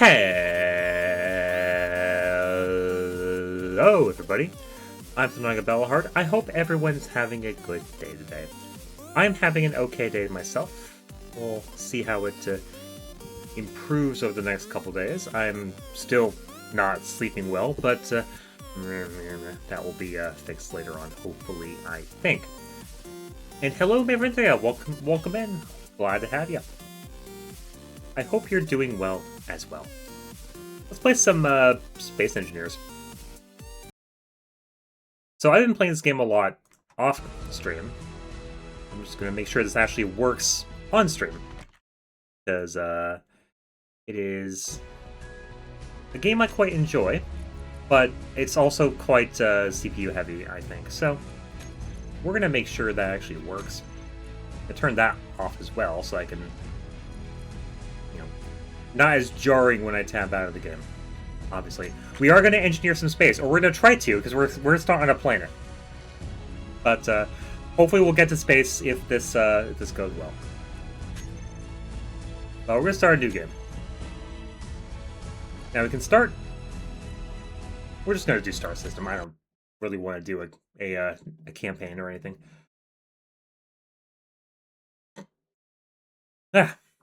Hello, everybody. I'm Tanaga Bellahard. I hope everyone's having a good day today. I'm having an okay day myself. We'll see how it improves over the next couple days. I'm still not sleeping well, but that will be fixed later on, hopefully, I think. And hello, Marinthea. Welcome in. Glad to have you. I hope you're doing well as well. Let's play some Space Engineers. So I've been playing this game a lot off stream. I'm just going to make sure this actually works on stream. Because it is a game I quite enjoy, but it's also quite CPU heavy, I think. So we're going to make sure that actually works. I turn that off as well so I can, not as jarring when I tab out of the game. Obviously, we are going to engineer some space, or we're going to try to, because we're still on a planet. But hopefully, we'll get to space if this goes well. But we're going to start a new game. Now we can start. We're just going to do Star System. I don't really want to do a campaign or anything.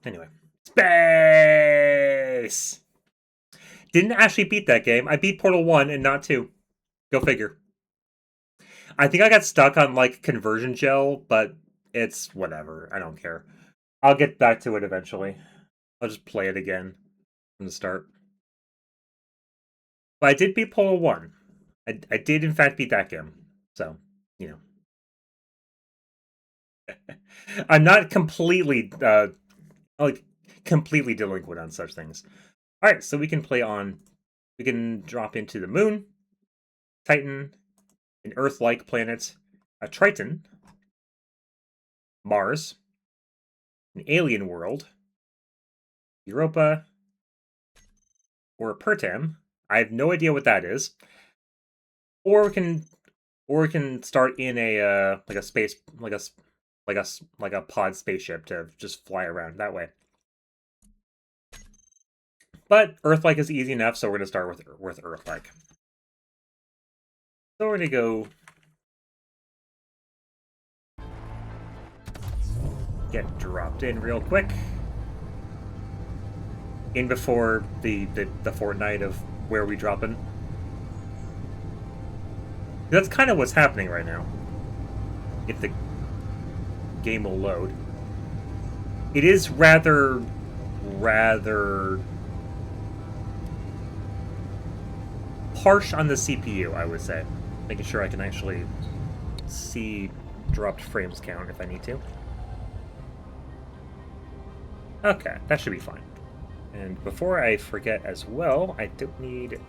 Anyway. Space! Didn't actually beat that game. I beat Portal 1 and not 2. Go figure. I think I got stuck on, conversion gel, but it's whatever. I don't care. I'll get back to it eventually. I'll just play it again from the start. But I did beat Portal 1. I did, in fact, beat that game. So, I'm not completely, completely delinquent on such things. Alright, so we can drop into the moon, Titan, an Earth-like planet, a Triton, Mars, an alien world, Europa, or Pertam. I have no idea what that is. Or we can start in a space like a pod spaceship to just fly around that way. But Earth-like is easy enough, so we're going to start with Earth-like. So we're going to go get dropped in real quick. In before the fortnight of where we drop in. That's kind of what's happening right now. If the game will load. It is rather harsh on the CPU, I would say. Making sure I can actually see dropped frames count if I need to. Okay, that should be fine. And before I forget as well, I don't need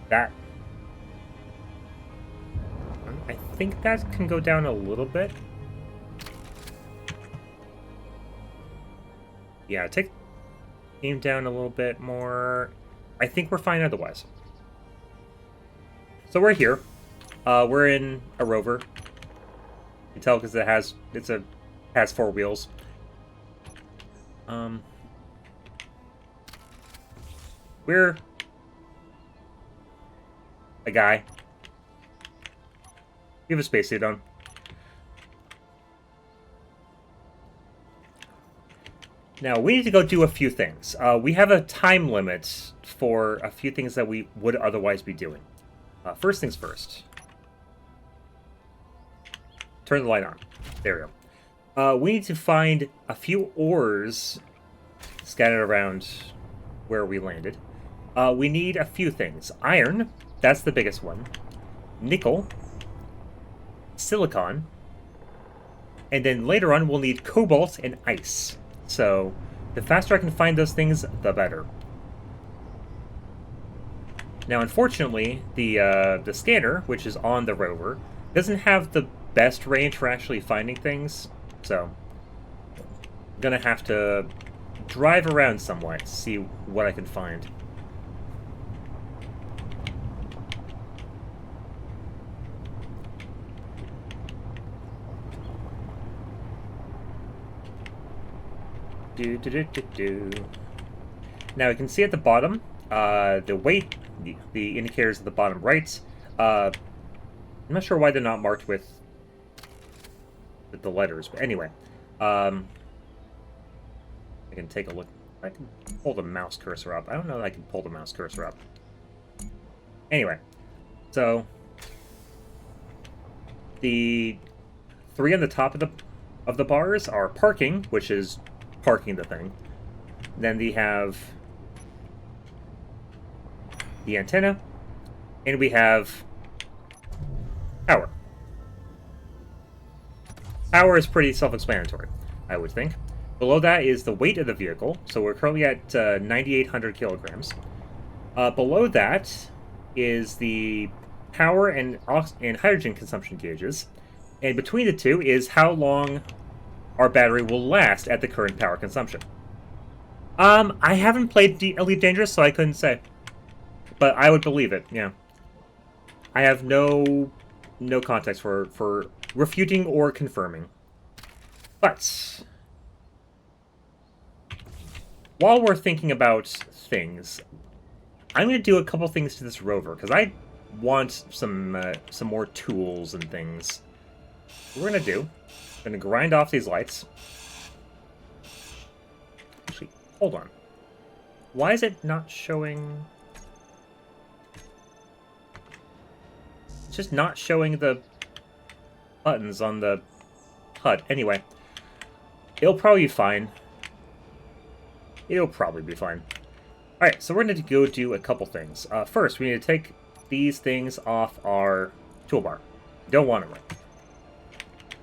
that. I think that can go down a little bit. Yeah, take aim down a little bit more. I think we're fine otherwise. So we're here. We're in a rover. You can tell because it has 4 wheels. We're a guy. You have a spacesuit on. Now, we need to go do a few things. We have a time limit for a few things that we would otherwise be doing. First things first. Turn the light on. There we go. We need to find a few ores scattered around where we landed. We need a few things. Iron, that's the biggest one. Nickel. Silicon. And then later on, we'll need cobalt and ice. So, the faster I can find those things, the better. Now, unfortunately, the scanner, which is on the rover, doesn't have the best range for actually finding things. So, I'm gonna have to drive around somewhat to see what I can find. Now you can see at the bottom, the weight, the indicators at the bottom right. I'm not sure why they're not marked with the letters, but anyway. I can take a look. I can pull the mouse cursor up. I don't know that I can pull the mouse cursor up. Anyway, so the three on the top of the bars are parking, which is parking the thing. Then we have the antenna, and we have power. Power is pretty self-explanatory, I would think. Below that is the weight of the vehicle, so we're currently at 9,800 kilograms. Below that is the power and hydrogen consumption gauges, and between the two is how long our battery will last at the current power consumption. I haven't played Elite Dangerous, so I couldn't say, but I would believe it. Yeah, I have no context for refuting or confirming. But while we're thinking about things, I'm going to do a couple things to this rover, because I want some more tools and things. What we're going to do, I'm going to grind off these lights. Actually, hold on. Why is it not showing... It's just not showing the buttons on the HUD. Anyway, it'll probably be fine. It'll probably be fine. Alright, so we're going to go do a couple things. First, we need to take these things off our toolbar. Don't want them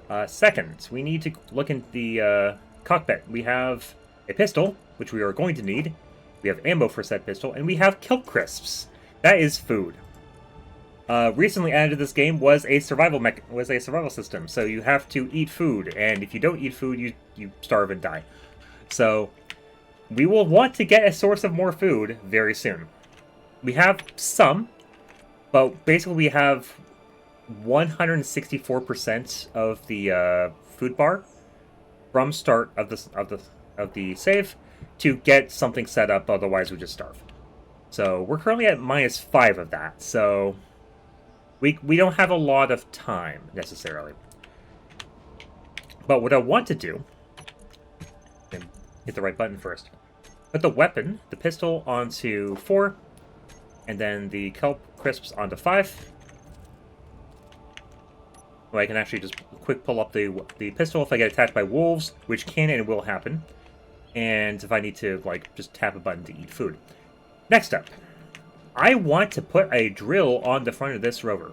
right. Second, we need to look in the cockpit. We have a pistol, which we are going to need. We have ammo for said pistol, and we have kelp crisps. That is food. Recently added to this game was a survival system, so you have to eat food, and if you don't eat food, you starve and die. So we will want to get a source of more food very soon. We have some, but basically we have 164% of the food bar from start of the save to get something set up. Otherwise, we just starve. So we're currently at -5 of that. So we don't have a lot of time necessarily. But what I want to do, and hit the right button first. Put the weapon, the pistol, onto 4, and then the kelp crisps onto 5. Well, I can actually just quick pull up the pistol if I get attacked by wolves, which can and will happen. And if I need to, like, just tap a button to eat food. Next up, I want to put a drill on the front of this rover.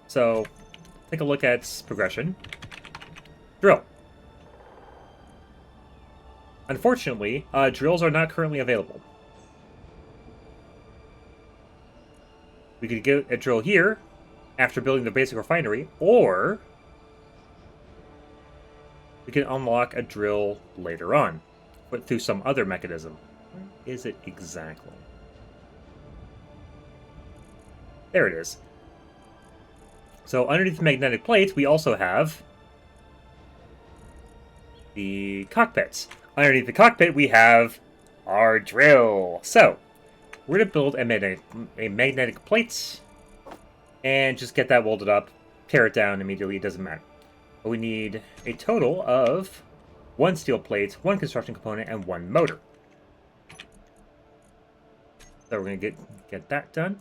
So, take a look at progression. Drill. Unfortunately, drills are not currently available. We could get a drill here after building the basic refinery, or we can unlock a drill later on, but through some other mechanism. Where is it exactly? There it is. So underneath the magnetic plate, we also have the cockpits. Underneath the cockpit, we have our drill. So we're going to build a magnetic plate and just get that welded up, tear it down immediately, it doesn't matter. But we need a total of 1 steel plate, 1 construction component, and 1 motor. So we're going to get that done.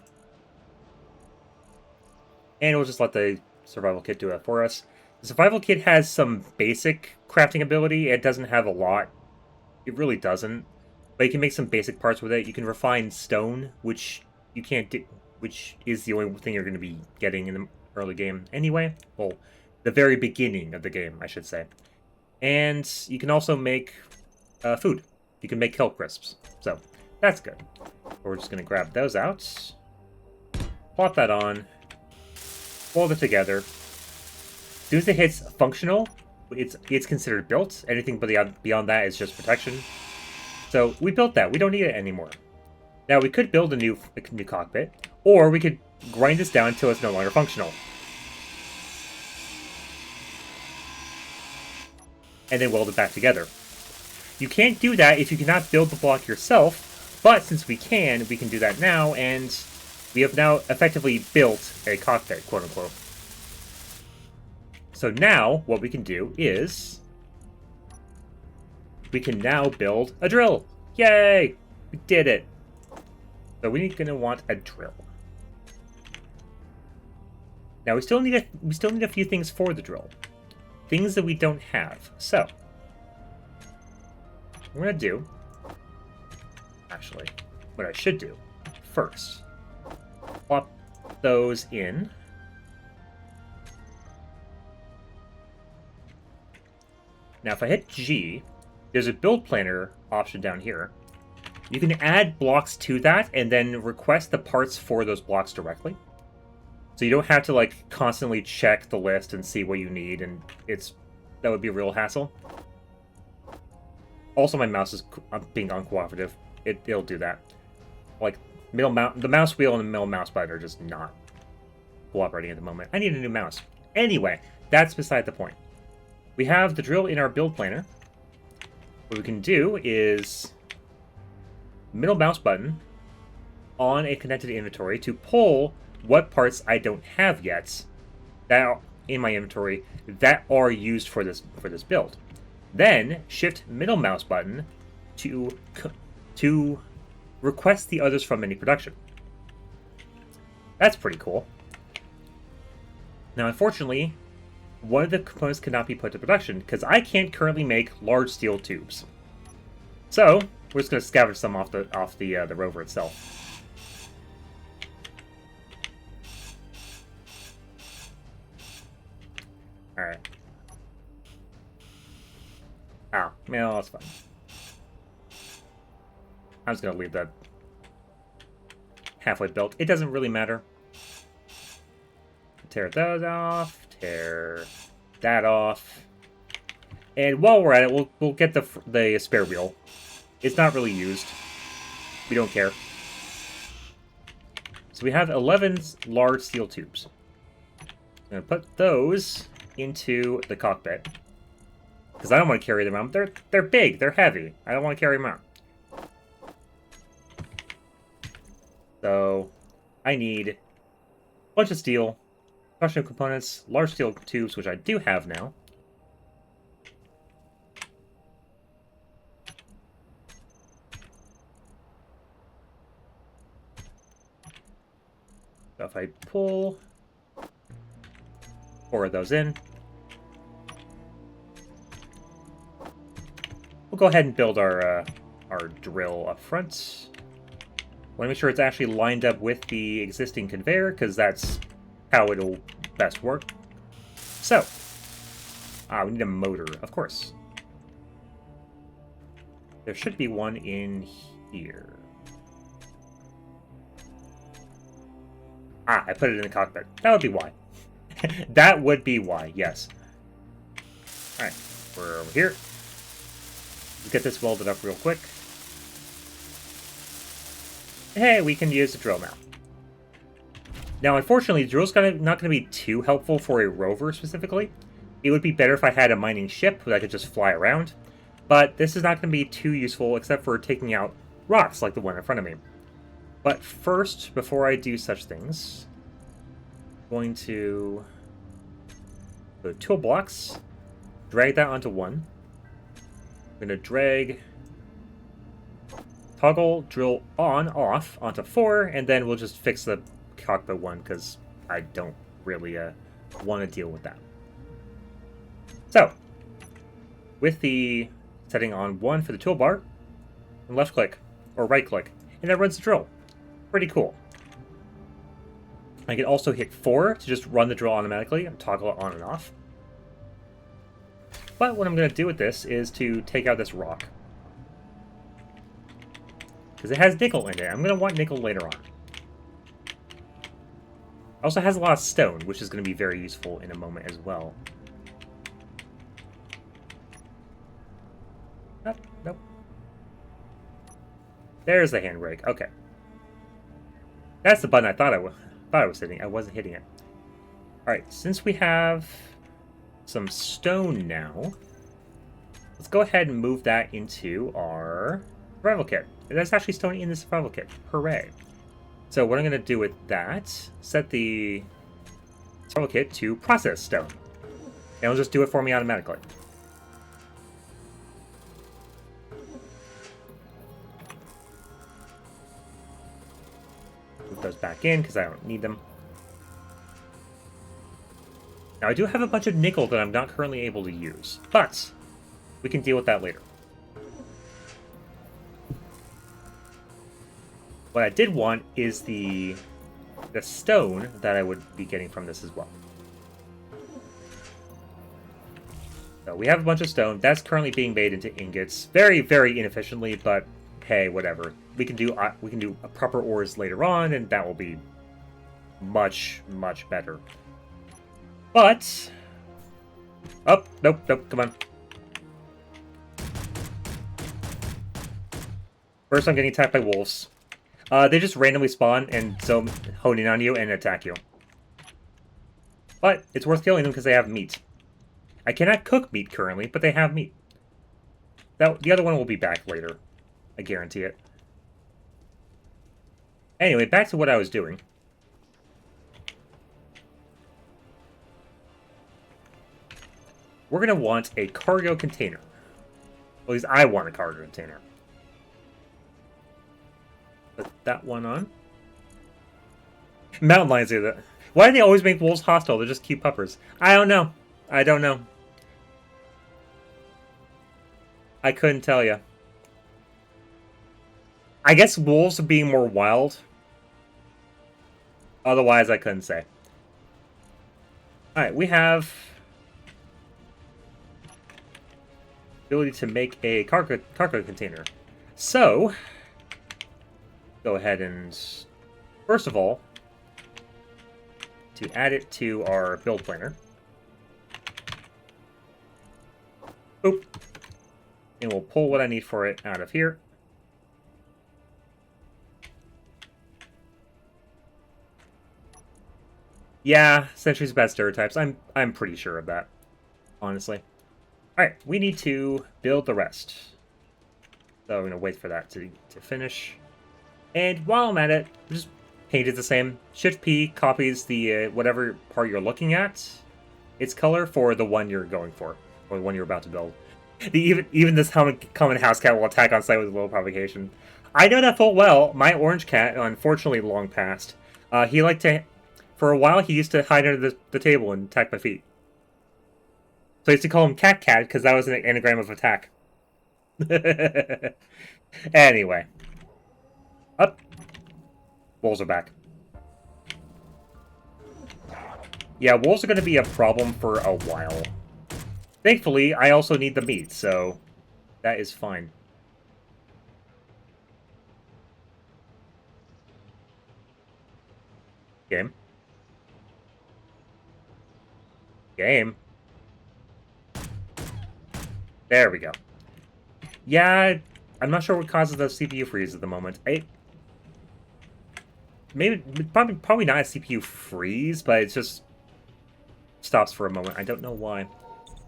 And we'll just let the survival kit do it for us. The survival kit has some basic crafting ability. It doesn't have a lot. It really doesn't. But you can make some basic parts with it. You can refine stone, which you can't do, which is the only thing you're going to be getting in the early game anyway. Well, the very beginning of the game, I should say. And you can also make food. You can make kelp crisps. So, that's good. We're just going to grab those out. Plop that on. Fold it together. As soon as it hits functional, it's considered built. Anything beyond that is just protection. So we built that. We don't need it anymore. Now we could build a new cockpit, or we could grind this down until it's no longer functional. And then weld it back together. You can't do that if you cannot build the block yourself, but since we can do that now, and we have now effectively built a cockpit, quote-unquote. So now, what we can do is... we can now build a drill! Yay! We did it! So we're going to want a drill. Now we still need a few things for the drill. Things that we don't have. So, what we're going to do... actually, what I should do first... plop those in. Now if I hit G, there's a build planner option down here. You can add blocks to that and then request the parts for those blocks directly. So you don't have to like constantly check the list and see what you need, and that would be a real hassle. Also, my mouse is being uncooperative. It'll do that. Like the mouse wheel and the middle mouse button are just not cooperating at the moment. I need a new mouse. Anyway, that's beside the point. We have the drill in our build planner. What we can do is middle mouse button on a connected inventory to pull what parts I don't have yet that are in my inventory that are used for this build. Then shift middle mouse button to request the others from any production. That's pretty cool. Now, unfortunately, one of the components cannot be put to production because I can't currently make large steel tubes. So we're just going to scavenge some off the rover itself. All right. Oh, no, that's fine. I'm just going to leave that halfway built. It doesn't really matter. Tear those off. Tear that off. And while we're at it, we'll get the spare wheel. It's not really used. We don't care. So we have 11 large steel tubes. I'm going to put those into the cockpit. Because I don't want to carry them around. They're big. They're heavy. I don't want to carry them around. So I need a bunch of steel, construction components, large steel tubes, which I do have now. So if I pull 4 of those in, we'll go ahead and build our drill up front. Want to make sure it's actually lined up with the existing conveyor, because that's how it'll best work. So, we need a motor, of course. There should be one in here. I put it in the cockpit. That would be why. That would be why, yes. Alright, we're over here. Let's get this welded up real quick. Hey, we can use the drill now. Now, unfortunately, the drill's not going to be too helpful for a rover specifically. It would be better if I had a mining ship that I could just fly around. But this is not going to be too useful except for taking out rocks like the one in front of me. But first, before I do such things, I'm going to go to toolbox, drag that onto 1. I'm going to drag toggle drill on off onto 4, and then we'll just fix the cockpit one because I don't really want to deal with that. So, with the setting on 1 for the toolbar, and left click or right click, and that runs the drill. Pretty cool. I can also hit 4 to just run the drill automatically and toggle it on and off. But what I'm going to do with this is to take out this rock. Because it has nickel in it. I'm going to want nickel later on. It also has a lot of stone, which is going to be very useful in a moment as well. Nope, nope. There's the handbrake. Okay. That's the button I thought I was hitting. I wasn't hitting it. Alright, since we have some stone now, let's go ahead and move that into our survival kit. That's actually stone in the survival kit. Hooray. So what I'm going to do with that, set the survival kit to process stone. And it'll just do it for me automatically. Move those back in because I don't need them. Now I do have a bunch of nickel that I'm not currently able to use, but we can deal with that later. What I did want is the stone that I would be getting from this as well. So we have a bunch of stone. That's currently being made into ingots. Very, very inefficiently, but hey, whatever. We can do proper ores later on, and that will be much, much better. But... oh, nope, come on. First, I'm getting attacked by wolves. They just randomly spawn and so hone in on you and attack you. But it's worth killing them because they have meat. I cannot cook meat currently, but they have meat. The other one will be back later. I guarantee it. Anyway, back to what I was doing. We're going to want a cargo container. At least I want a cargo container. Put that one on. Mountain lions do that. Why do they always make wolves hostile? They're just cute puppers. I don't know. I don't know. I couldn't tell you. I guess wolves are being more wild. Otherwise, I couldn't say. Alright, we have... ability to make a cargo container. So... go ahead and... first of all... to add it to our build planner. Boop. And we'll pull what I need for it out of here. Yeah, Sentry's bad stereotypes. I'm pretty sure of that, honestly. Alright, we need to build the rest. So I'm going to wait for that to finish. And while I'm at it, just paint it the same. Shift-P copies the whatever part you're looking at, its color for the one you're going for, or the one you're about to build. Even this common house cat will attack on sight with low provocation. I know that full well. My orange cat, unfortunately long past, he liked to... for a while, he used to hide under the table and attack my feet. So I used to call him Cat Cat, because that was an anagram of attack. Anyway. Up. Wolves are back. Yeah, wolves are going to be a problem for a while. Thankfully, I also need the meat, so that is fine. Game. Game. There we go. Yeah, I'm not sure what causes the CPU freeze at the moment. Probably not a CPU freeze, but it just stops for a moment. I don't know why.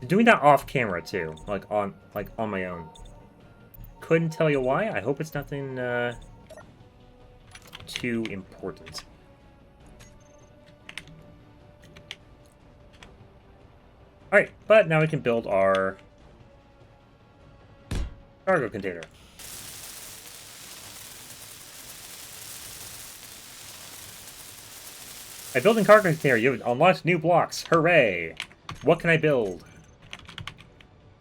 I'm doing that off camera too, like on my own. Couldn't tell you why. I hope it's nothing too important. Alright, but now we can build our cargo container. By building cargo container, you've unlocked new blocks. Hooray! What can I build?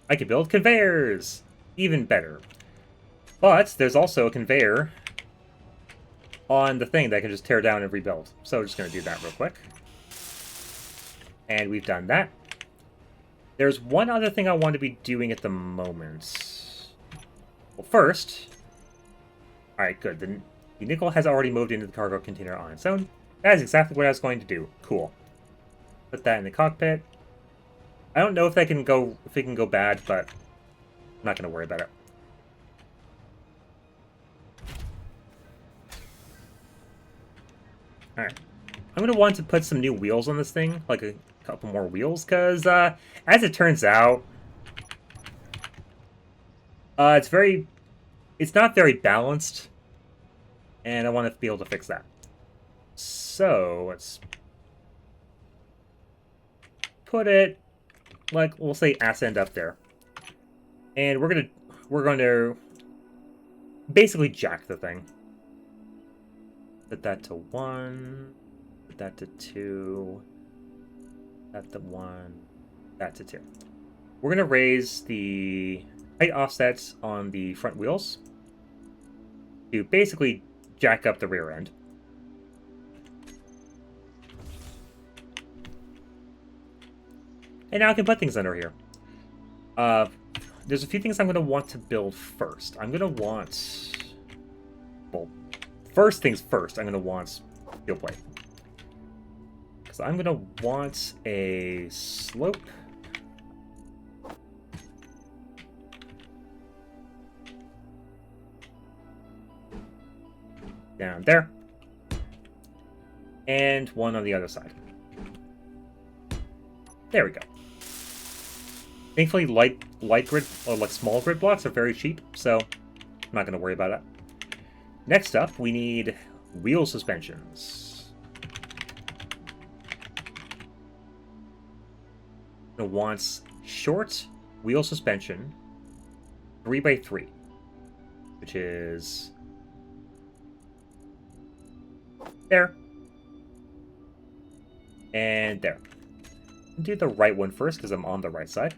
I can build conveyors! Even better. But there's also a conveyor on the thing that I can just tear down and rebuild. So we're just going to do that real quick. And we've done that. There's one other thing I want to be doing at the moment. Well, first... alright, good. The nickel has already moved into the cargo container on its own. That is exactly what I was going to do. Cool. Put that in the cockpit. I don't know if it can go bad, but I'm not going to worry about it. Alright. I'm going to want to put some new wheels on this thing, like a couple more wheels, because as it turns out, It's not very balanced, and I want to be able to fix that. So let's put it like we'll say ass end up there, and we're going to basically jack the thing. Put that to 1, put that to 2, that to 1, that to 2. We're going to raise the height offsets on the front wheels to basically jack up the rear end. And now I can put things under here. There's a few things I'm going to want to build first. I'm going to want... Well, first things first, I'm going to want steel plate. Because I'm going to want a slope. Down there. And one on the other side. There we go. Thankfully, light grid, or like small grid blocks are very cheap, so I'm not going to worry about it. Next up, we need wheel suspensions. It wants short wheel suspension, 3x3, which is there and there. I'll do the right one first because I'm on the right side.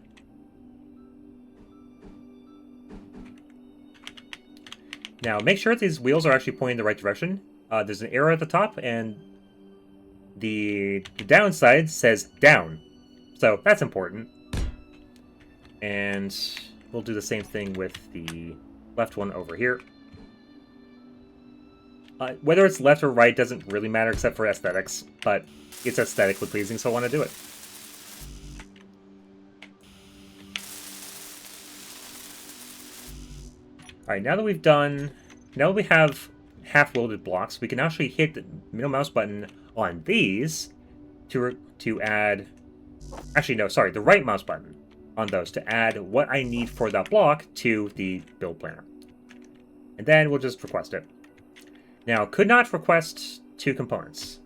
Now, make sure these wheels are actually pointing in the right direction. There's an arrow at the top, and the downside says down. So that's important. And we'll do the same thing with the left one over here. Whether it's left or right doesn't really matter except for aesthetics, but it's aesthetically pleasing, so I want to do it. Alright, now that we have half-welded blocks, we can actually hit the middle mouse button on these to add... Actually, no, sorry, the right mouse button on those to add what I need for that block to the build planner. And then we'll just request it. Now, could not request 2 components.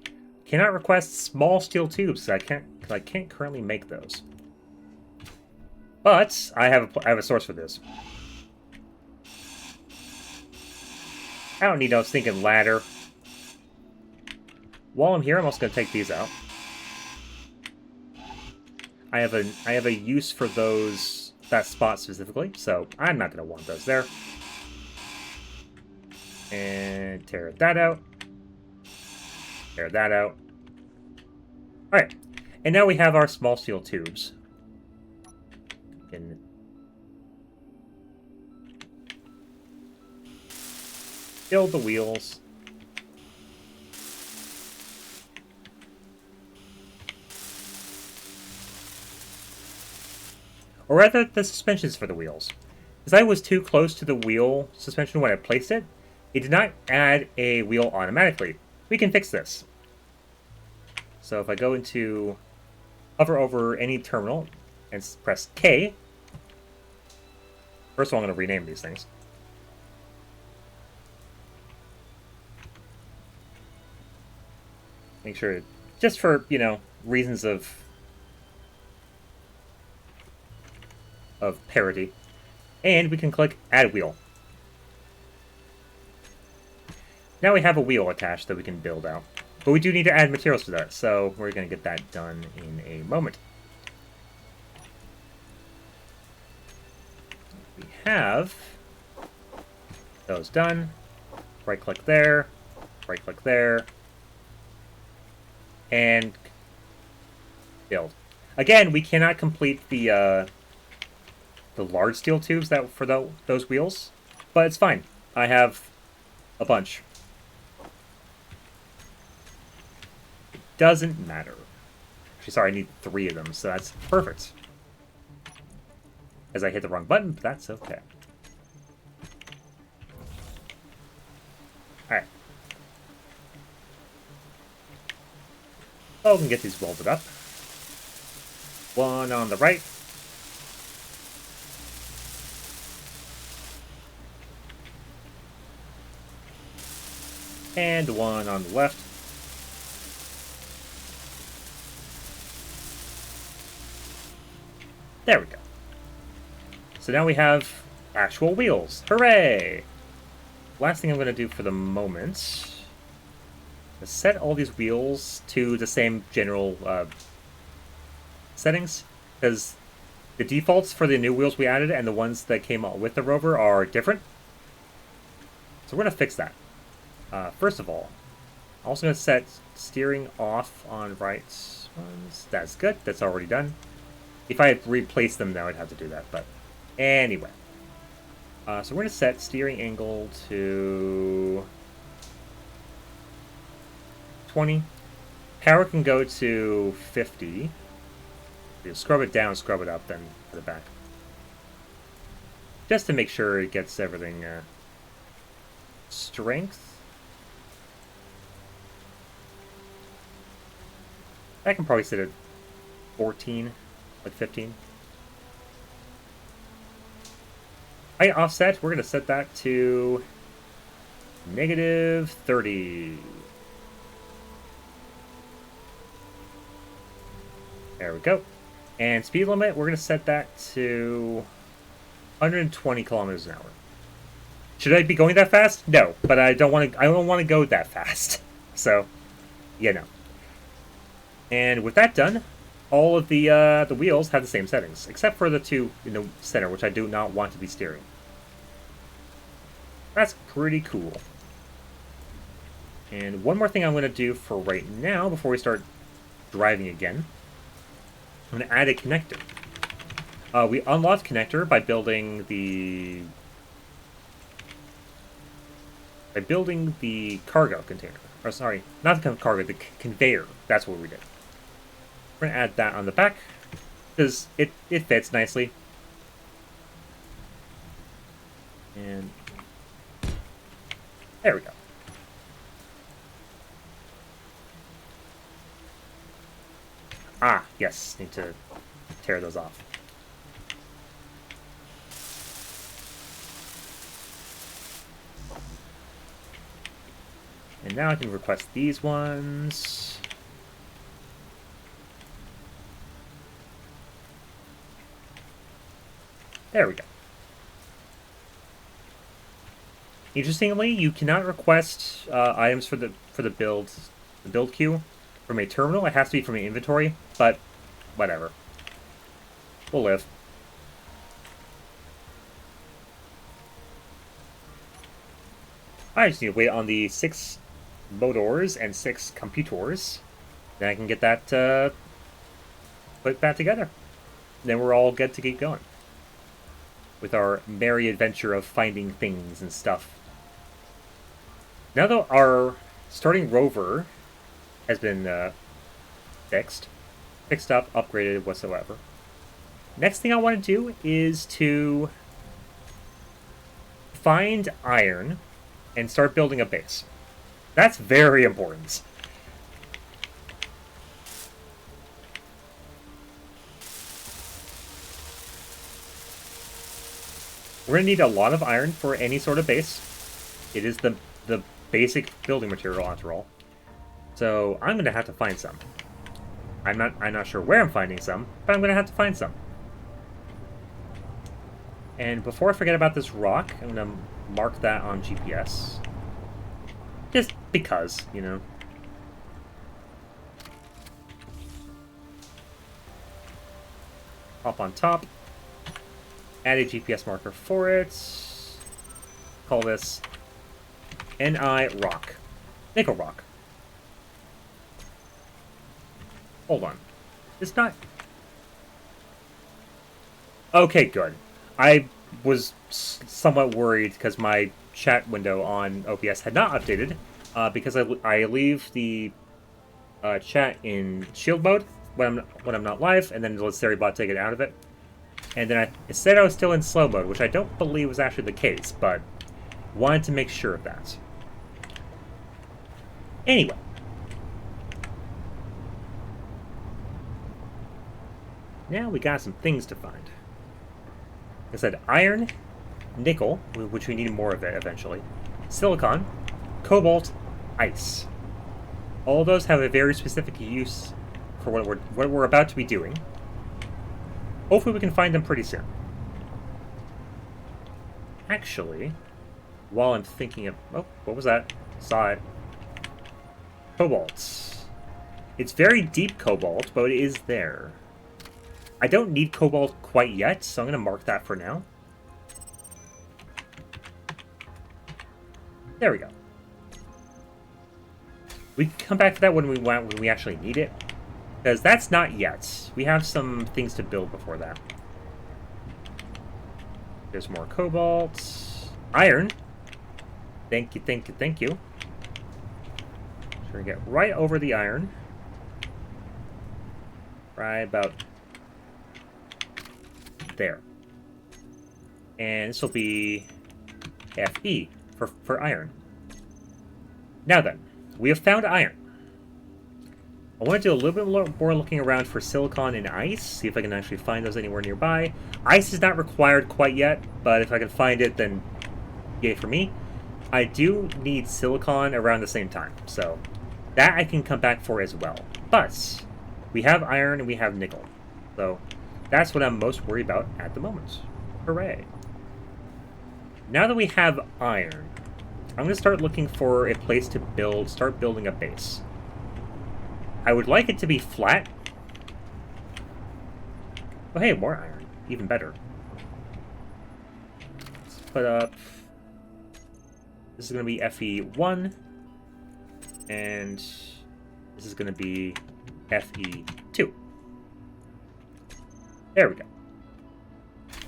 Cannot request small steel tubes, because I can't currently make those. But I have a source for this. I don't need no stinking ladder. While I'm here, I'm also going to take these out. I have a use for that spot specifically, so I'm not going to want those there. And tear that out. Tear that out. Alright. And now we have our small steel tubes. And build the wheels. Or rather, the suspensions for the wheels. Because I was too close to the wheel suspension when I placed it, it did not add a wheel automatically. We can fix this. So if I go into hover over any terminal and press K, first of all I'm going to rename these things. Make sure, just for, reasons of parity. And we can click Add Wheel. Now we have a wheel attached that we can build out. But we do need to add materials to that, so we're going to get that done in a moment. We have those done. Right-click there. Right-click there. And build. Again, we cannot complete the large steel tubes for those wheels, but it's fine. I have a bunch. It doesn't matter. Actually, sorry, I need 3 of them, so that's perfect. As I hit the wrong button, but that's okay. Alright. So we can get these welded up. One on the right. And the one on the left. There we go. So now we have actual wheels. Hooray! Last thing I'm going to do for the moment is set all these wheels to the same general settings, because the defaults for the new wheels we added and the ones that came out with the rover are different. So we're going to fix that. First of all, I'm also going to set steering off on right ones. That's good. That's already done. If I had replaced them now, I'd have to do that. But anyway. So we're going to set steering angle to 20. Power can go to 50. You scrub it down, scrub it up, then put it back. Just to make sure it gets everything. Strength. I can probably set it 14, like 15. Height offset, we're going to set that to -30. There we go. And speed limit, we're going to set that to 120 kilometers an hour. Should I be going that fast? No, but I don't want to go that fast. So, you know. And with that done, all of the wheels have the same settings, except for the two in the center, which I do not want to be steering. That's pretty cool. And one more thing I'm going to do for right now, before we start driving again, I'm going to add a connector. We unlocked connector by building the cargo container. Or sorry, not the cargo, the conveyor. That's what we did. We're going to add that on the back, because it fits nicely. And there we go. Ah, yes, need to tear those off. And now I can request these ones. There we go. Interestingly, you cannot request items for the build queue from a terminal. It has to be from an inventory, but whatever. We'll live. I just need to wait on the 6 motors and 6 computers. Then I can get that put back together. Then we're all good to keep going with our merry adventure of finding things and stuff. Now that our starting rover has been fixed up, upgraded, whatsoever, next thing I want to do is to find iron and start building a base. That's very important. We're going to need a lot of iron for any sort of base. It is the basic building material, after all. So I'm going to have to find some. I'm not sure where I'm finding some, but I'm going to have to find some. And before I forget about this rock, I'm going to mark that on GPS. Just because, you know. Hop on top. Add a GPS marker for it. Call this NI Rock. Nickel Rock. Hold on. It's not... Okay, good. I was somewhat worried because my chat window on OBS had not updated, because I leave the chat in shield mode when I'm not live, and then lets Seribot take it out of it. And then it said I was still in slow mode, which I don't believe was actually the case, but wanted to make sure of that. Anyway. Now we got some things to find. Like I said, iron, nickel, which we need more of it eventually, silicon, cobalt, ice. All those have a very specific use for what we're about to be doing. Hopefully we can find them pretty soon. Actually, while I'm thinking of... Oh, what was that? Saw it. Cobalt. It's very deep cobalt, but it is there. I don't need cobalt quite yet, so I'm going to mark that for now. There we go. We can come back to that when we actually need it. Because that's not yet. We have some things to build before that. There's more cobalt. Iron. Thank you, thank you, thank you. So we're going to get right over the iron. Right about there. And this will be Fe for iron. Now then, we have found iron. I want to do a little bit more looking around for silicon and ice, see if I can actually find those anywhere nearby. Ice is not required quite yet, but if I can find it, then yay for me. I do need silicon around the same time, so that I can come back for as well. But we have iron and we have nickel, so that's what I'm most worried about at the moment. Hooray. Now that we have iron, I'm going to start looking for a place to start building a base. I would like it to be flat. Oh hey, more iron. Even better. Let's put up... This is going to be Fe1. And this is going to be Fe2. There we go.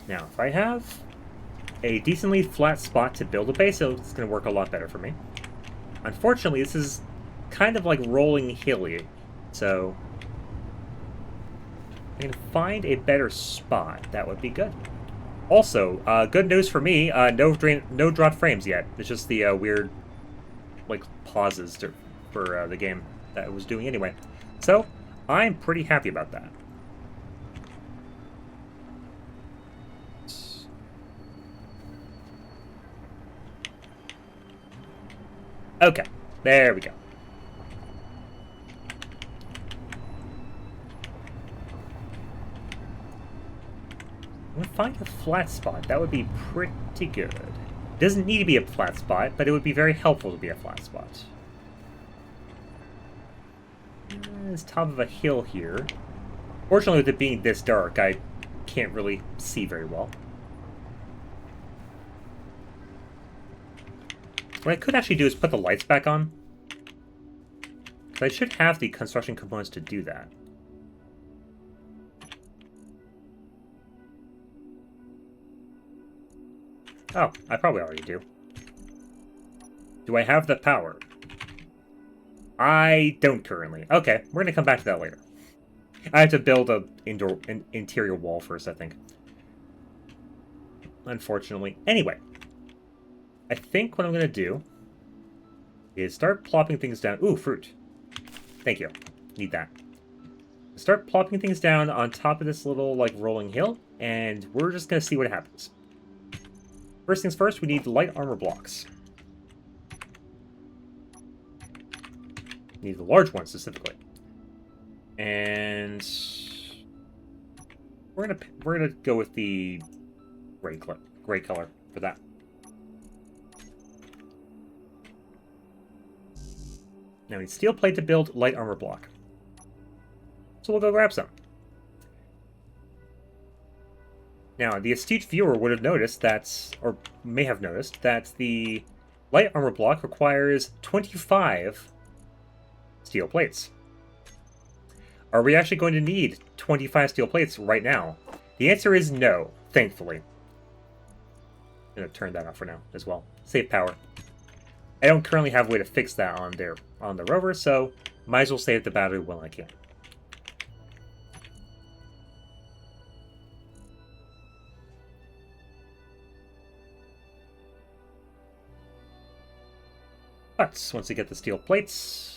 Now, if I have a decently flat spot to build a base, it's going to work a lot better for me. Unfortunately, this is kind of like rolling hilly, so I can find a better spot. That would be good. Also, good news for me, no dropped frames yet. It's just the weird, like, pauses for the game that it was doing anyway. So, I'm pretty happy about that. Okay, there we go. I'm gonna find a flat spot. That would be pretty good. Doesn't need to be a flat spot, but it would be very helpful to be a flat spot. It's top of a hill here. Fortunately, with it being this dark, I can't really see very well. What I could actually do is put the lights back on. I should have the construction components to do that. Oh, I probably already do. Do I have the power? I don't currently. Okay, we're going to come back to that later. I have to build an interior wall first, I think. Unfortunately. Anyway. I think what I'm going to do is start plopping things down. Ooh, fruit. Thank you. Need that. Start plopping things down on top of this little, like, rolling hill, and we're just going to see what happens. First things first, we need light armor blocks. Need the large ones specifically. And we're gonna go with the gray color for that. Now we need steel plate to build light armor block. So we'll go grab some. Now, the astute viewer would have noticed that, or may have noticed, that the light armor block requires 25 steel plates. Are we actually going to need 25 steel plates right now? The answer is no, thankfully. I'm going to turn that off for now as well. Save power. I don't currently have a way to fix that on the rover, so might as well save the battery while I can. But once we get the steel plates...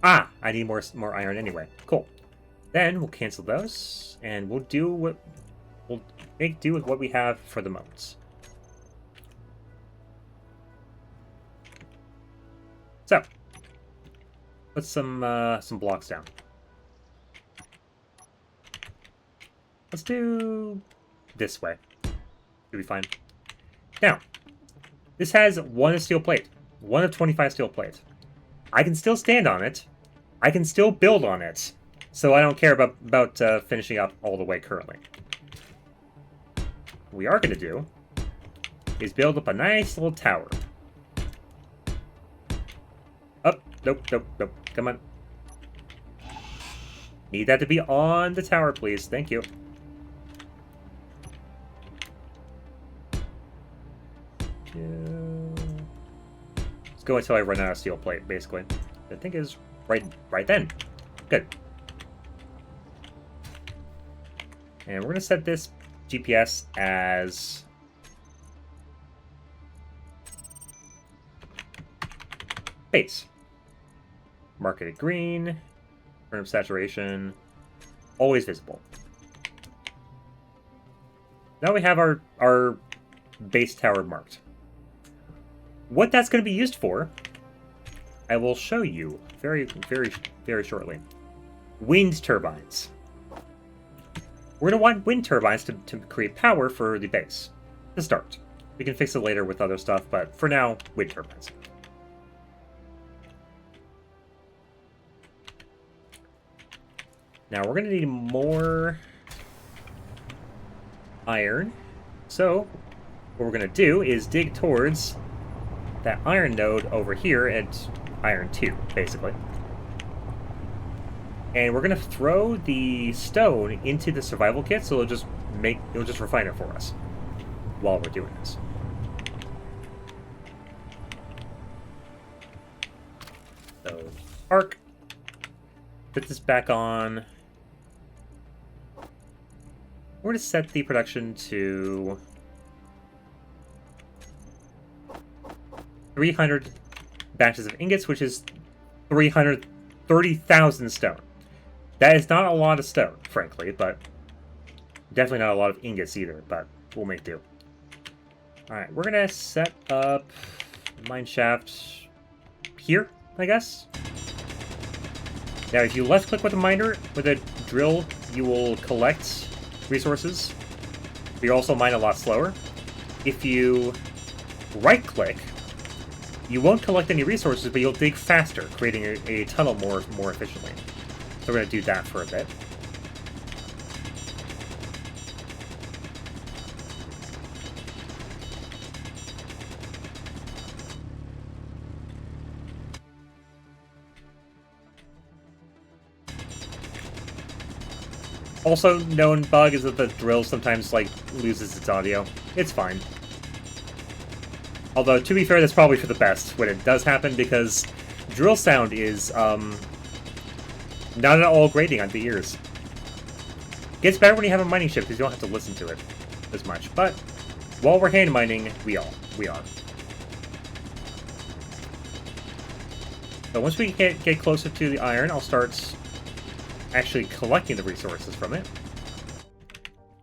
Ah! I need more iron anyway. Cool. Then we'll cancel those, and we'll make do with what we have for the moment. So, put some blocks down. Let's do this way. Should be fine. Now, this has 1 steel plate. 1 of 25 steel plate. I can still stand on it. I can still build on it. So I don't care about finishing up all the way currently. What we are going to do is build up a nice little tower. Up. Nope, nope, nope. Come on. Need that to be on the tower, please. Thank you. Let's go until I run out of steel plate, basically. I think is right then. Good. And we're going to set this GPS as base. Mark it green. Turn up saturation. Always visible. Now we have our base tower marked. What that's going to be used for, I will show you very, very, very shortly. Wind turbines. We're going to want wind turbines to create power for the base. To start. We can fix it later with other stuff, but for now, wind turbines. Now we're going to need more iron. So, what we're going to do is dig towards that iron node over here at iron 2, basically. And we're going to throw the stone into the survival kit, so it'll just refine it for us while we're doing this. So, arc. Put this back on. We're going to set the production to 300 batches of ingots, which is 330,000 stone. That is not a lot of stone, frankly, but definitely not a lot of ingots either, but we'll make do. Alright, we're going to set up mine shaft here, I guess. Now, if you left-click with a miner, with a drill, you will collect resources. But you also mine a lot slower. If you right-click, you won't collect any resources, but you'll dig faster, creating a tunnel more efficiently. So we're going to do that for a bit. Also, known bug is that the drill sometimes, loses its audio. It's fine. Although, to be fair, that's probably for the best when it does happen, because drill sound is, not at all grating on the ears. Gets better when you have a mining ship, because you don't have to listen to it as much. But, while we're hand mining, we are. So once we get closer to the iron, I'll start actually collecting the resources from it.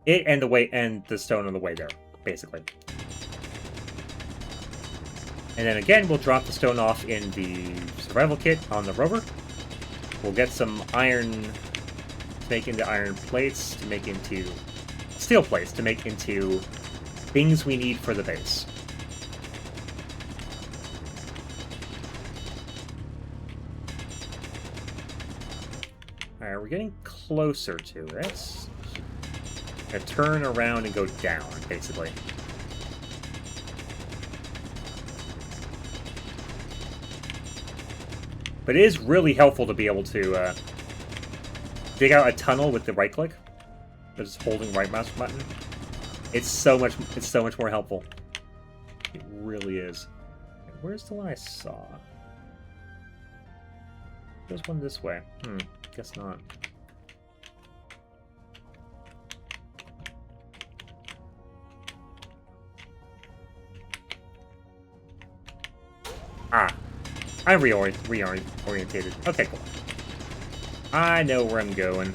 And the stone on the way there, basically. And then again, we'll drop the stone off in the survival kit on the rover. We'll get some iron to make into iron plates, to make into steel plates, to make into things we need for the base. Alright, we're getting closer to it. Gonna turn around and go down, basically. But it is really helpful to be able to dig out a tunnel with the right click. Just holding right mouse button. It's so much more helpful. It really is. Where's the one I saw? There's one this way. Guess not. Ah. I'm reorientated. Okay, cool. I know where I'm going.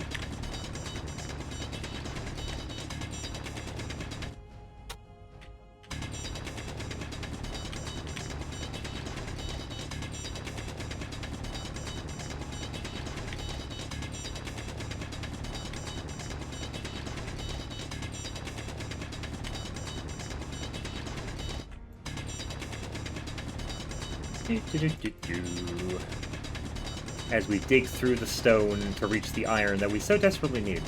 As we dig through the stone to reach the iron that we so desperately need.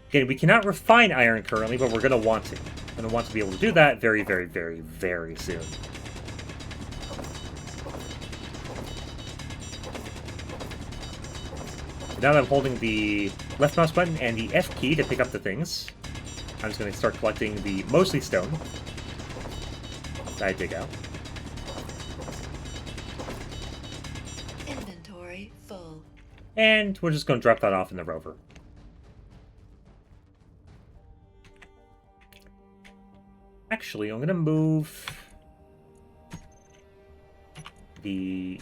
Again, we cannot refine iron currently, but we're going to want to. We're going to want to be able to do that very, very, very, very soon. Now that I'm holding the left mouse button and the F key to pick up the things, I'm just going to start collecting the mostly stone that I dig out. Inventory full. And we're just going to drop that off in the rover. Actually, I'm going to move the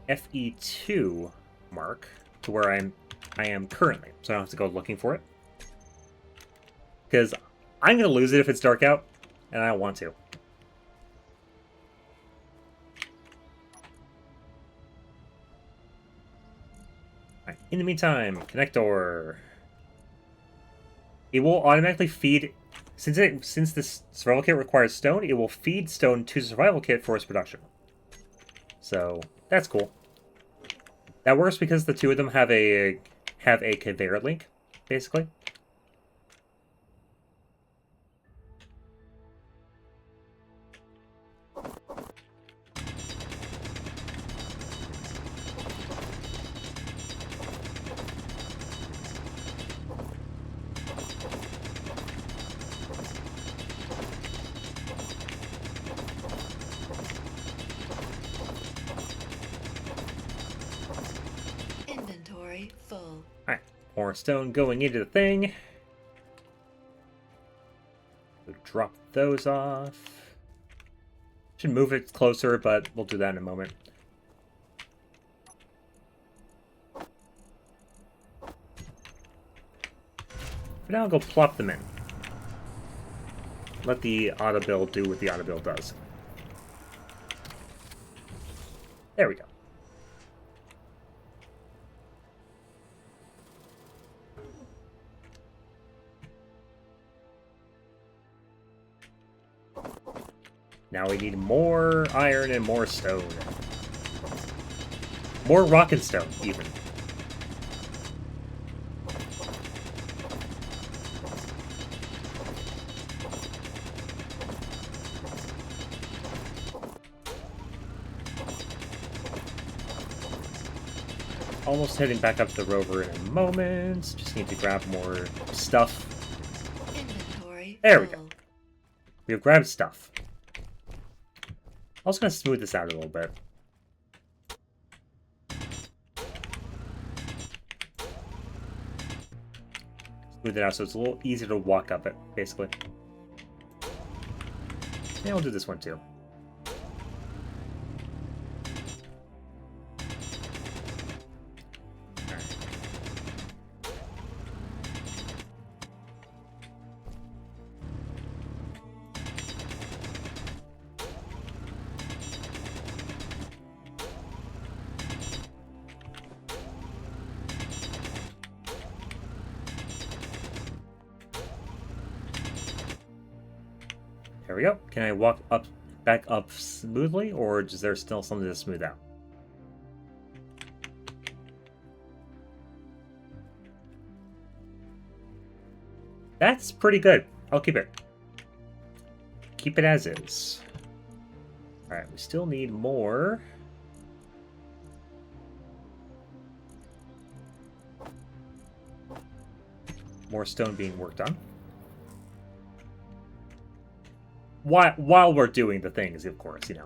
FE2 mark to where I am currently, so I don't have to go looking for it. Because I'm going to lose it if it's dark out, and I don't want to. Right, in the meantime, connector. It will automatically feed, since this survival kit requires stone, it will feed stone to the survival kit for its production. So that's cool. That works because the two of them have a conveyor link, basically. Full. Alright, more stone going into the thing. We'll drop those off. Should move it closer, but we'll do that in a moment. For now, I'll go plop them in. Let the auto build do what the auto build does. There we go. Now we need more iron and more stone. More rock and stone, even. Almost heading back up to the rover in a moment. Just need to grab more stuff. Inventory There we full. go. We have grabbed stuff. I'm also going to smooth this out a little bit. Smooth it out so it's a little easier to walk up it, basically. Yeah, we'll do this one too. There we go. Can I walk up, back up smoothly, or is there still something to smooth out? That's pretty good. I'll keep it. Keep it as is. Alright, we still need more. More stone being worked on. While we're doing the things, of course, you know.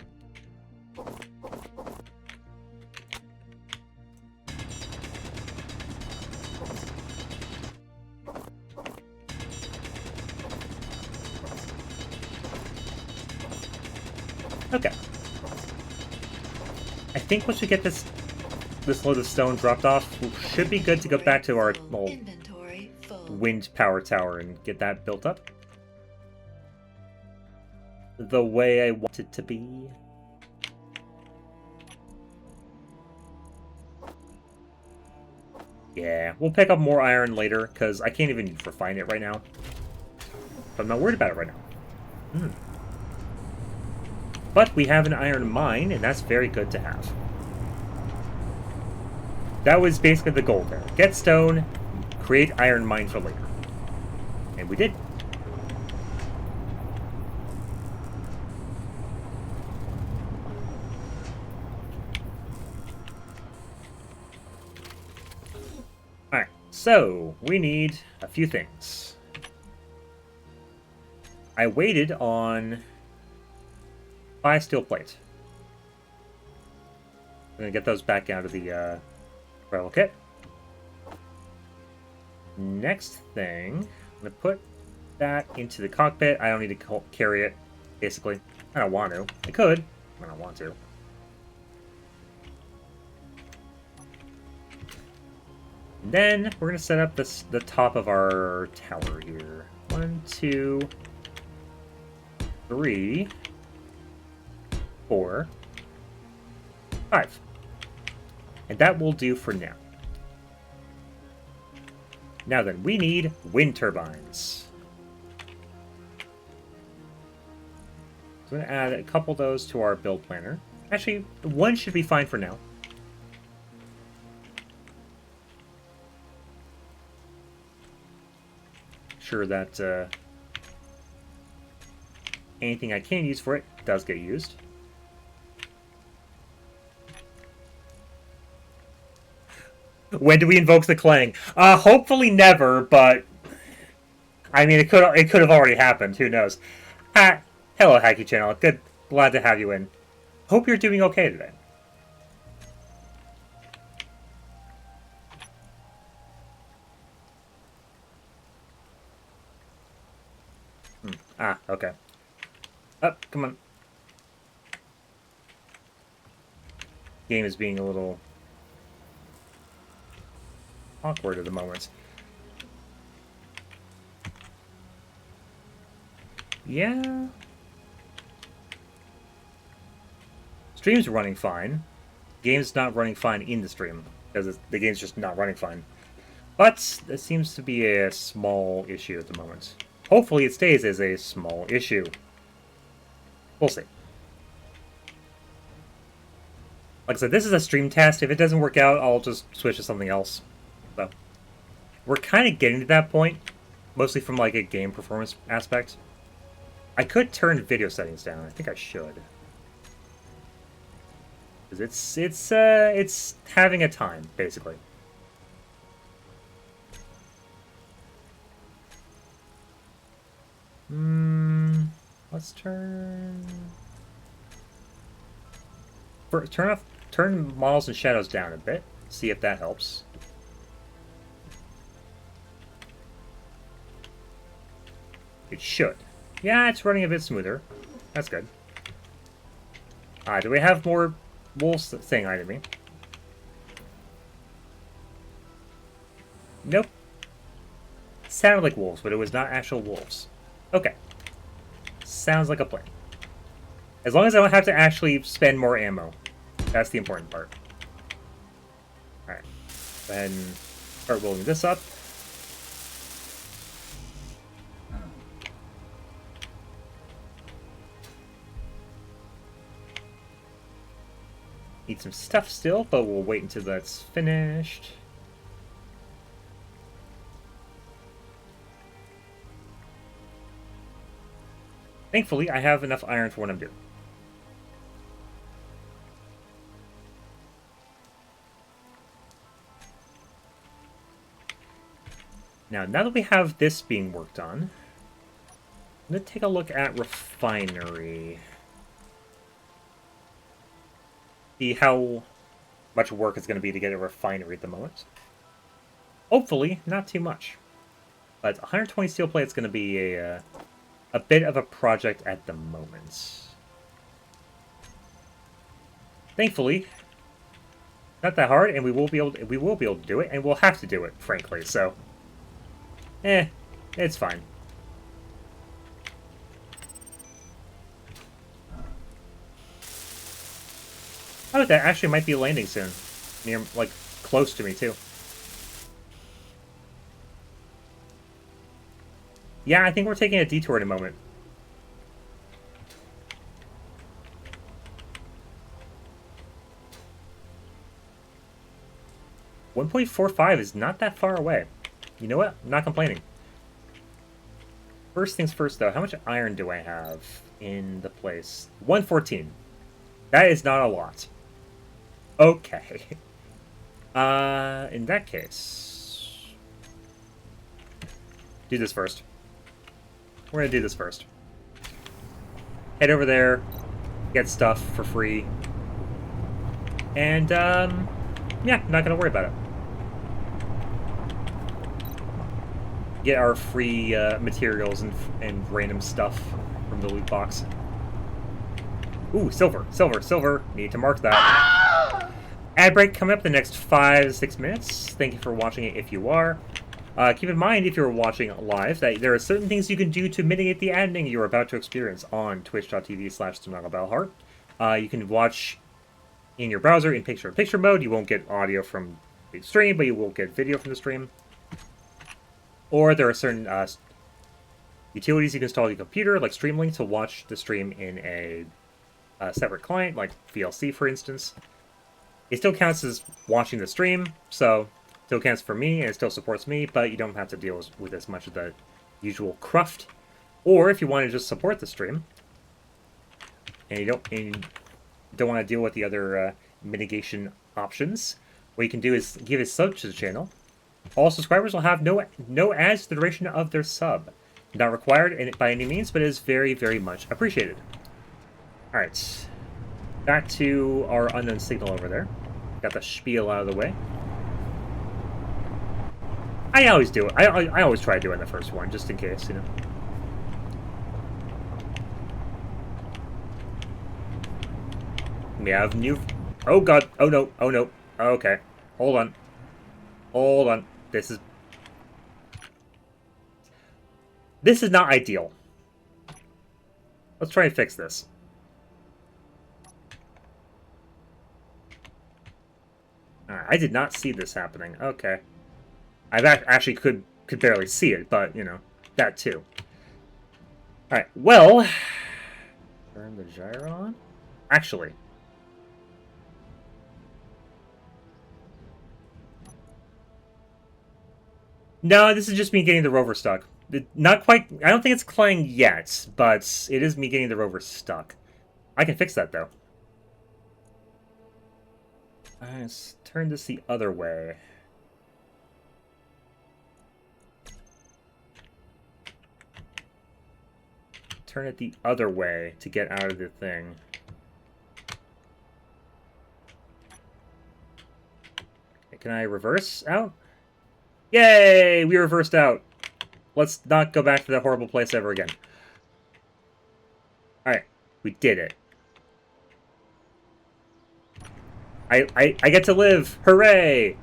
Okay. I think once we get this load of stone dropped off, we should be good to go back to our little Inventory full. wind power tower and get that built up. The way I want it to be. Yeah, we'll pick up more iron later, because I can't even refine it right now. But I'm not worried about it right now. But we have an iron mine, and that's very good to have. That was basically the goal there. Get stone, create iron mine for later. And we did. Alright, so we need a few things. I waited on 5 steel plate. I'm gonna get those back out of the travel kit. Next thing, I'm gonna put that into the cockpit. I don't need to carry it, basically. I don't want to. I could, I don't want to. And then we're gonna set up the top of our tower here. 1, 2, 3, 4, 5. And that will do for now. Now then, we need wind turbines. So I'm going to add a couple of those to our build planner. Actually, one should be fine for now. Sure that anything I can use for it does get used. When do we invoke the Clang? Hopefully never, but I mean, it could have already happened. Who knows? Hello, Hacky Channel. Good, glad to have you in. Hope you're doing okay today. Okay. Up, come on. Game is being a little awkward at the moment. Yeah. Stream's running fine. Game's not running fine in the stream, because the game's just not running fine. But it seems to be a small issue at the moment. Hopefully it stays as a small issue. We'll see. Like I said, this is a stream test. If it doesn't work out, I'll just switch to something else. So, we're kind of getting to that point, mostly from like a game performance aspect. I could turn video settings down. I think I should, because it's having a time basically. Let's turn models and shadows down a bit. See if that helps. It should. Yeah, it's running a bit smoother. That's good. Do we have more wolves saying hi to me? Nope. Sounded like wolves, but it was not actual wolves. Okay. Sounds like a plan. As long as I don't have to actually spend more ammo. That's the important part. Alright. Then start rolling this up. Need some stuff still, but we'll wait until that's finished. Thankfully, I have enough iron for what I'm doing. Now that we have this being worked on, I'm going to take a look at refinery. See how much work it's going to be to get a refinery at the moment. Hopefully, not too much. But 120 steel plate is going to be a bit of a project at the moment. Thankfully, not that hard, and we will be able to do it, and we'll have to do it, frankly. So, it's fine. Oh, that actually might be landing soon. Near, like, close to me, too. Yeah, I think we're taking a detour in a moment. 1.45 is not that far away. You know what? I'm not complaining. First things first, though. How much iron do I have in the place? 114. That is not a lot. Okay. In that case... do this first. We're gonna do this first. Head over there. Get stuff for free. And, yeah, not gonna worry about it. Get our free materials and random stuff from the loot box. Ooh, silver, silver, silver. Need to mark that. Ad break coming up the next 5 to 6 minutes. Thank you for watching it if you are. Keep in mind, if you're watching live, that there are certain things you can do to mitigate the adding you're about to experience on twitch.tv/TsunagaBattleheart. You can watch in your browser in picture-in-picture mode. You won't get audio from the stream, but you will get video from the stream. Or there are certain utilities you can install on your computer, like Streamlink, to watch the stream in a separate client, like VLC, for instance. It still counts as watching the stream, so it still counts for me, and it still supports me, but you don't have to deal with as much of the usual cruft. Or if you want to just support the stream, and you don't want to deal with the other mitigation options, what you can do is give a sub to the channel. All subscribers will have no ads to the duration of their sub. Not required by any means, but it is very, very much appreciated. Alright. Back to our unknown signal over there. Got the spiel out of the way. I always do it. I always try doing the first one, just in case, you know. We have new... oh god. Oh no. Oh no. Okay. Hold on. Hold on. This is not ideal. Let's try and fix this. I did not see this happening. Okay. I actually could barely see it, but, you know, that too. Alright, well... turn the gyro on? Actually... no, this is just me getting the rover stuck. Not quite... I don't think it's Clang yet, but it is me getting the rover stuck. I can fix that, though. Let's turn this the other way. Turn it the other way to get out of the thing. Can I reverse out? Yay! We reversed out. Let's not go back to that horrible place ever again. Alright. We did it. I get to live! Hooray!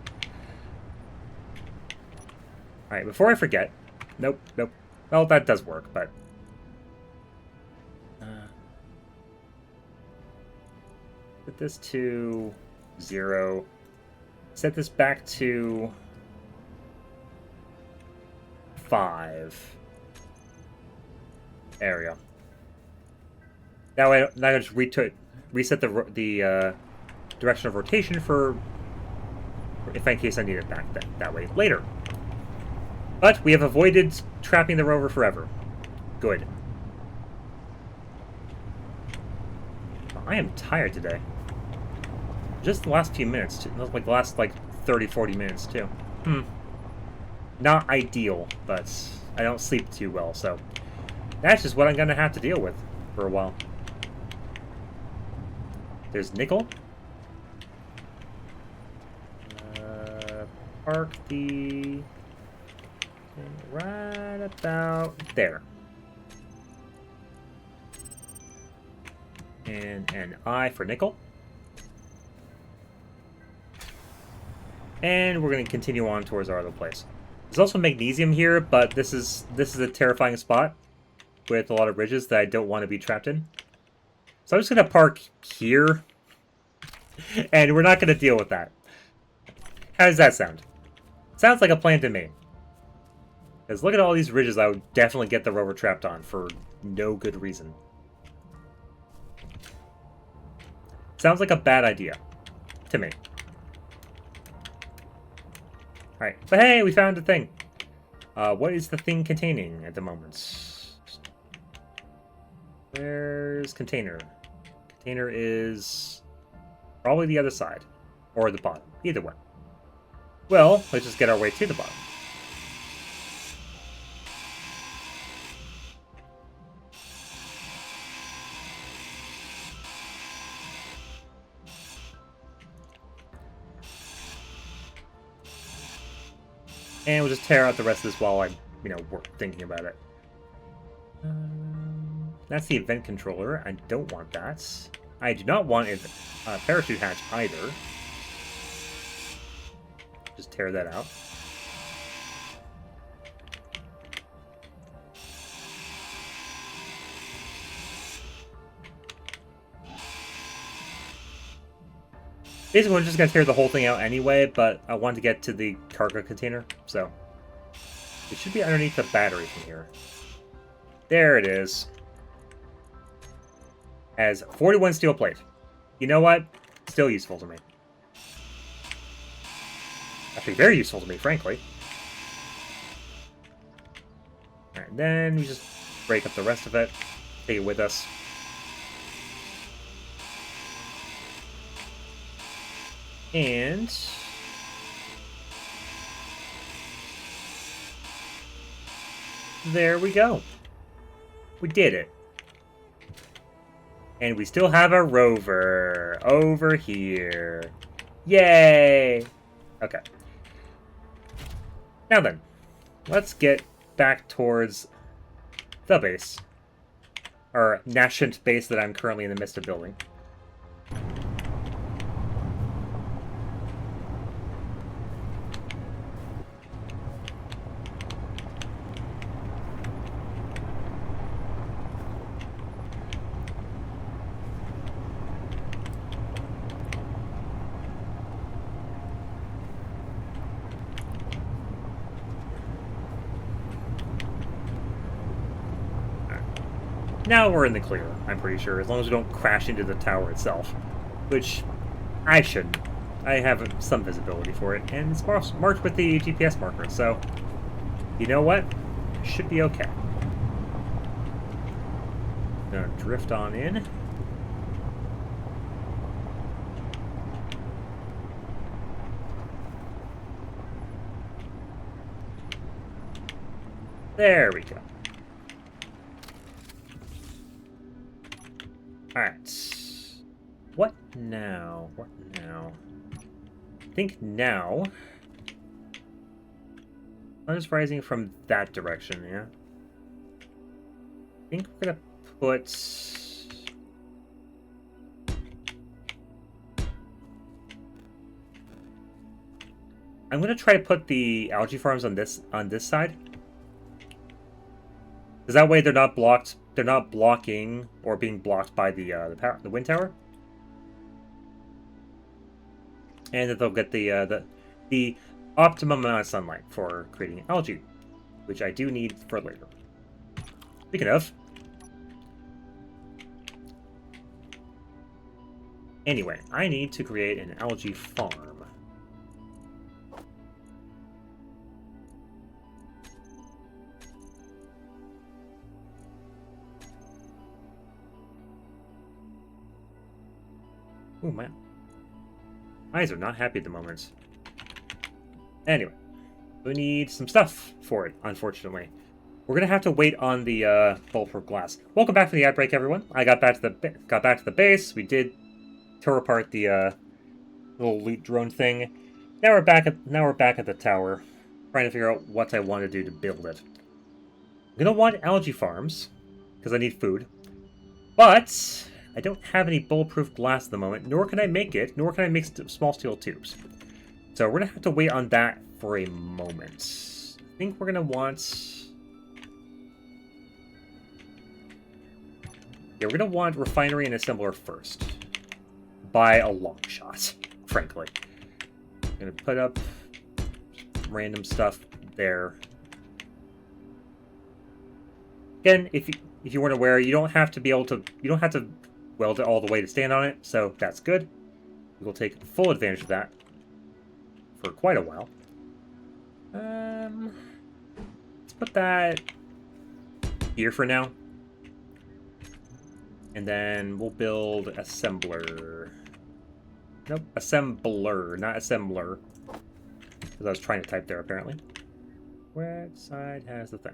Alright, before I forget... nope, nope. Well, that does work, but... set this to 0. Set this back to... 5. There we go. That way, I just reset the direction of rotation for if in case I need it back that way later. But we have avoided trapping the rover forever. Good. I am tired today. Just the last few minutes, too. Like the last 30-40 minutes too. Not ideal, but I don't sleep too well, so that's just what I'm gonna have to deal with for a while. There's nickel. Park the right about there. And an I for nickel. And we're going to continue on towards our other place. There's also magnesium here, but this is a terrifying spot with a lot of ridges that I don't want to be trapped in. So I'm just going to park here, and we're not going to deal with that. How does that sound? Sounds like a plan to me. Because look at all these ridges I would definitely get the rover trapped on for no good reason. Sounds like a bad idea. To me. Alright, but hey, we found a thing. What is the thing containing at the moment? Where's container? Container is probably the other side. Or the bottom. Either way. Well, let's just get our way to the bottom. And we'll just tear out the rest of this while I'm, thinking about it. That's the event controller. I don't want that. I do not want a parachute hatch either. Just tear that out. Basically, we're just going to tear the whole thing out anyway, but I want to get to the cargo container, so... It should be underneath the battery from here. There it is. Has 41 steel plate. You know what? Still useful to me. Actually, very useful to me, frankly. Alright, then we just break up the rest of it. Take it with us. And there we go. We did it. And we still have a rover over here. Yay! Okay. Now then, let's get back towards the base. Our nascent base that I'm currently in the midst of building. Now we're in the clear, I'm pretty sure, as long as we don't crash into the tower itself. Which, I shouldn't. I have some visibility for it, and it's marked with the GPS marker, so... You know what? Should be okay. Gonna drift on in. There we go. Alright. What now? What now? I think now... Sun is rising from that direction, yeah? I think we're gonna put... I'm gonna try to put the algae farms on this side. Because that way they're not blocked. They're not blocking or being blocked by the wind tower, and that they'll get the optimum amount of sunlight for creating algae, which I do need for later. Speaking of, anyway, I need to create an algae farm. Oh, my eyes are not happy at the moment. Anyway, we need some stuff for it, unfortunately. We're gonna have to wait on the bulletproof glass. Welcome back to the outbreak, everyone. I got back to the base. We did tear apart the little loot drone thing. Now we're back at the tower, trying to figure out what I want to do to build it. I'm gonna want algae farms because I need food, but I don't have any bulletproof glass at the moment, nor can I make it, nor can I make small steel tubes. So we're going to have to wait on that for a moment. I think we're going to want... Yeah, we're going to want refinery and assembler first. By a long shot, frankly. I'm going to put up random stuff there. Again, if you weren't aware, you don't have to weld it all the way to stand on it, so that's good. We'll take full advantage of that for quite a while. Let's put that here for now. And then we'll build assembler. Nope, assembler, not assembler. Because I was trying to type there, apparently. Which side has the thing?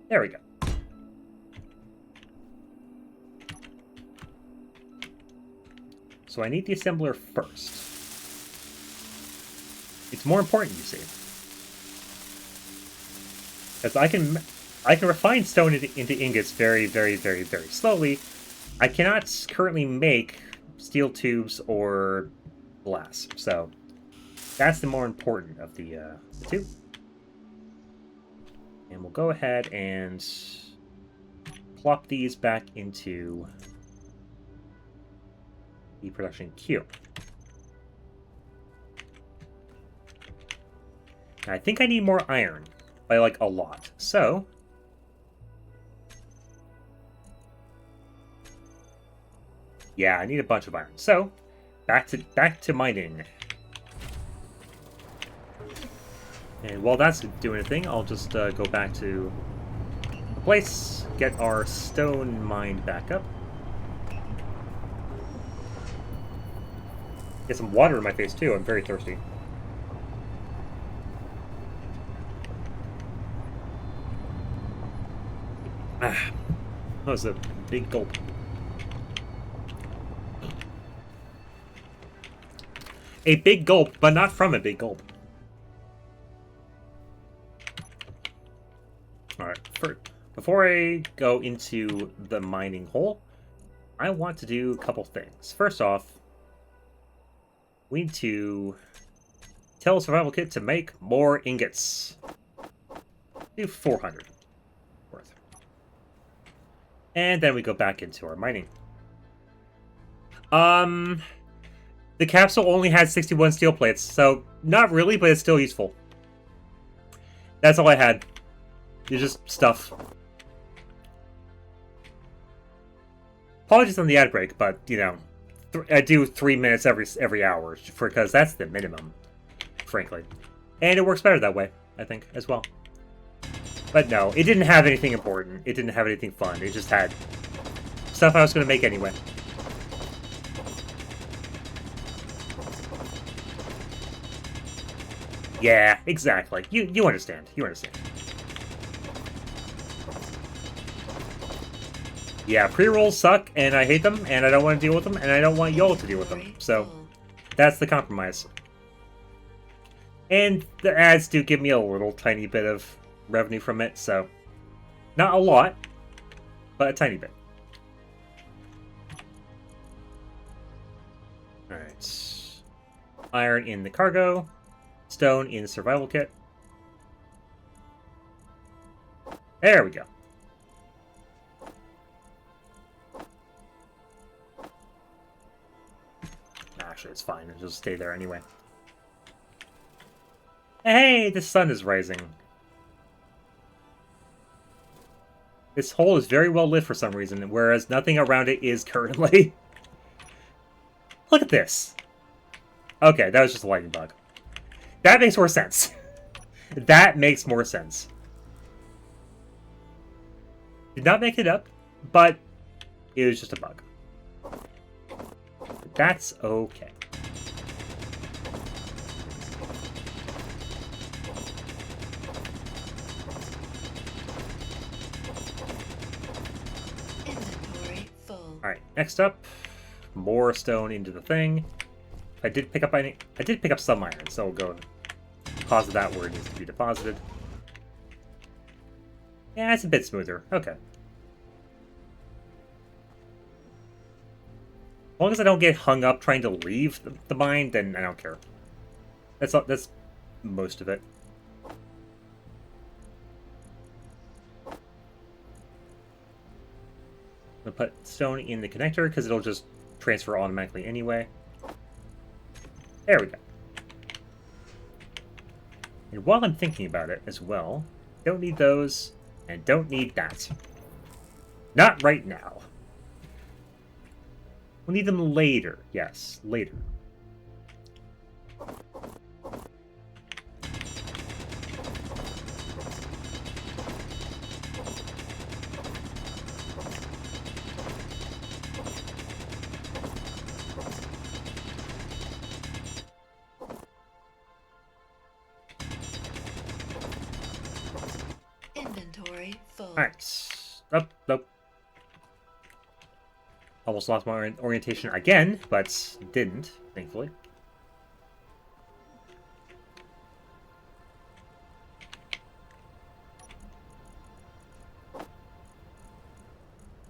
There we go. So I need the assembler first. It's more important, you see. Because I can refine stone into ingots very, very, very, very slowly. I cannot currently make steel tubes or glass, so that's the more important of the two. And we'll go ahead and plop these back into the production queue. Now, I think I need more iron by like a lot, so yeah, I need a bunch of iron. So back to mining. And while that's doing a thing, I'll just go back to the place, get our stone mined back up. Get some water in my face too, I'm very thirsty. Ah, that was a big gulp. A big gulp, but not from a big gulp. Alright, before I go into the mining hole, I want to do a couple things. First off, we need to tell Survival Kit to make more ingots. Do 400 worth. And then we go back into our mining. The capsule only had 61 steel plates, so not really, but it's still useful. That's all I had. It's just stuff. Apologies on the ad break, but, you know, I do 3 minutes every hour, because that's the minimum, frankly. And it works better that way, I think, as well. But no, it didn't have anything important. It didn't have anything fun. It just had stuff I was going to make anyway. Yeah, exactly. You understand. You understand. Yeah, pre-rolls suck, and I hate them, and I don't want to deal with them, and I don't want y'all to deal with them. So, that's the compromise. And the ads do give me a little tiny bit of revenue from it, so not a lot, but a tiny bit. Alright. Iron in the cargo. Stone in the survival kit. There we go. Actually, it's fine. It'll just stay there anyway. Hey, the sun is rising. This hole is very well lit for some reason, whereas nothing around it is currently. Look at this. Okay, that was just a lightning bug. That makes more sense. That makes more sense. Did not make it up, but it was just a bug. That's okay. Inventory full. Alright, next up, more stone into the thing. I did pick up some iron, so we'll go deposit that where it needs to be deposited. Yeah, it's a bit smoother. Okay. As long as I don't get hung up trying to leave the mine, then I don't care. That's most of it. I'm gonna put stone in the connector because it'll just transfer automatically anyway. There we go. And while I'm thinking about it as well, don't need those, and don't need that. Not right now. We'll need them later. Yes, later. Inventory full. Alright. Up, up. Almost lost my orientation again, but didn't, thankfully.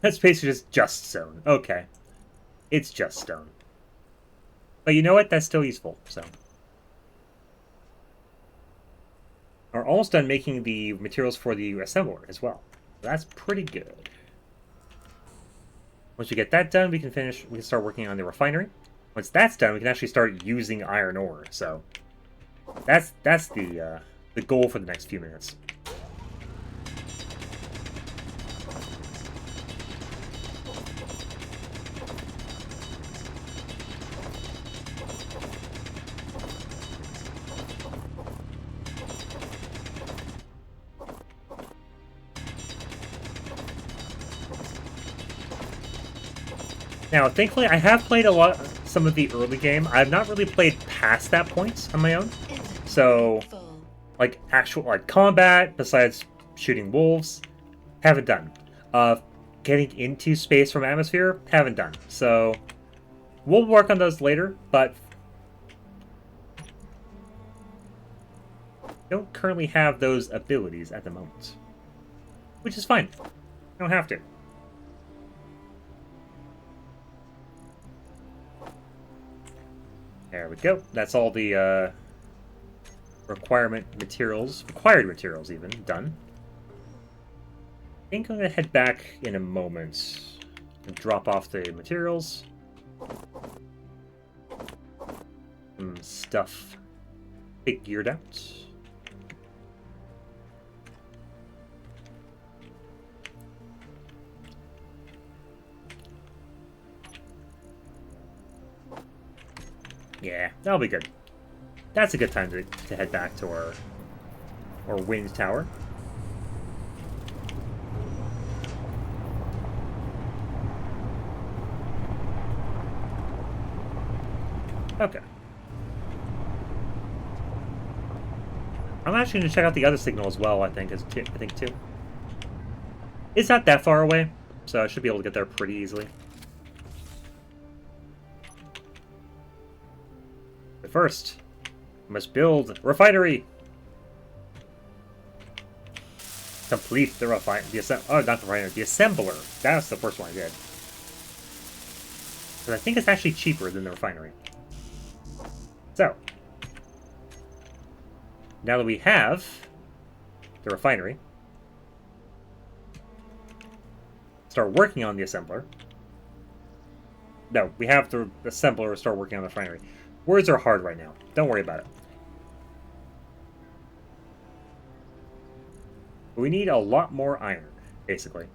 That space is just stone. Okay. It's just stone. But you know what? That's still useful, so. We're almost done making the materials for the assembler as well. That's pretty good. Once we get that done, we can start working on the refinery. Once that's done, we can actually start using iron ore. So that's the goal for the next few minutes. Now, thankfully, I have played some of the early game. I've not really played past that point on my own. So, like, actual, like, combat, besides shooting wolves, haven't done. Getting into space from atmosphere, haven't done. So, we'll work on those later, but don't currently have those abilities at the moment. Which is fine. Don't have to. There we go. That's all the required materials even, done. I think I'm going to head back in a moment and drop off the materials. Some stuff figured out. Yeah, that'll be good. That's a good time to head back to our wind tower. Okay. I'm actually going to check out the other signal as well, I think too. It's not that far away, so I should be able to get there pretty easily. But first, we must build a refinery. Complete the refinery. Oh, not the refinery. The assembler. That's the first one I did. Because I think it's actually cheaper than the refinery. So, now that we have the refinery, start working on the assembler. No, we have the assembler start working on the refinery. Words are hard right now. Don't worry about it. We need a lot more iron, basically.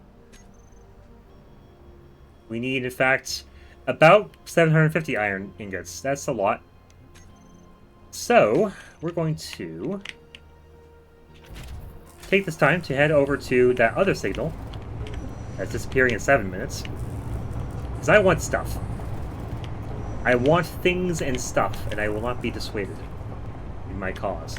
We need, in fact, about 750 iron ingots. That's a lot. So, we're going to take this time to head over to that other signal that's disappearing in 7 minutes. Because I want stuff. I want things and stuff, and I will not be dissuaded in my cause.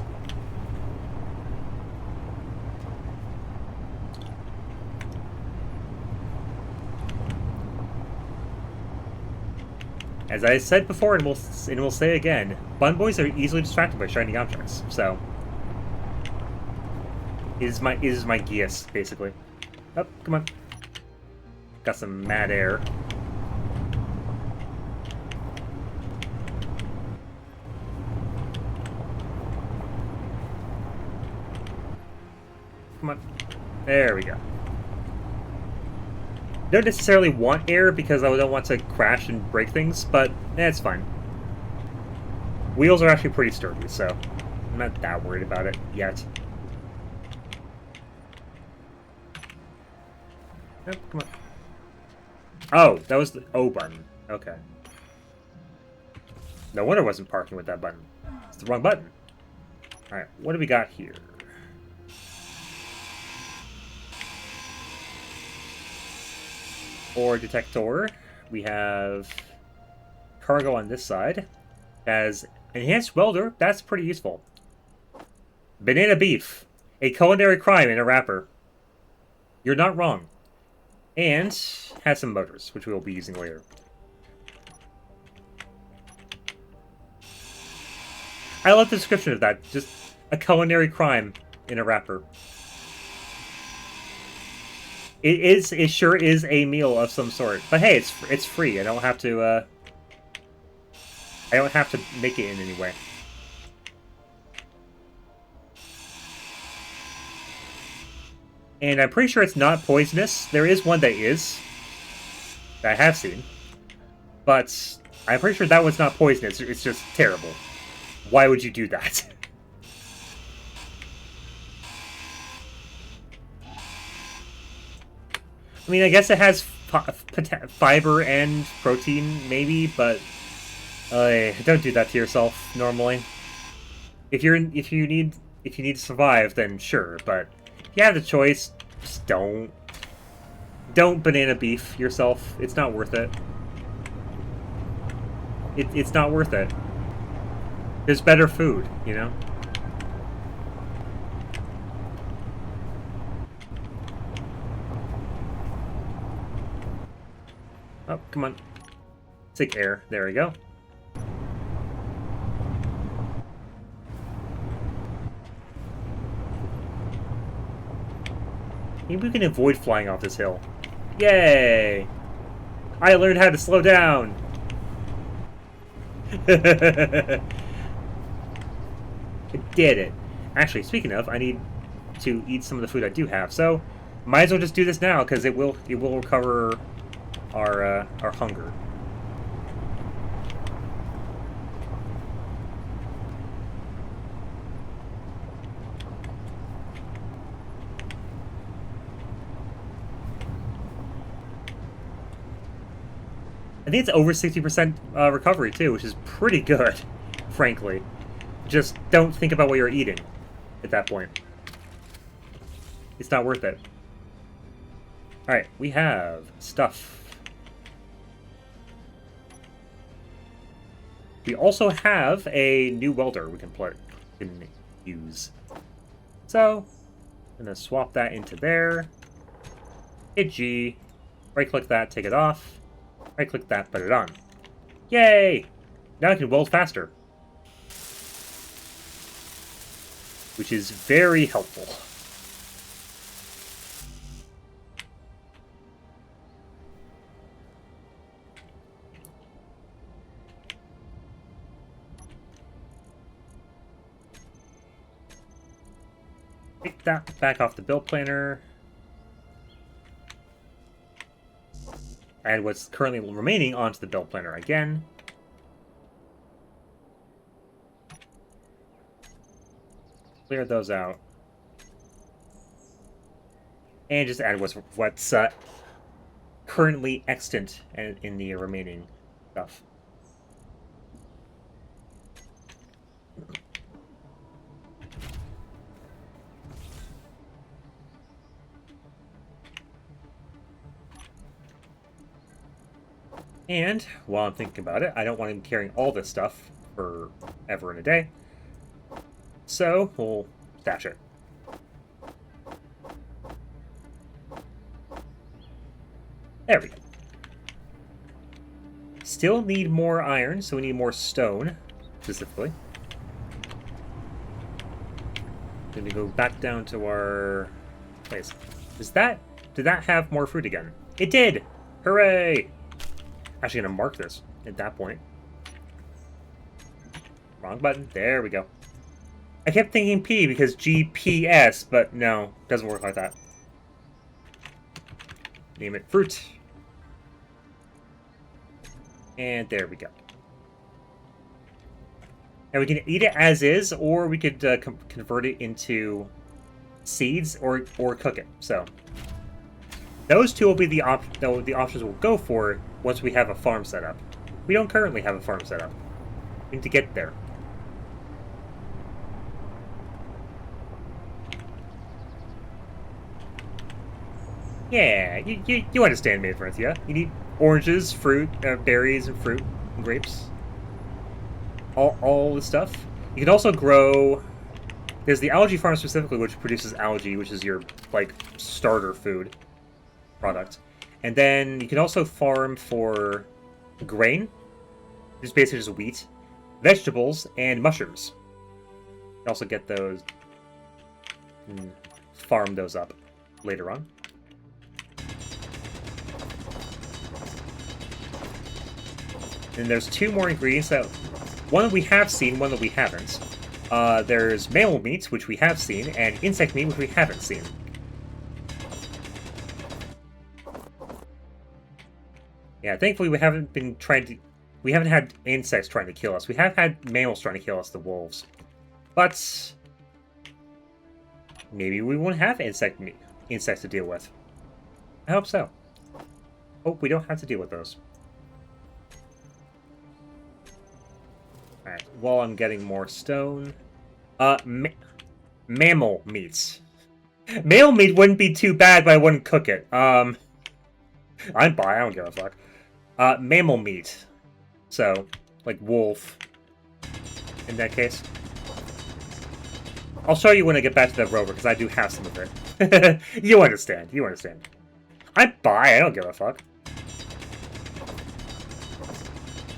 As I said before, and we'll say again, Bun Boys are easily distracted by shiny objects, so it is my Geass, basically. Oh, come on. Got some mad air. Come on. There we go. Don't necessarily want air because I don't want to crash and break things, but it's fine. Wheels are actually pretty sturdy, so I'm not that worried about it yet. Oh, come on. Oh, that was the O button. Okay. No wonder I wasn't parking with that button. It's the wrong button. Alright, what do we got here? Ore detector. We have cargo on this side. As enhanced welder, that's pretty useful. Banana beef, a culinary crime in a wrapper. You're not wrong. And has some motors, which we will be using later. I love the description of that. Just a culinary crime in a wrapper. It sure is a meal of some sort. But hey, it's free. I don't have to make it in any way. And I'm pretty sure it's not poisonous. There is one that is. That I have seen. But I'm pretty sure that one's not poisonous. It's just terrible. Why would you do that? I mean, I guess it has fiber and protein, maybe, but don't do that to yourself normally. If you need to survive, then sure. But if you have the choice, just don't banana beef yourself. It's not worth it. It's not worth it. There's better food, you know? Oh, come on. Take air. There we go. Maybe we can avoid flying off this hill. Yay! I learned how to slow down! I did it. Actually, speaking of, I need to eat some of the food I do have, so might as well just do this now, because it will recover our hunger. I think it's over 60% recovery too, which is pretty good, frankly. Just don't think about what you're eating at that point. It's not worth it. Alright, we have stuff. We also have a new welder we can use. So, I'm going to swap that into there. Hit G. Right-click that, take it off. Right-click that, put it on. Yay! Now I can weld faster. Which is very helpful. Take that back off the build planner. Add what's currently remaining onto the build planner again. Clear those out. And just add what's currently extant in the remaining stuff. And while I'm thinking about it, I don't want him carrying all this stuff forever and a day. So we'll stash it. There we go. Still need more iron, so we need more stone, specifically. Gonna go back down to our place. Did that have more fruit again? It did! Hooray! Actually gonna mark this at that point. Wrong button. There we go. I kept thinking P because GPS, but no, doesn't work like that. Name it fruit. And there we go. And we can eat it as is, or we could convert it into seeds or cook it. So those two will be the options we'll go for once we have a farm set up. We don't currently have a farm set up. We need to get there. Yeah, you understand, Maid Verinthia. You need oranges, fruit, berries, and fruit, and grapes. All the stuff. You can also grow There's the algae farm specifically, which produces algae, which is your, like, starter food product. And then you can also farm for grain, which is basically just wheat, vegetables, and mushrooms. You can also get those and farm those up later on. And there's two more ingredients that one that we have seen, one that we haven't. There's mammal meat, which we have seen, and insect meat, which we haven't seen. Yeah, thankfully we haven't been trying to... We haven't had insects trying to kill us. We have had mammals trying to kill us, the wolves. But... maybe we won't have insects to deal with. I hope so. Hope we don't have to deal with those. Alright, while I'm getting more stone... mammal meats. Mammal meat wouldn't be too bad, but I wouldn't cook it. I'm bi, I don't give a fuck. Mammal meat. So, like wolf. In that case. I'll show you when I get back to the rover, because I do have some of it. You understand, you understand. I'm bi, I don't give a fuck.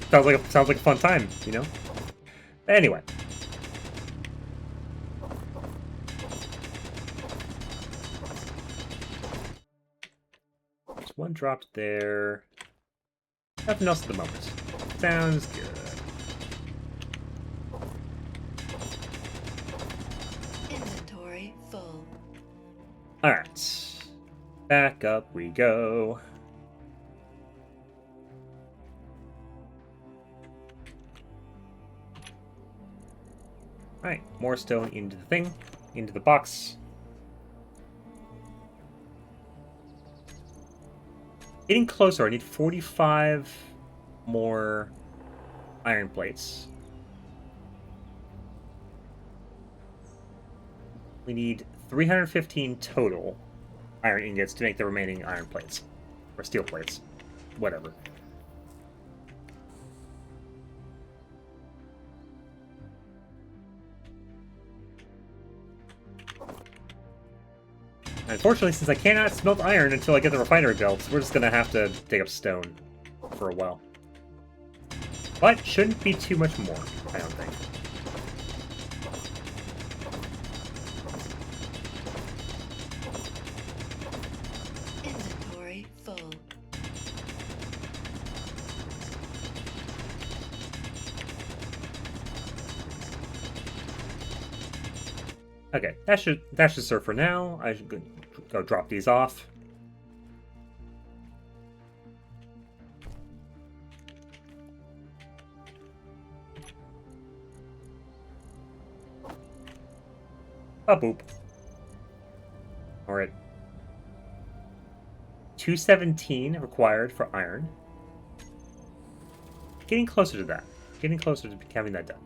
Sounds like a fun time, you know? Anyway. There's one dropped there. Nothing else at the moment. Sounds good. Inventory full. Alright. Back up we go. Alright, more stone into the thing. Into the box. Getting closer. I need 45 more iron plates. We need 315 total iron ingots to make the remaining iron plates. Or steel plates. Whatever. Unfortunately, since I cannot smelt iron until I get the refinery built, we're just gonna have to dig up stone for a while. But shouldn't be too much more, I don't think. Inventory full. Okay, that should serve for now. I should go drop these off. Boop. Alright. 217 required for iron. Getting closer to that. Getting closer to having that done.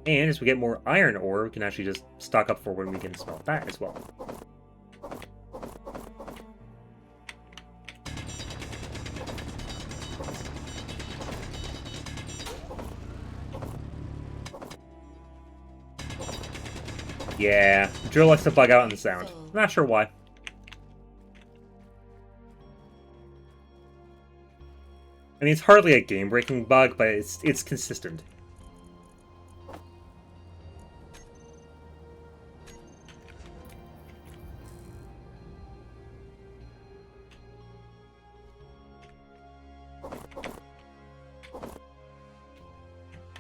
And as we get more iron ore, we can actually just stock up for when we can smelt that as well. Yeah, drill likes to bug out on the sound. Not sure why. I mean, it's hardly a game-breaking bug, but it's consistent.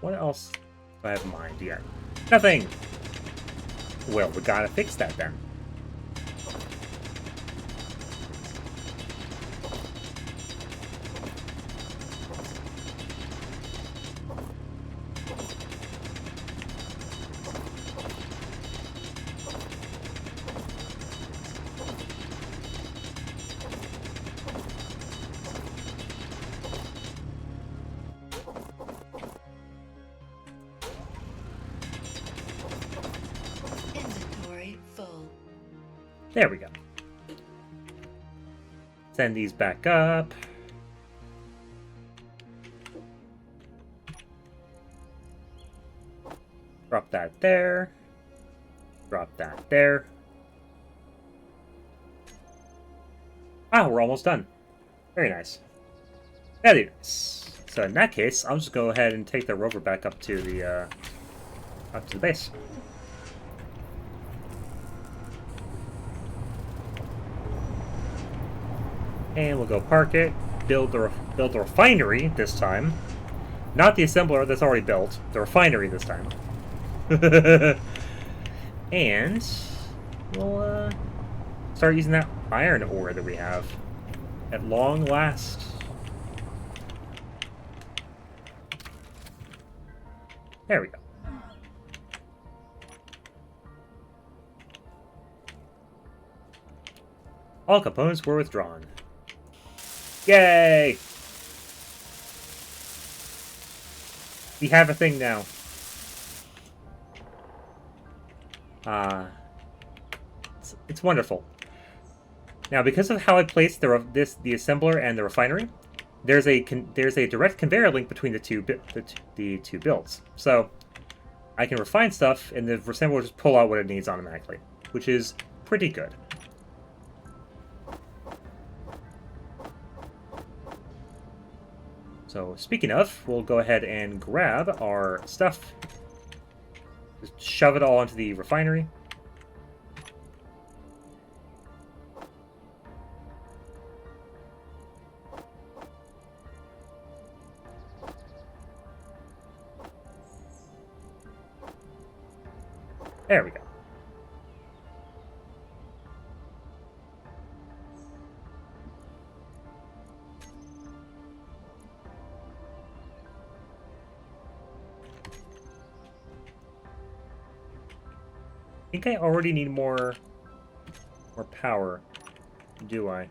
What else do I have in mind yet? Nothing! Well, we gotta fix that then. Inventory full. There we go. Send these back up. Drop that there. Drop that there. Ah, we're almost done. Very nice. Very nice. So in that case, I'll just go ahead and take the rover back up to the base. And we'll go park it, build the refinery this time. Not the assembler that's already built, the refinery this time. And we'll start using that iron ore that we have at long last. There we go. All components were withdrawn. Yay! We have a thing now. It's wonderful. Now, because of how I placed the assembler and the refinery, there's a direct conveyor link between the two builds. So I can refine stuff, and the assembler will just pull out what it needs automatically, which is pretty good. So speaking of, we'll go ahead and grab our stuff. Just shove it all into the refinery. There we go. I think I already need more power, do I?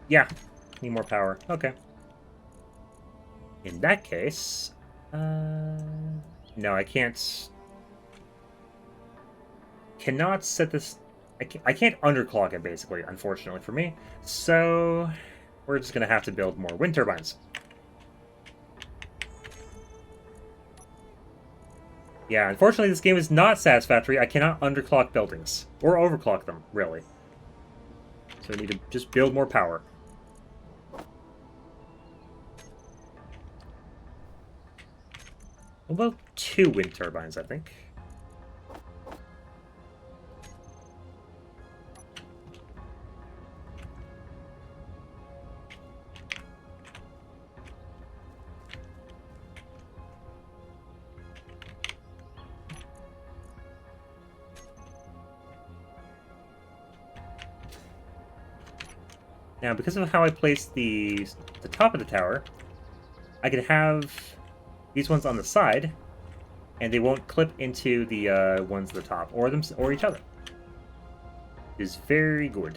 Yeah, need more power. Okay. In that case, no, I can't. Cannot set this. I can't underclock it, basically, unfortunately for me. So we're just gonna have to build more wind turbines. Yeah, unfortunately this game is not satisfactory. I cannot underclock buildings. Or overclock them, really. So I need to just build more power. Well, 2 wind turbines, I think. Now, because of how I placed the top of the tower, I could have these ones on the side, and they won't clip into the ones at the top, or each other. It is very good.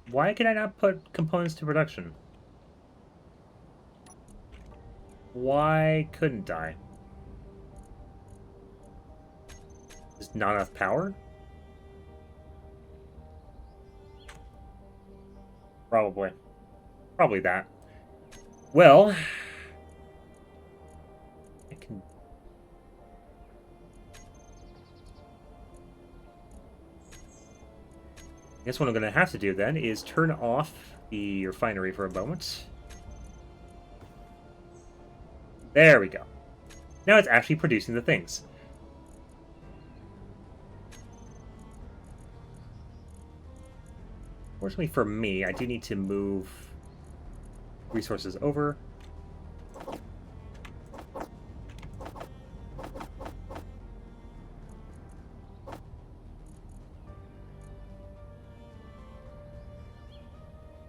Why can I not put components to production? Why couldn't I? Just not enough power? Probably. Probably that. Well, I can... I guess what I'm going to have to do then is turn off the refinery for a moment. There we go. Now it's actually producing the things. Fortunately for me, I do need to move resources over.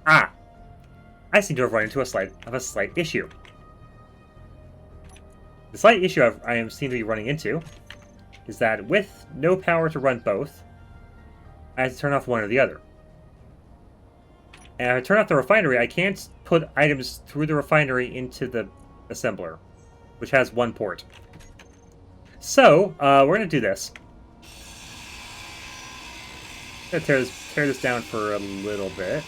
Ah! I seem to have run into a slight issue. The slight issue I seem to be running into is that with no power to run both, I have to turn off one or the other. And if I turn off the refinery, I can't put items through the refinery into the assembler, which has one port. So, we're going to do this. Gonna tear this down for a little bit.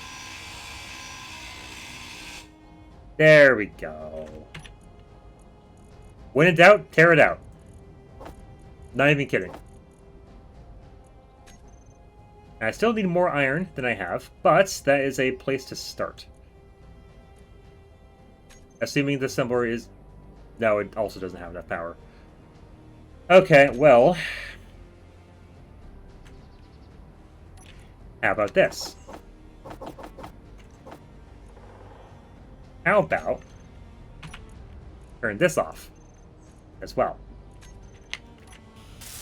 There we go. When in doubt, tear it out. Not even kidding. I still need more iron than I have, but that is a place to start. Assuming the assembler is... No, it also doesn't have enough power. Okay, well... How about this? How about... turn this off as well.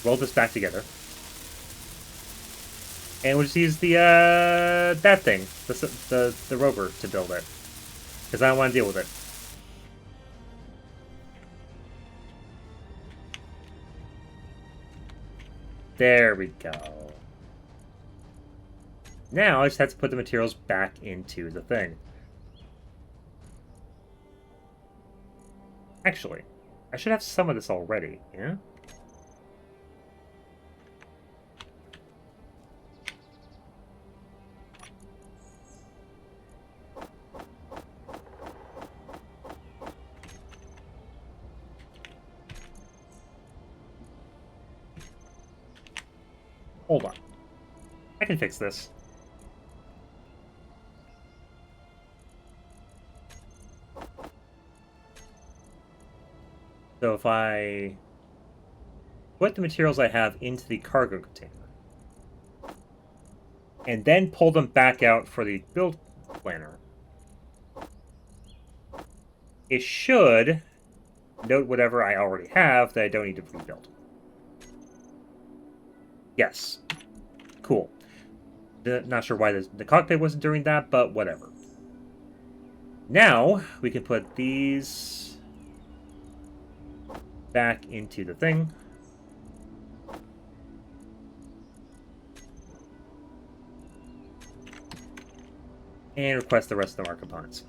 Roll this back together. And we'll just use the, that thing. The rover to build it. Because I don't want to deal with it. There we go. Now I just have to put the materials back into the thing. Actually, I should have some of this already, yeah? Hold on. I can fix this. So if I put the materials I have into the cargo container and then pull them back out for the build planner, it should note whatever I already have that I don't need to rebuild. Yes. Cool. Not sure why the cockpit wasn't doing that, but whatever. Now, we can put these back into the thing. And request the rest of our components.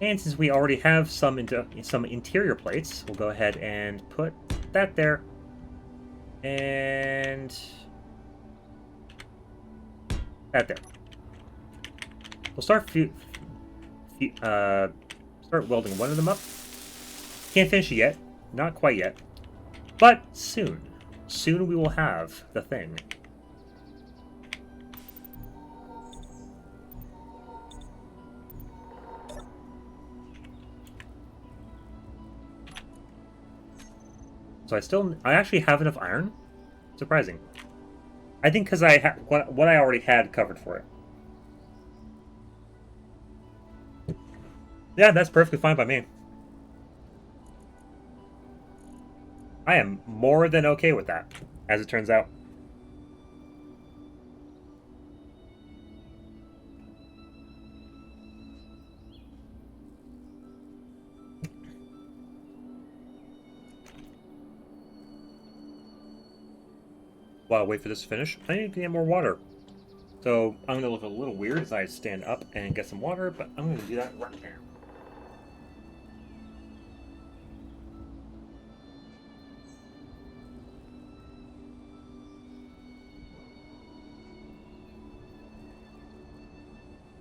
And since we already have some interior plates, we'll go ahead and put that there. And that there. We'll start start welding one of them up. Can't finish it yet. Not quite yet. But soon. Soon we will have the thing. So I actually have enough iron. Surprising. I think because I have what I already had covered for it. Yeah, that's perfectly fine by me. I am more than okay with that, as it turns out. While I wait for this to finish, I need to get more water. So I'm going to look a little weird as I stand up and get some water, but I'm going to do that right now.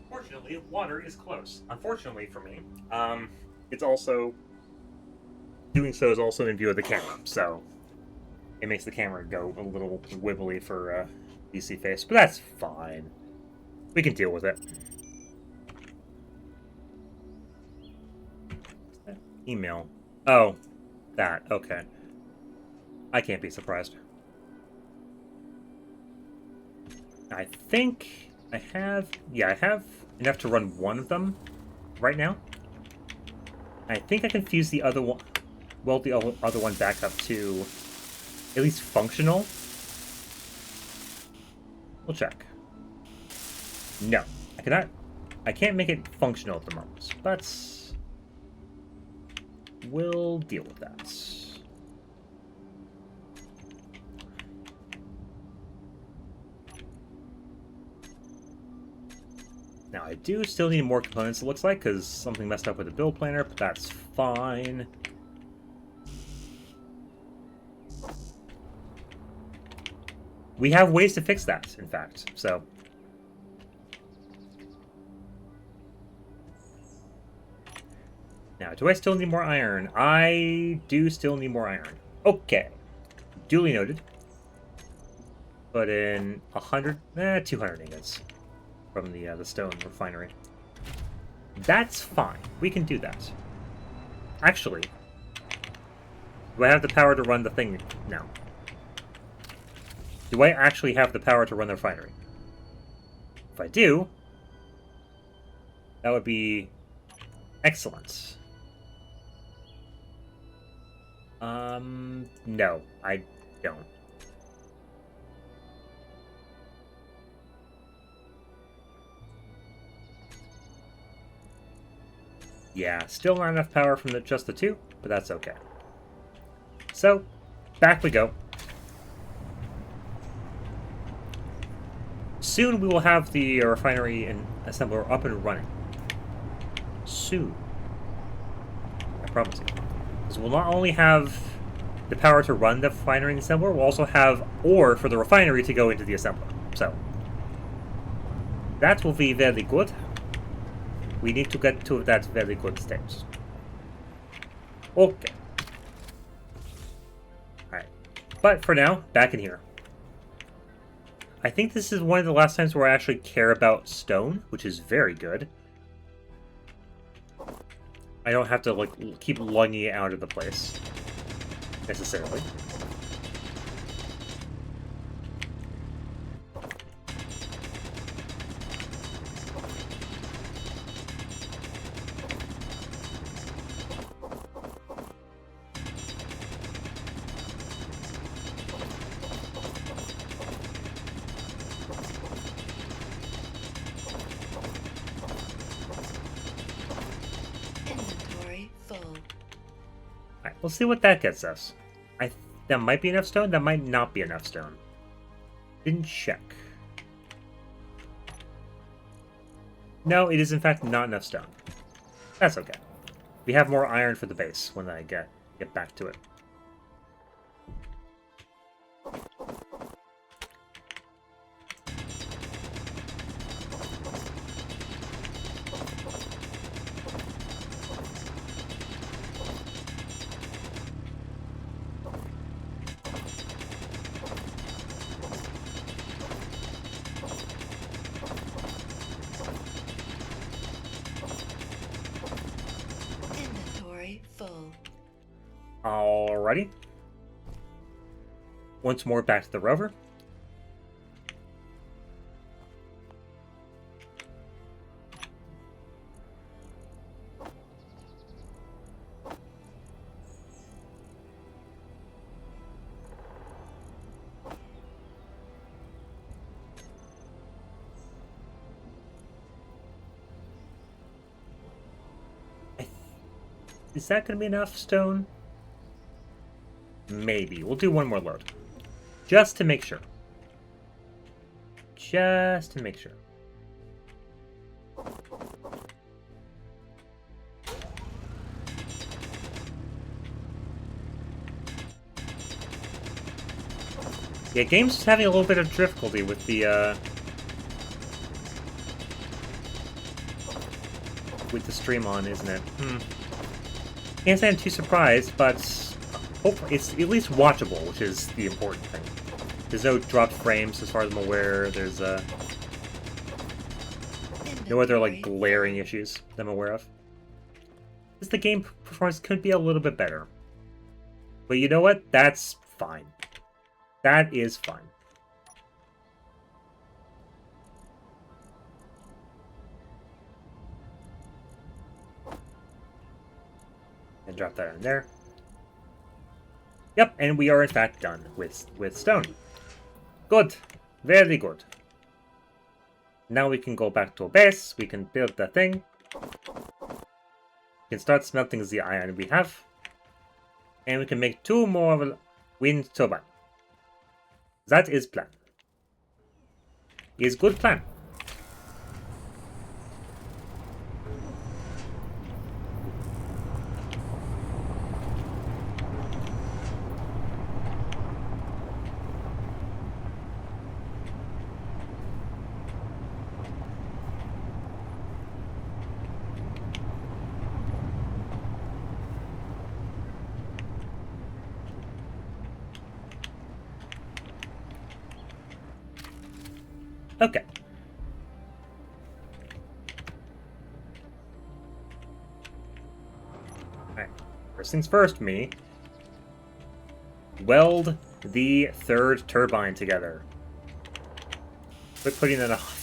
Fortunately, water is close. Unfortunately for me, it's also... doing so is also in view of the camera, so... it makes the camera go a little wibbly for DC face, but that's fine. We can deal with it. Email. Oh, that. Okay. I can't be surprised. I think I have... yeah, I have enough to run one of them right now. I think I can fuse the other one... weld the other one back up to... at least functional. We'll check. No, I cannot. I can't make it functional at the moment, but we'll deal with that. Now I do still need more components, it looks like, because something messed up with the build planner, but that's fine. We have ways to fix that, in fact, so... Now, do I still need more iron? I do still need more iron. Okay. Duly noted. Put in 100... 200 ingots from the stone refinery. That's fine. We can do that. Actually, do I have the power to run the thing now? Do I actually have the power to run the refinery? If I do, that would be excellent. No, I don't. Yeah, still not enough power from just the two, but that's okay. So, back we go. Soon we will have the refinery and assembler up and running. Soon. I promise you. Because we'll not only have the power to run the refinery and assembler, we'll also have ore for the refinery to go into the assembler. So, that will be very good. We need to get to that very good stage. Okay. Alright. But for now, back in here. I think this is one of the last times where I actually care about stone, which is very good. I don't have to, like, keep lugging it out of the place. Necessarily. Inventory full. Alright, we'll see what that gets us. That might be enough stone, that might not be enough stone. Didn't check. No, it is in fact not enough stone. That's okay. We have more iron for the base when I get back to it. Inventory full. Alrighty. Once more back to the rover. Is that going to be enough stone? Maybe. We'll do one more load. Just to make sure. Just to make sure. Yeah, game's just having a little bit of difficulty with the stream on, isn't it? Can't say I'm too surprised, but hopefully it's at least watchable, which is the important thing. There's no dropped frames as far as I'm aware. There's no other like glaring issues that I'm aware of. Just the game performance could be a little bit better. But you know what? That's fine. That is fine. And drop that in there. Yep, and we are in fact done with stone. Good. Very good. Now we can go back to our base. We can build the thing. We can start smelting the iron we have. And we can make 2 more wind turbine. That is plan. Is good plan. Okay. Alright. First things first, me. Weld the third turbine together. Quit putting it off.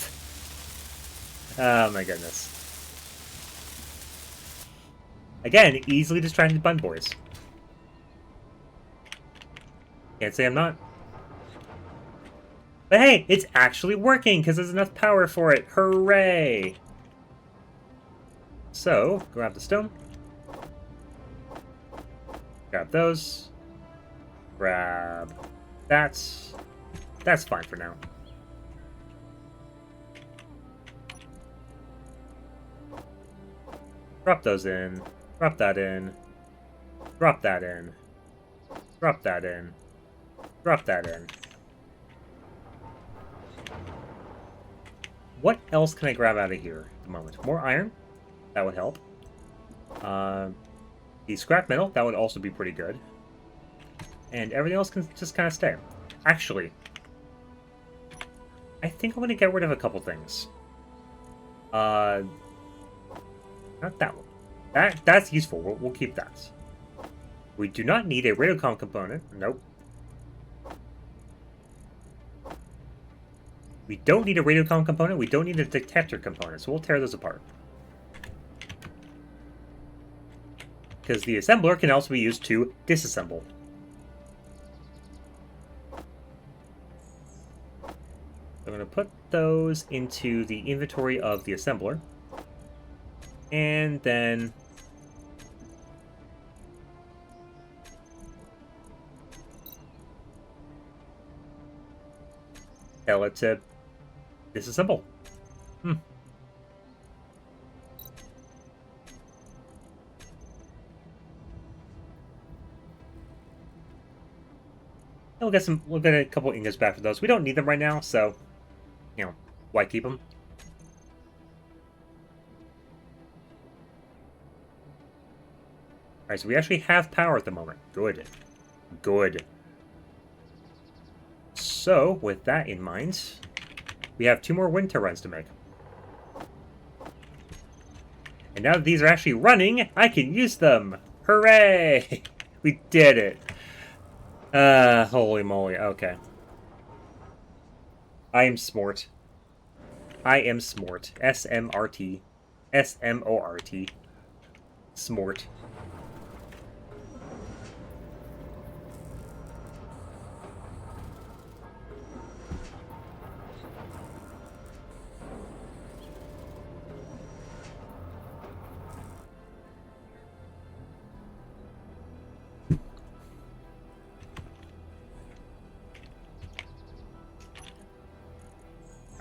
Oh my goodness. Again, easily distracted bun boys. Can't say I'm not. But hey, it's actually working because there's enough power for it. Hooray! So, grab the stone. Grab those. Grab that. That's fine for now. Drop those in. Drop that in. Drop that in. Drop that in. Drop that in. What else can I grab out of here at the moment? More iron. That would help. The scrap metal. That would also be pretty good. And everything else can just kind of stay. Actually, I think I'm going to get rid of a couple things. Not that one. That's useful. We'll keep that. We do not need a radiocom component. Nope. We don't need a radiocom component. We don't need a detector component. So we'll tear those apart. Because the assembler can also be used to disassemble. I'm going to put those into the inventory of the assembler. And then tell it to disassemble. We'll get a couple ingots back for those. We don't need them right now, so you know, why keep them? Alright, so we actually have power at the moment. Good. Good. So, with that in mind, we have 2 more wind turbines to make. And now that these are actually running, I can use them! Hooray! We did it! Holy moly, okay. I am smart. I am smart. S-M-R-T. S-M-O-R-T. Smart.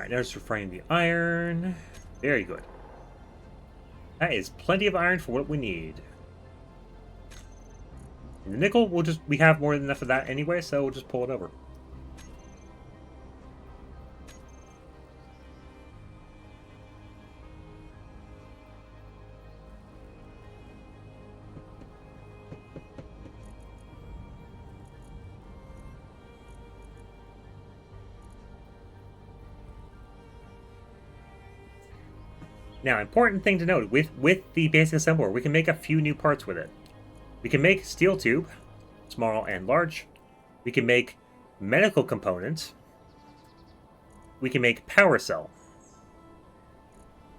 Alright, now just refining the iron. Very good. That is plenty of iron for what we need. And the nickel, we have more than enough of that anyway, so we'll just pull it over. Now, important thing to note, with the basic assembler, we can make a few new parts with it. We can make steel tube, small and large. We can make medical components. We can make power cell.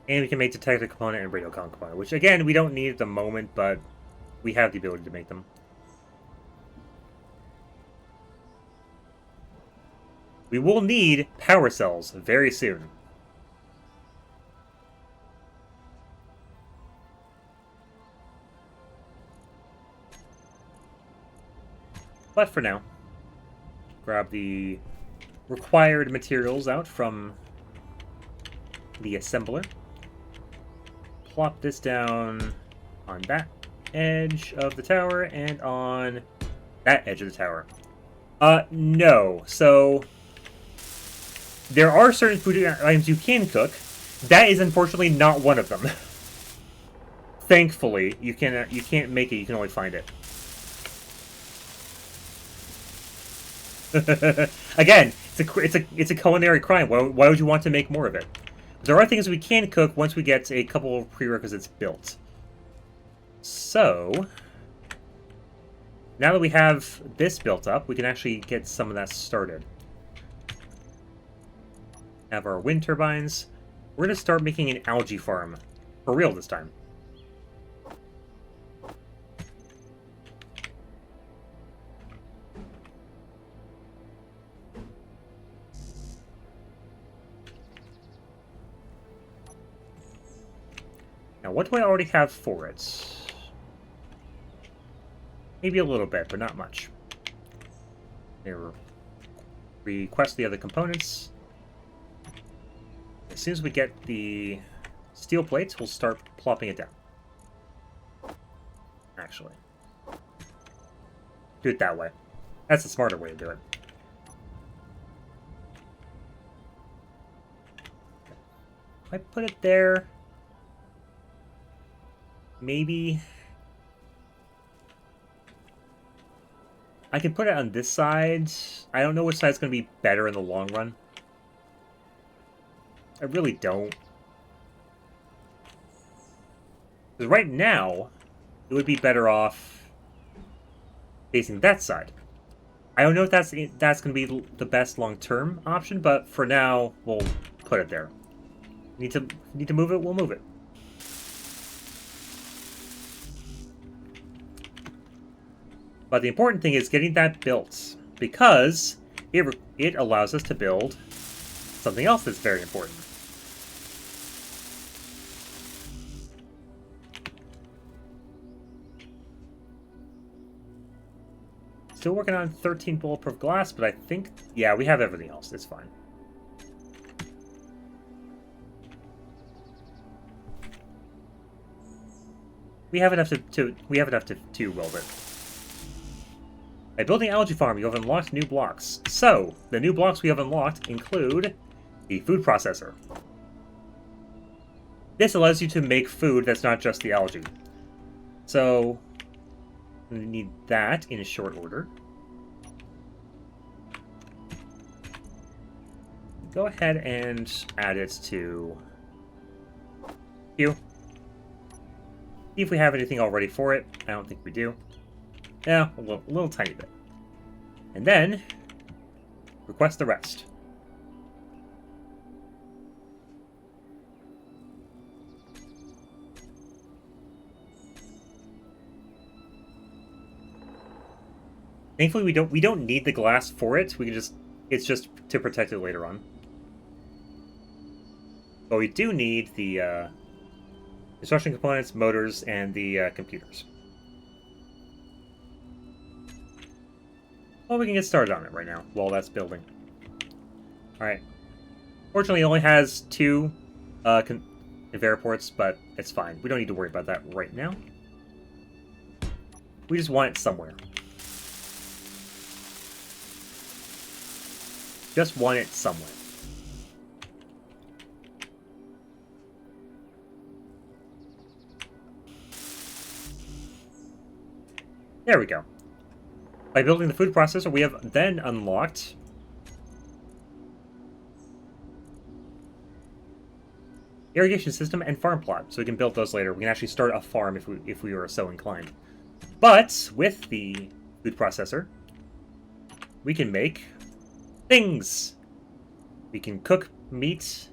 And we can make detector component and radiocom component, which again, we don't need at the moment, but we have the ability to make them. We will need power cells very soon. But for now, grab the required materials out from the assembler. Plop this down on that edge of the tower and on that edge of the tower. No. So, there are certain food items you can cook. That is unfortunately not one of them. Thankfully, you can't make it, you can only find it. Again, It's a culinary crime. Why would you want to make more of it? There are things we can cook once we get a couple of prerequisites built. So, now that we have this built up, we can actually get some of that started. Have our wind turbines. We're going to start making an algae farm. For real this time. Now, what do I already have for it? Maybe a little bit, but not much. Here, request the other components. As soon as we get the steel plates, we'll start plopping it down. Actually. Do it that way. That's the smarter way to do it. If I put it there... Maybe... I can put it on this side. I don't know which side's going to be better in the long run. I really don't. Because right now, it would be better off facing that side. I don't know if that's going to be the best long-term option, but for now, we'll put it there. Need to move it, we'll move it. But the important thing is getting that built, because it allows us to build something else that's very important. Still working on 13 bulletproof glass, but I think, yeah, we have everything else. It's fine. We have enough to weld it. By building algae farm, you have unlocked new blocks. So, the new blocks we have unlocked include the food processor. This allows you to make food that's not just the algae. So, we need that in short order. Go ahead and add it to Q. See if we have anything already for it. I don't think we do. Yeah, a little tiny bit. And then, request the rest. Thankfully, we don't need the glass for it. We can just it's just to protect it later on. But we do need the construction components, motors, and the computers. Well, we can get started on it right now while that's building. Alright. Fortunately, it only has 2 conveyor ports, but it's fine. We don't need to worry about that right now. We just want it somewhere. Just want it somewhere. There we go. By building the food processor, we have then unlocked irrigation system and farm plot, so we can build those later. We can actually start a farm if we were so inclined. But with the food processor, we can make things. We can cook meat.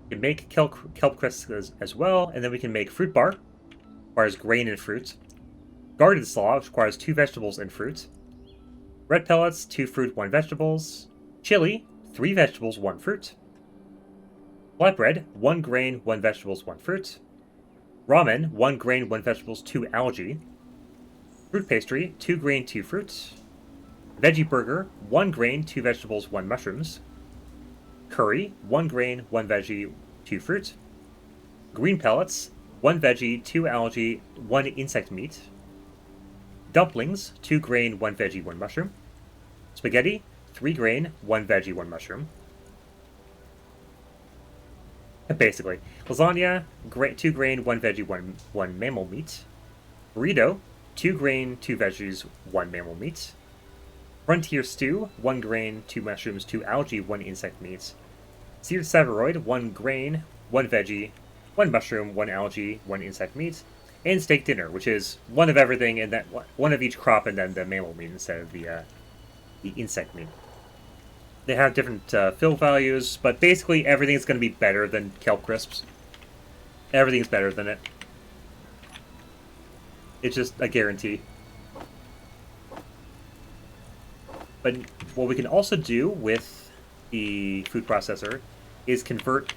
We can make kelp crisps as well, and then we can make fruit bar, requires grain and fruit. Garden slaw, which requires 2 vegetables and fruit. Red pellets, 2 fruit, 1 vegetables. Chili, 3 vegetables, 1 fruit. Flatbread, 1 grain, 1 vegetables, 1 fruit. Ramen, 1 grain, 1 vegetables, 2 algae. Fruit pastry, 2 grain, 2 fruit. Veggie burger, 1 grain, 2 vegetables, 1 mushrooms. Curry, 1 grain, 1 veggie, 2 fruit. Green pellets, 1 veggie, 2 algae, 1 insect meat. Dumplings, 2 grain, 1 veggie, 1 mushroom. Spaghetti, 3 grain, 1 veggie, 1 mushroom. Basically. Lasagna, 2 grain, 1 veggie, 1 mammal meat. Burrito, 2 grain, 2 veggies, 1 mammal meat. Frontier Stew, 1 grain, 2 mushrooms, 2 algae, 1 insect meat. Seared Savoroid, 1 grain, 1 veggie, 1 mushroom, 1 algae, 1 insect meat. And Steak Dinner, which is 1 of everything, and that one of each crop, and then the mammal meat instead of the insect meat. They have different fill values, but basically everything is going to be better than kelp crisps. Everything's better than it. It's just a guarantee. But what we can also do with the food processor is convert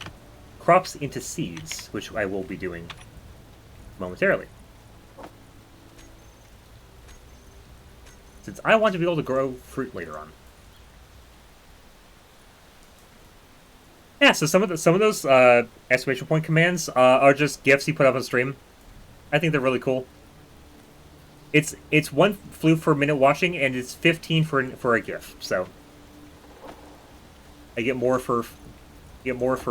crops into seeds, which I will be doing momentarily. Since I want to be able to grow fruit later on. Yeah, so some of those exclamation point commands are just GIFs you put up on stream. I think they're really cool. It's 1 flu per minute watching, and it's 15 for a GIF. So I get more for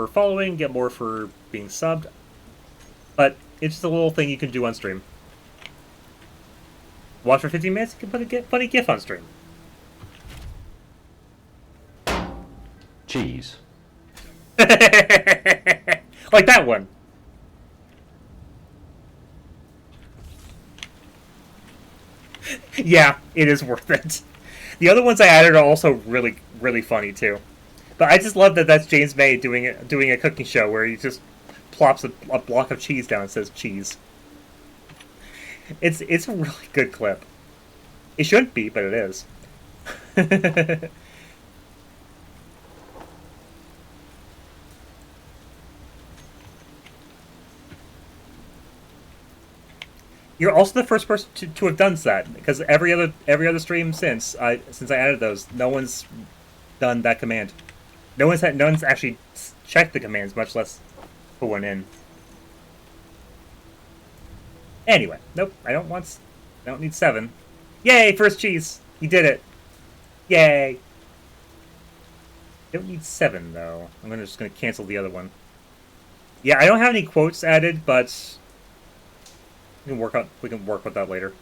following, get more for being subbed. But it's just a little thing you can do on stream. Watch for 15 minutes, you can put a funny GIF on stream. Cheese. Like that one. Yeah, it is worth it. The other ones I added are also really, really funny too. But I just love that that's James May doing a cooking show where he just plops a block of cheese down and says cheese. It's a really good clip. It shouldn't be, but it is. You're also the first person to have done that, because every other stream since I added those, no one's done that command. No one's actually checked the commands, much less put one in. Anyway, nope, I don't need 7. Yay, first cheese! You did it! Yay! Don't need 7 though. I'm just gonna cancel the other one. Yeah, I don't have any quotes added, but we can work with that later.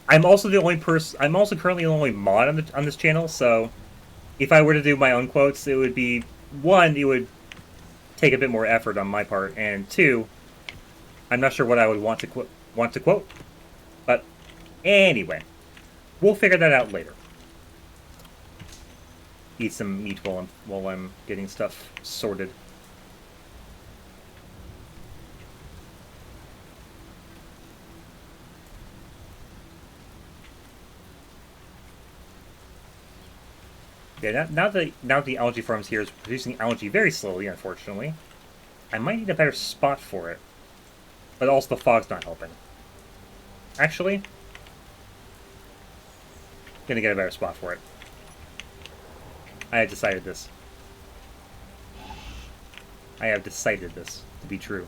I'm also currently the only mod on this channel, so if I were to do my own quotes, it would be 1, it would take a bit more effort on my part, and 2, I'm not sure what I would want to quote. But anyway, we'll figure that out later. Eat some meat while I'm getting stuff sorted. Yeah, now the algae farms here is producing algae very slowly, unfortunately. I might need a better spot for it. But also the fog's not helping. Actually, I'm gonna get a better spot for it. I have decided this. I have decided this to be true.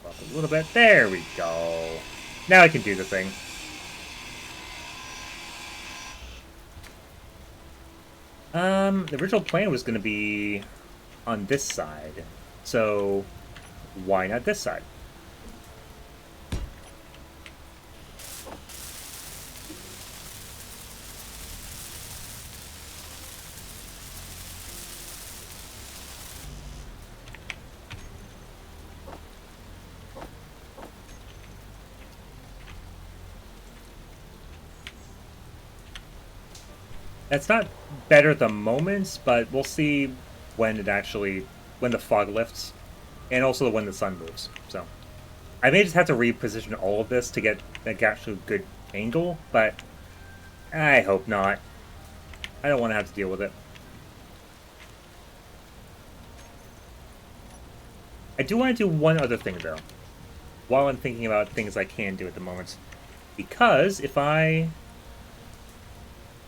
Up a little bit. There we go. Now I can do the thing. The original plan was going to be on this side, so why not this side? It's not better at the moment, but we'll see when the fog lifts, and also when the sun moves. So I may just have to reposition all of this to get actually a good angle, but I hope not. I don't want to have to deal with it. I do want to do one other thing though, while I'm thinking about things I can do at the moment, because if I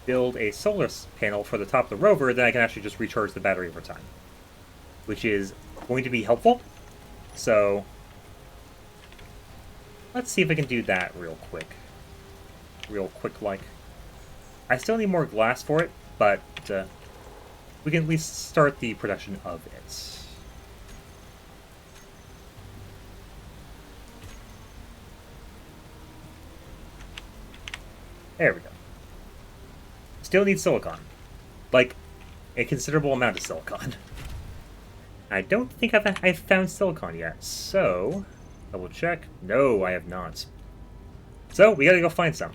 build a solar panel for the top of the rover, then I can actually just recharge the battery over time, which is going to be helpful. So let's see if I can do that real quick. Like. I still need more glass for it, but we can at least start the production of it. There we go. Still need silicon. Like, a considerable amount of silicon. I don't think I've found silicon yet, so... Double check. No, I have not. So, we gotta go find some.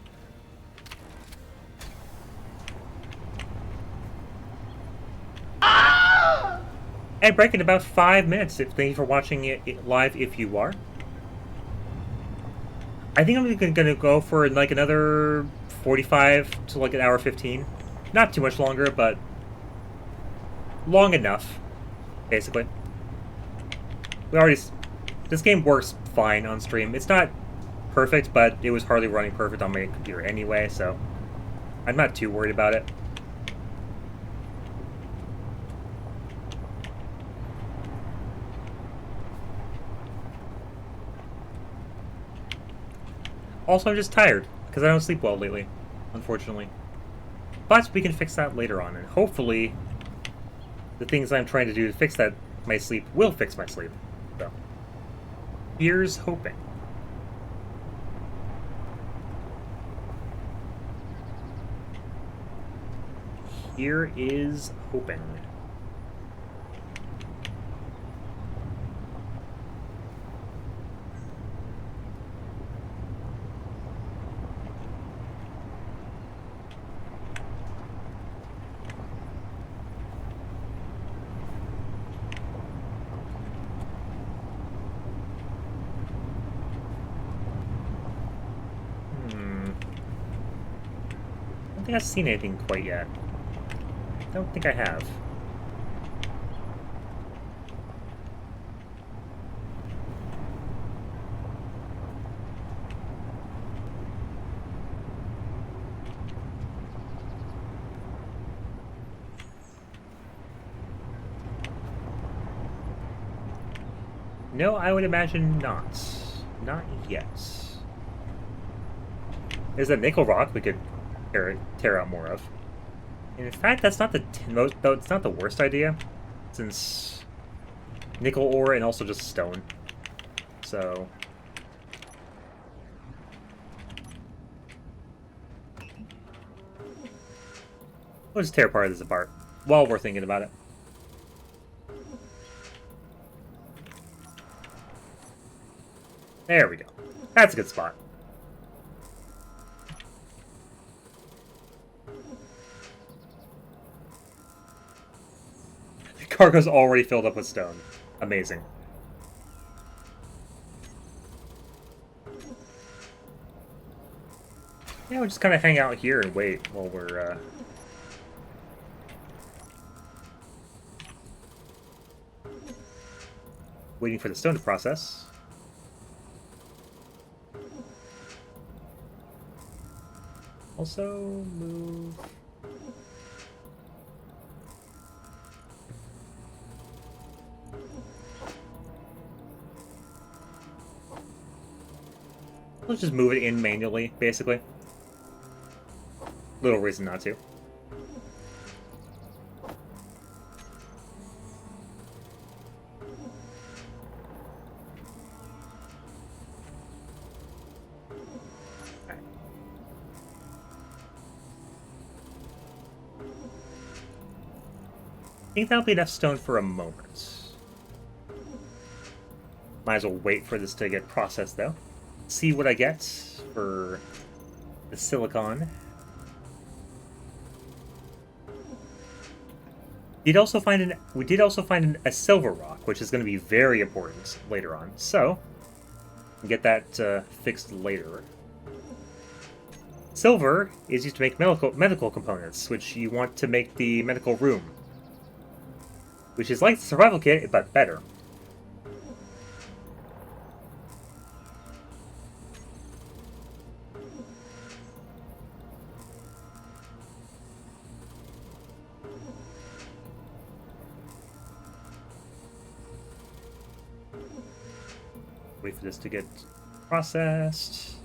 And break in about 5 minutes. Thank you for watching it live if you are. I think I'm gonna go for like another 45 to like an hour 15. Not too much longer, but long enough, basically. This game works fine on stream. It's not perfect, but it was hardly running perfect on my computer anyway, so I'm not too worried about it. Also, I'm just tired, because I don't sleep well lately, unfortunately. But we can fix that later on, and hopefully the things I'm trying to do to fix my sleep will fix my sleep. So, here's hoping. Here is hoping. I don't think I've seen anything quite yet. I don't think I have. No, I would imagine not. Not yet. There's a nickel rock we could tear out more of. And in fact, that's not it's not the worst idea, since nickel ore and also just stone. So we'll just tear part of this apart while we're thinking about it. There we go. That's a good spot. The cargo's already filled up with stone. Amazing. Yeah, we'll just kind of hang out here and wait while we're, waiting for the stone to process. Also, move... Let's just move it in manually, basically. Little reason not to. I think that'll be enough stone for a moment. Might as well wait for this to get processed, though. See what I get for the silicon. We did also find a silver rock, which is going to be very important later on. So, get that fixed later. Silver is used to make medical components, which you want to make the medical room, which is like the survival kit, but better. Wait for this to get processed.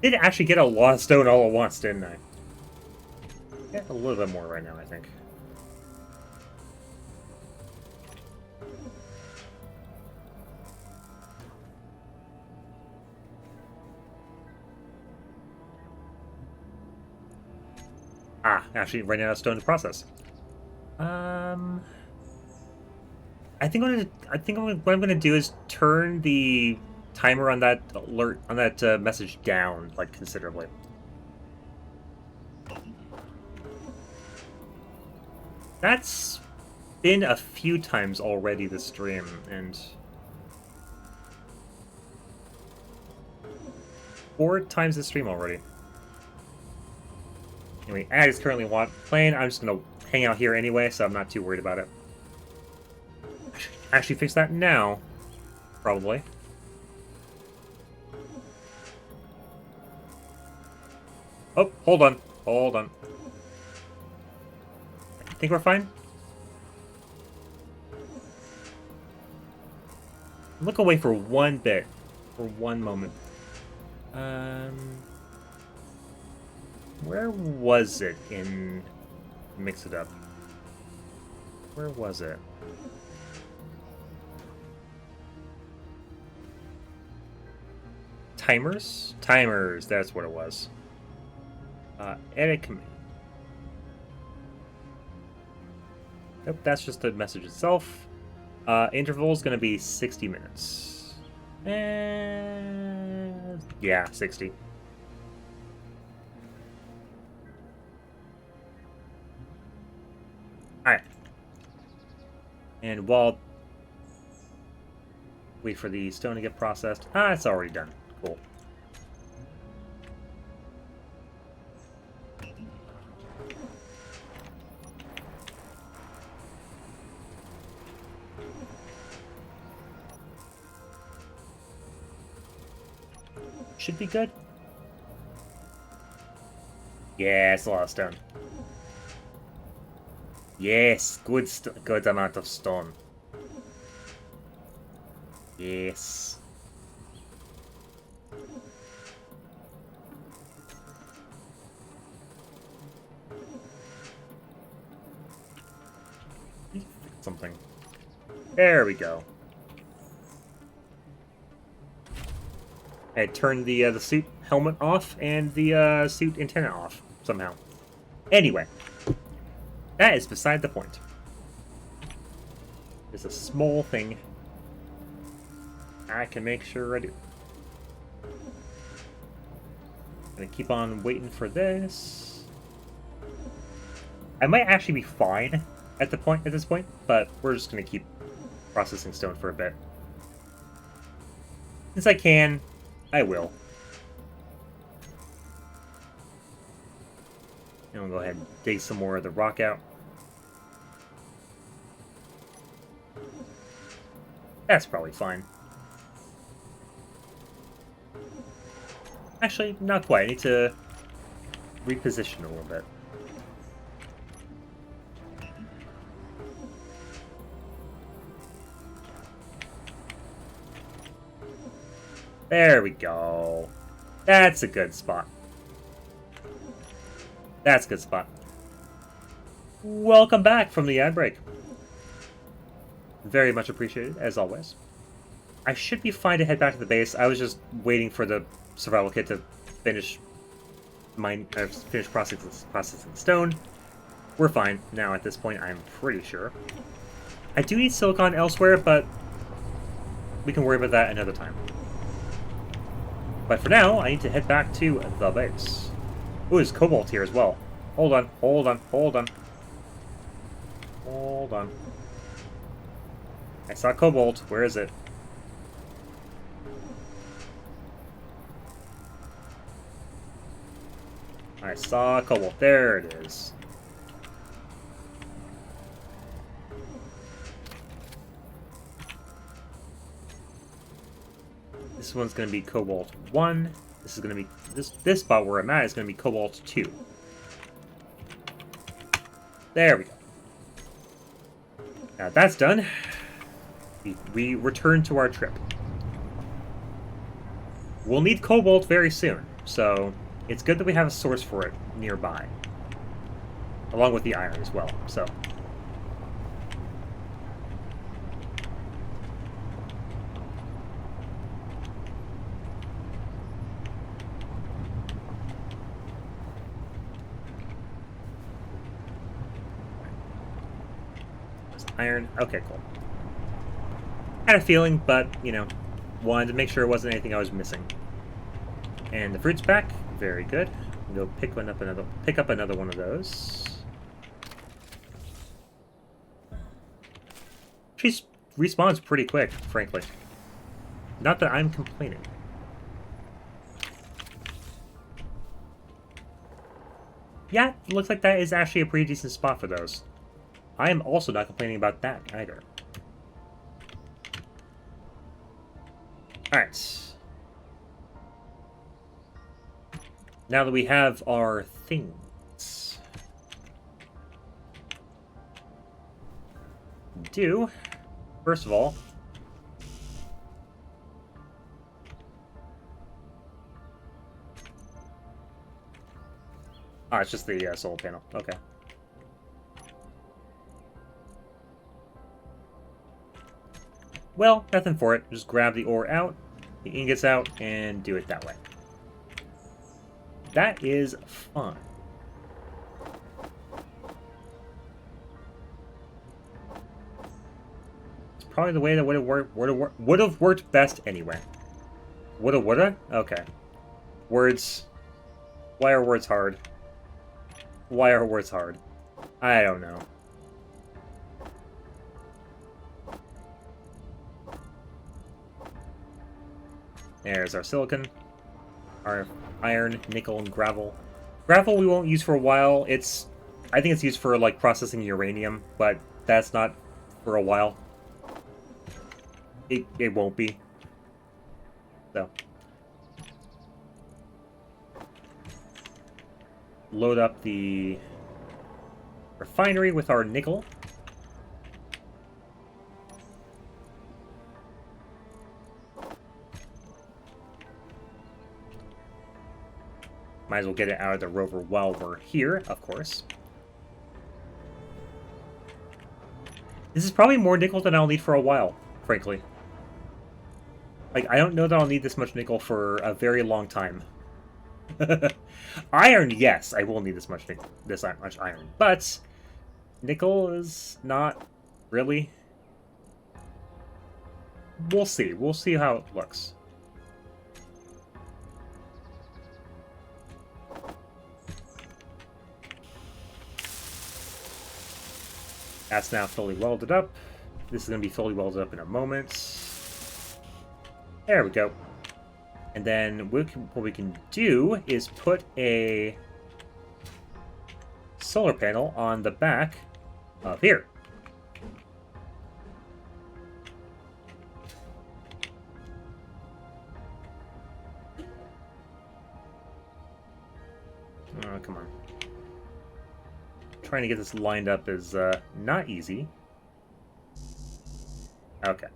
Did actually get a lot of stone all at once, didn't I? Get a little bit more right now, I think. Ah, actually running out of stone to process. I think what I'm gonna do is turn the timer on that alert on that message down like considerably. That's been a few times already this stream, and 4 times this stream already. Anyway, Ad is currently playing. I'm just gonna hang out here anyway, so I'm not too worried about it. Actually fix that now, probably. Oh, hold on. Hold on. I think we're fine. Look away for one bit. For one moment. Where was it in Mix It Up? Where was it? Timers? Timers, that's what it was. Edit command. Nope, that's just the message itself. Interval is going to be 60 minutes. And yeah, 60. Alright. And while wait for the stone to get processed. Ah, it's already done. Cool. Should be good. Yeah, it's a lot of stone. Yes, good amount of stone. Yes. Something. There we go. I turned the suit helmet off and the suit antenna off somehow. Anyway, that is beside the point. It's a small thing. I can make sure I do. Gonna keep on waiting for this. I might actually be fine at this point, but we're just gonna keep processing stone for a bit. Since I can, I will. And we'll go ahead and dig some more of the rock out. That's probably fine. Actually, not quite. I need to reposition a little bit. There we go. That's a good spot. That's a good spot. Welcome back from the ad break. Very much appreciated, as always. I should be fine to head back to the base. I was just waiting for the survival kit to finish processing stone. We're fine now at this point, I'm pretty sure. I do need silicon elsewhere, but we can worry about that another time. But for now, I need to head back to the base. Ooh, there's cobalt here as well. Hold on, hold on, hold on. Hold on. I saw cobalt. Where is it? I saw cobalt. There it is. This one's going to be cobalt 1. This is going to be this spot where I'm at is going to be cobalt 2. There we go. Now that's done. We return to our trip. We'll need cobalt very soon, so it's good that we have a source for it nearby. Along with the iron as well, so. iron. Okay, cool. Had a feeling, but, you know, wanted to make sure it wasn't anything I was missing. And the fruits pack, very good. Go pick up another one of those. She respawns pretty quick, frankly. Not that I'm complaining. Yeah, it looks like that is actually a pretty decent spot for those. I am also not complaining about that either. Alright. Now that we have our things. First of all, oh, it's just the solar panel. Okay. Well, nothing for it. Just grab the ore out, the ingots out, and do it that way. That is fun. It's probably the way that would have worked best anyway. Woulda? Okay. Words. Why are words hard? Why are words hard? I don't know. There's our silicon, our iron, nickel, and gravel. Gravel we won't use for a while. I think it's used for like processing uranium, but that's not for a while. It won't be. So load up the refinery with our nickel. Might as well get it out of the rover while we're here, of course. This is probably more nickel than I'll need for a while, frankly. Like, I don't know that I'll need this much nickel for a very long time. Iron, yes, I will need this much iron. But nickel is not really. We'll see. We'll see how it looks. That's now fully welded up. This is going to be fully welded up in a moment. There we go. And then what we can do is put a solar panel on the back of here. Oh, come on. Trying to get this lined up is not easy. Okay.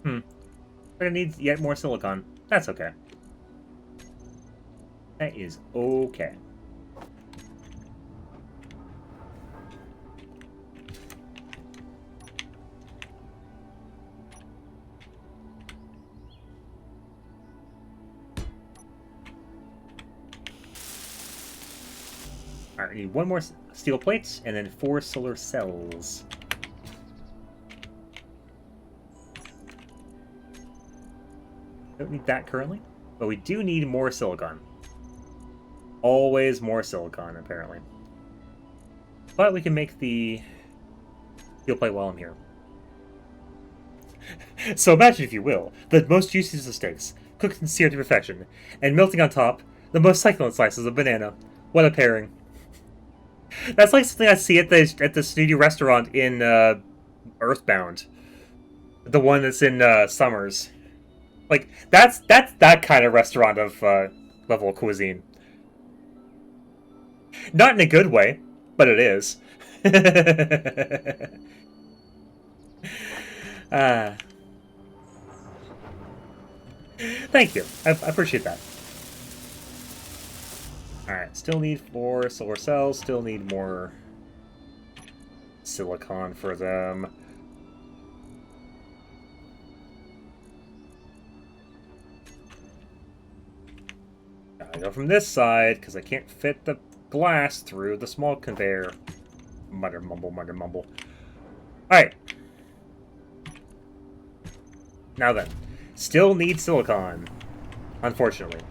We're gonna need yet more silicon. That's okay. That is okay. Alright, I need one more steel plate and then 4 solar cells. Don't need that currently, but we do need more silicon. Always more silicon, apparently. But we can make the steel plate while I'm here. So imagine, if you will, the most juiciest of steaks, cooked and seared to perfection, and melting on top, the most succulent slices of banana. What a pairing. That's like something I see at the snooty restaurant in Earthbound. The one that's in Summers. Like, that's that kind of restaurant of level of cuisine. Not in a good way, but it is. Thank you. I appreciate that. Alright, still need 4 solar cells, still need more silicon for them. Gotta go from this side, because I can't fit the glass through the small conveyor. Mutter, mumble, mutter, mumble. Alright. Now then. Still need silicon. Unfortunately.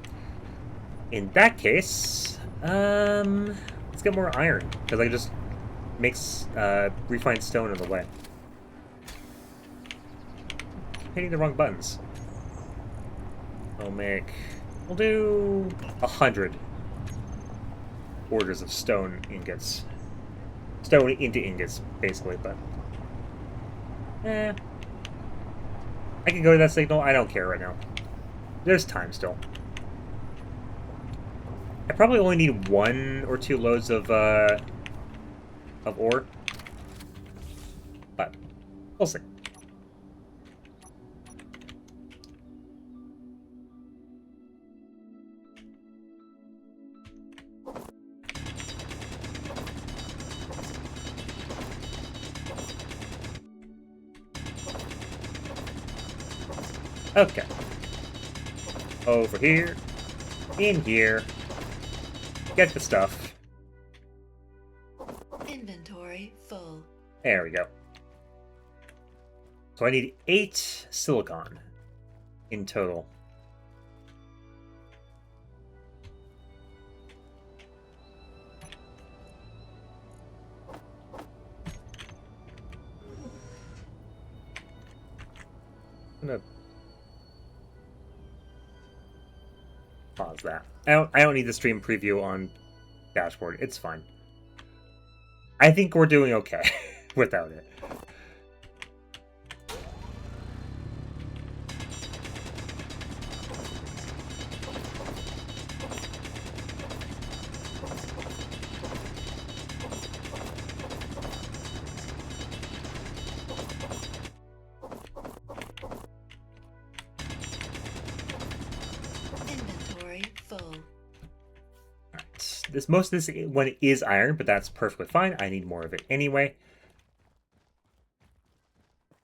In that case, let's get more iron, because I can just make refined stone on the way. Keep hitting the wrong buttons. We'll do 100 orders of stone ingots. Stone into ingots, basically, but I can go to that signal. I don't care right now. There's time still. I probably only need 1 or 2 loads of ore, but we'll see. Okay. Over here. In here. Get the stuff. Inventory full. There we go. So I need 8 silicon in total. I'm gonna pause that. I don't need the stream preview on dashboard. It's fine. I think we're doing okay without it. Inventory full. Most of this one is iron, but that's perfectly fine. I need more of it anyway.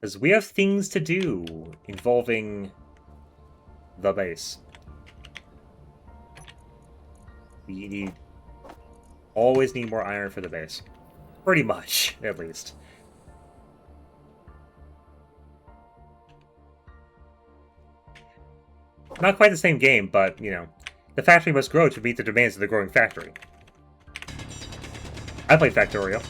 Because we have things to do involving the base. We always need more iron for the base. Pretty much, at least. Not quite the same game, but, you know, the factory must grow to meet the demands of the growing factory. I played Factorio.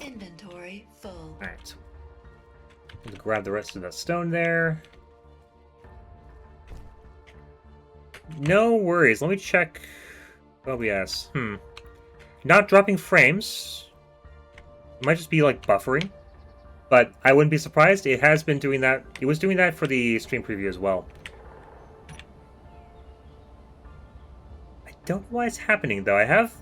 Inventory full. Alright. We'll grab the rest of the stone there. No worries. Let me check OBS. Not dropping frames. It might just be like buffering. But I wouldn't be surprised. It has been doing that. It was doing that for the stream preview as well. I don't know why it's happening though. I have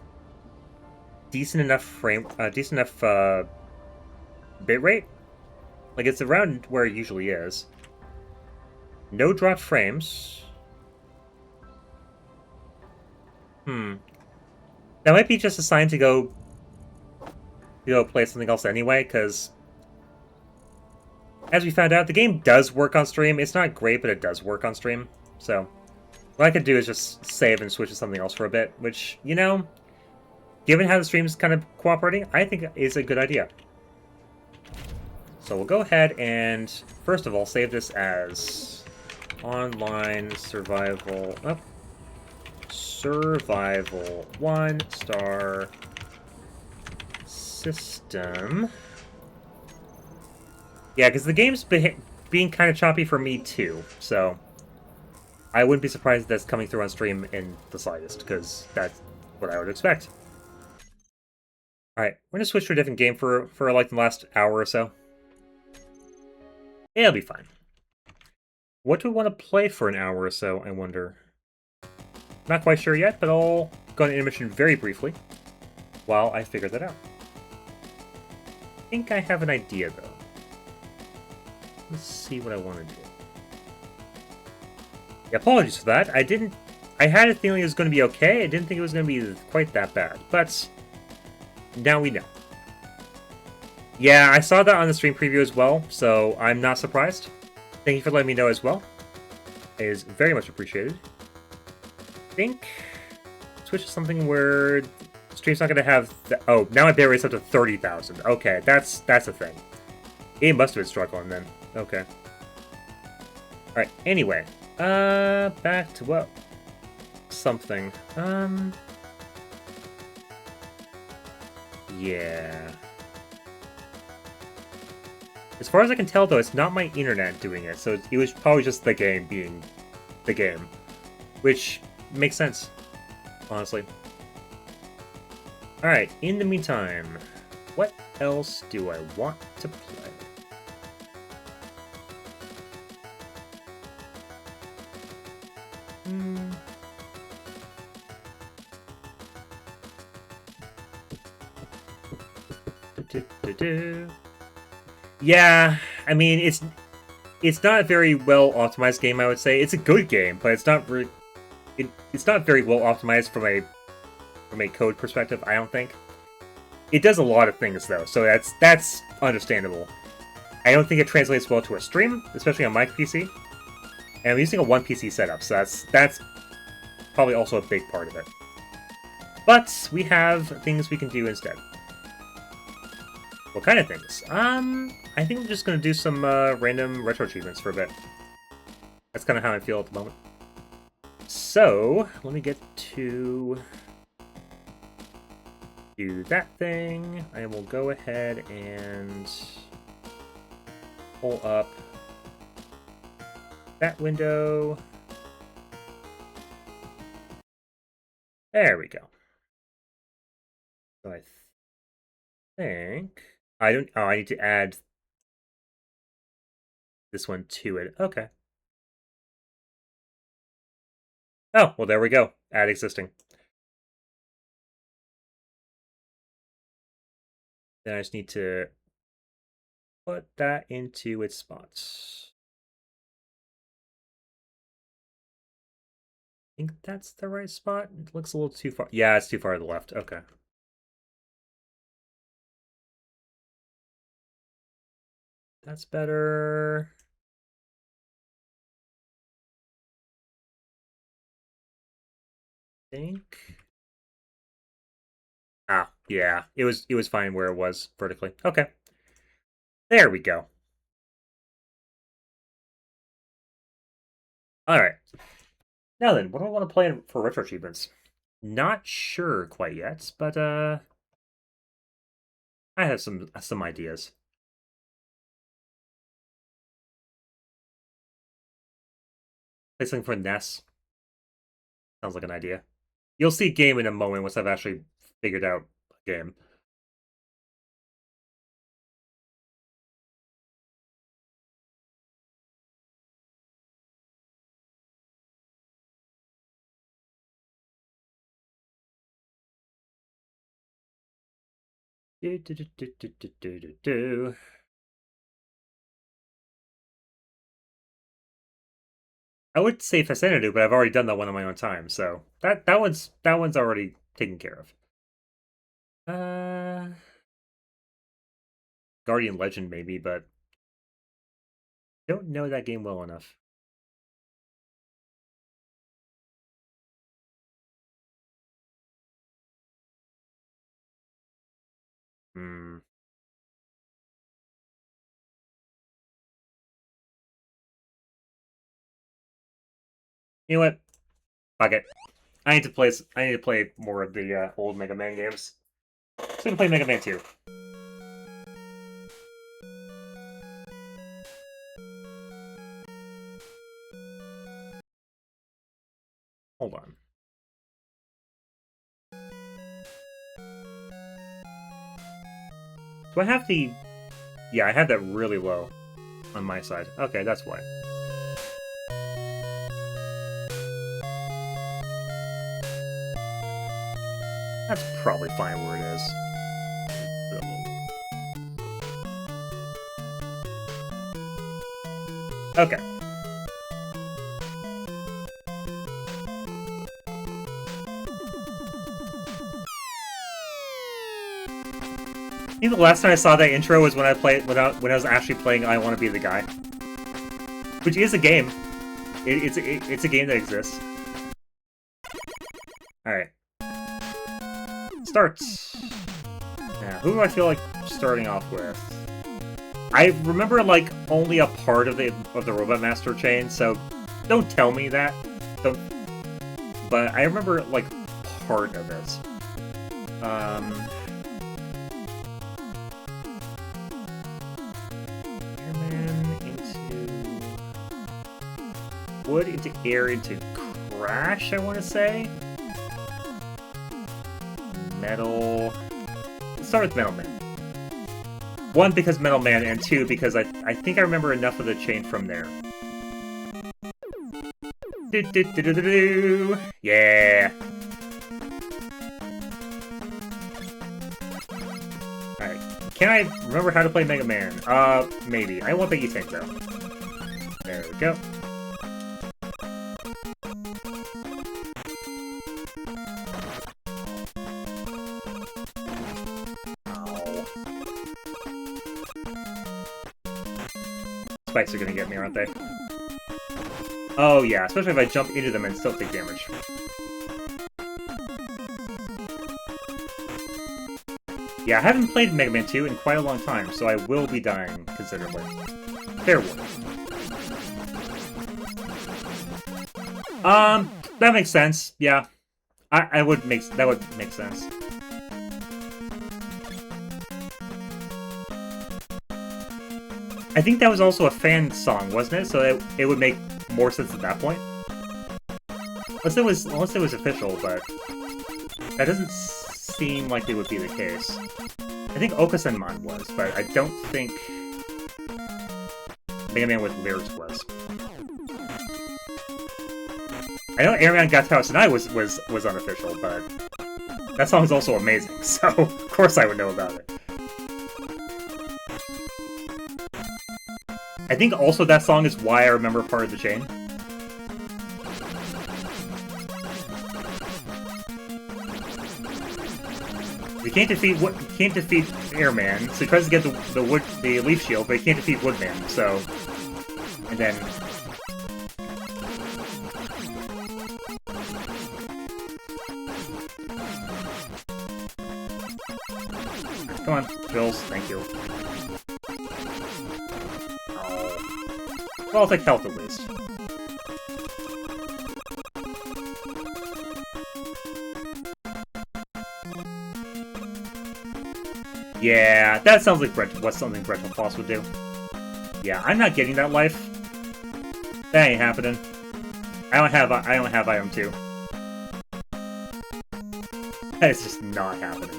decent enough bitrate. Like it's around where it usually is. No dropped frames. That might be just a sign to go play something else anyway, because as we found out, the game does work on stream. It's not great, but it does work on stream. So what I could do is just save and switch to something else for a bit, which, you know, given how the stream's kind of cooperating, I think is a good idea. So we'll go ahead and, first of all, save this as online survival. Oh, survival 1-star system. Yeah, because the game's being kind of choppy for me too, so I wouldn't be surprised if that's coming through on stream in the slightest, because that's what I would expect. Alright, we're gonna switch to a different game for like the last hour or so. It'll be fine. What do we want to play for an hour or so, I wonder? Not quite sure yet, but I'll go on an intermission very briefly while I figure that out. I think I have an idea, though. Let's see what I want to do. Yeah, apologies for that. I had a feeling it was going to be okay. I didn't think it was going to be quite that bad, but now we know. Yeah, I saw that on the stream preview as well, so I'm not surprised. Thank you for letting me know as well. It is very much appreciated. I think switch to something where stream's not going to have... Oh, now my bitrate rate's up to 30,000. Okay, that's a thing. It must have been struggling then. Okay. Alright, anyway. Back to what? Something. Yeah. As far as I can tell, though, it's not my internet doing it, so it was probably just the game being the game. Which makes sense, honestly. Alright, in the meantime, what else do I want to play? Yeah, I mean, it's not a very well optimized game, I would say. It's a good game, but it's not it's not very well optimized from a code perspective, I don't think. It does a lot of things though, so that's understandable. I don't think it translates well to a stream, especially on my PC. And I'm using a one PC setup, so that's probably also a big part of it. But we have things we can do instead. What kind of things? I think I'm just gonna do some random retro achievements for a bit. That's kind of how I feel at the moment. So, let me get to do that thing. I will go ahead and pull up that window. There we go. So I think I don't. Oh, I need to add this one to it. Okay. Oh, well, there we go. Add existing. Then I just need to put that into its spots. I think that's the right spot. It looks a little too far. Yeah, it's too far to the left. Okay. That's better. I think. Ah, yeah. It was fine where it was vertically. Okay. There we go. Alright. Now then, what do I want to play for retro achievements? Not sure quite yet, but I have some ideas. Play something for NES. Sounds like an idea. You'll see game in a moment once I've actually figured out a game. I would say Facenadu, but I've already done that one on my own time, so that one's already taken care of. Guardian Legend maybe, but don't know that game well enough. Hmm. You know what? Fuck it. I need to play more of the old Mega Man games. So I'm gonna play Mega Man 2. Hold on. Do I have the... Yeah, I have that really low on my side. Okay, that's why. That's probably fine where it is. Okay. I think the last time I saw that intro was when I was actually playing I Want to Be the Guy, which is a game. It's a game that exists. All right. Starts. Now, who do I feel like starting off with? I remember like only a part of the Robot Master chain, so don't tell me that. Don't. But I remember like part of it. Airman into wood into air into crash. I want to say metal. Let's start with Metal Man. One, because Metal Man, and two, because I think I remember enough of the chain from there. Yeah! Alright. Can I remember how to play Mega Man? Maybe. I won't bet you think so. There we go. Spikes are gonna get me, aren't they? Oh yeah, especially if I jump into them and still take damage. Yeah, I haven't played Mega Man 2 in quite a long time, so I will be dying considerably. Fair warning. That makes sense. Yeah, that would make sense. I think that was also a fan song, wasn't it? So it would make more sense at that point. Unless it was official, but that doesn't seem like it would be the case. I think Okasenman was, but I don't think Mega Man with lyrics was. I know Airman Gatao Tonight was unofficial, but that song is also amazing, so of course I would know about it. I think also that song is why I remember part of the chain. You can't defeat Airman, so he tries to get the leaf shield, but he can't defeat Woodman. So, and then come on, Bills, thank you. Well, I'll take health at least. Yeah, that sounds like what something Bretton Foss would do. Yeah, I'm not getting that life. That ain't happening. I don't have item 2. That is just not happening.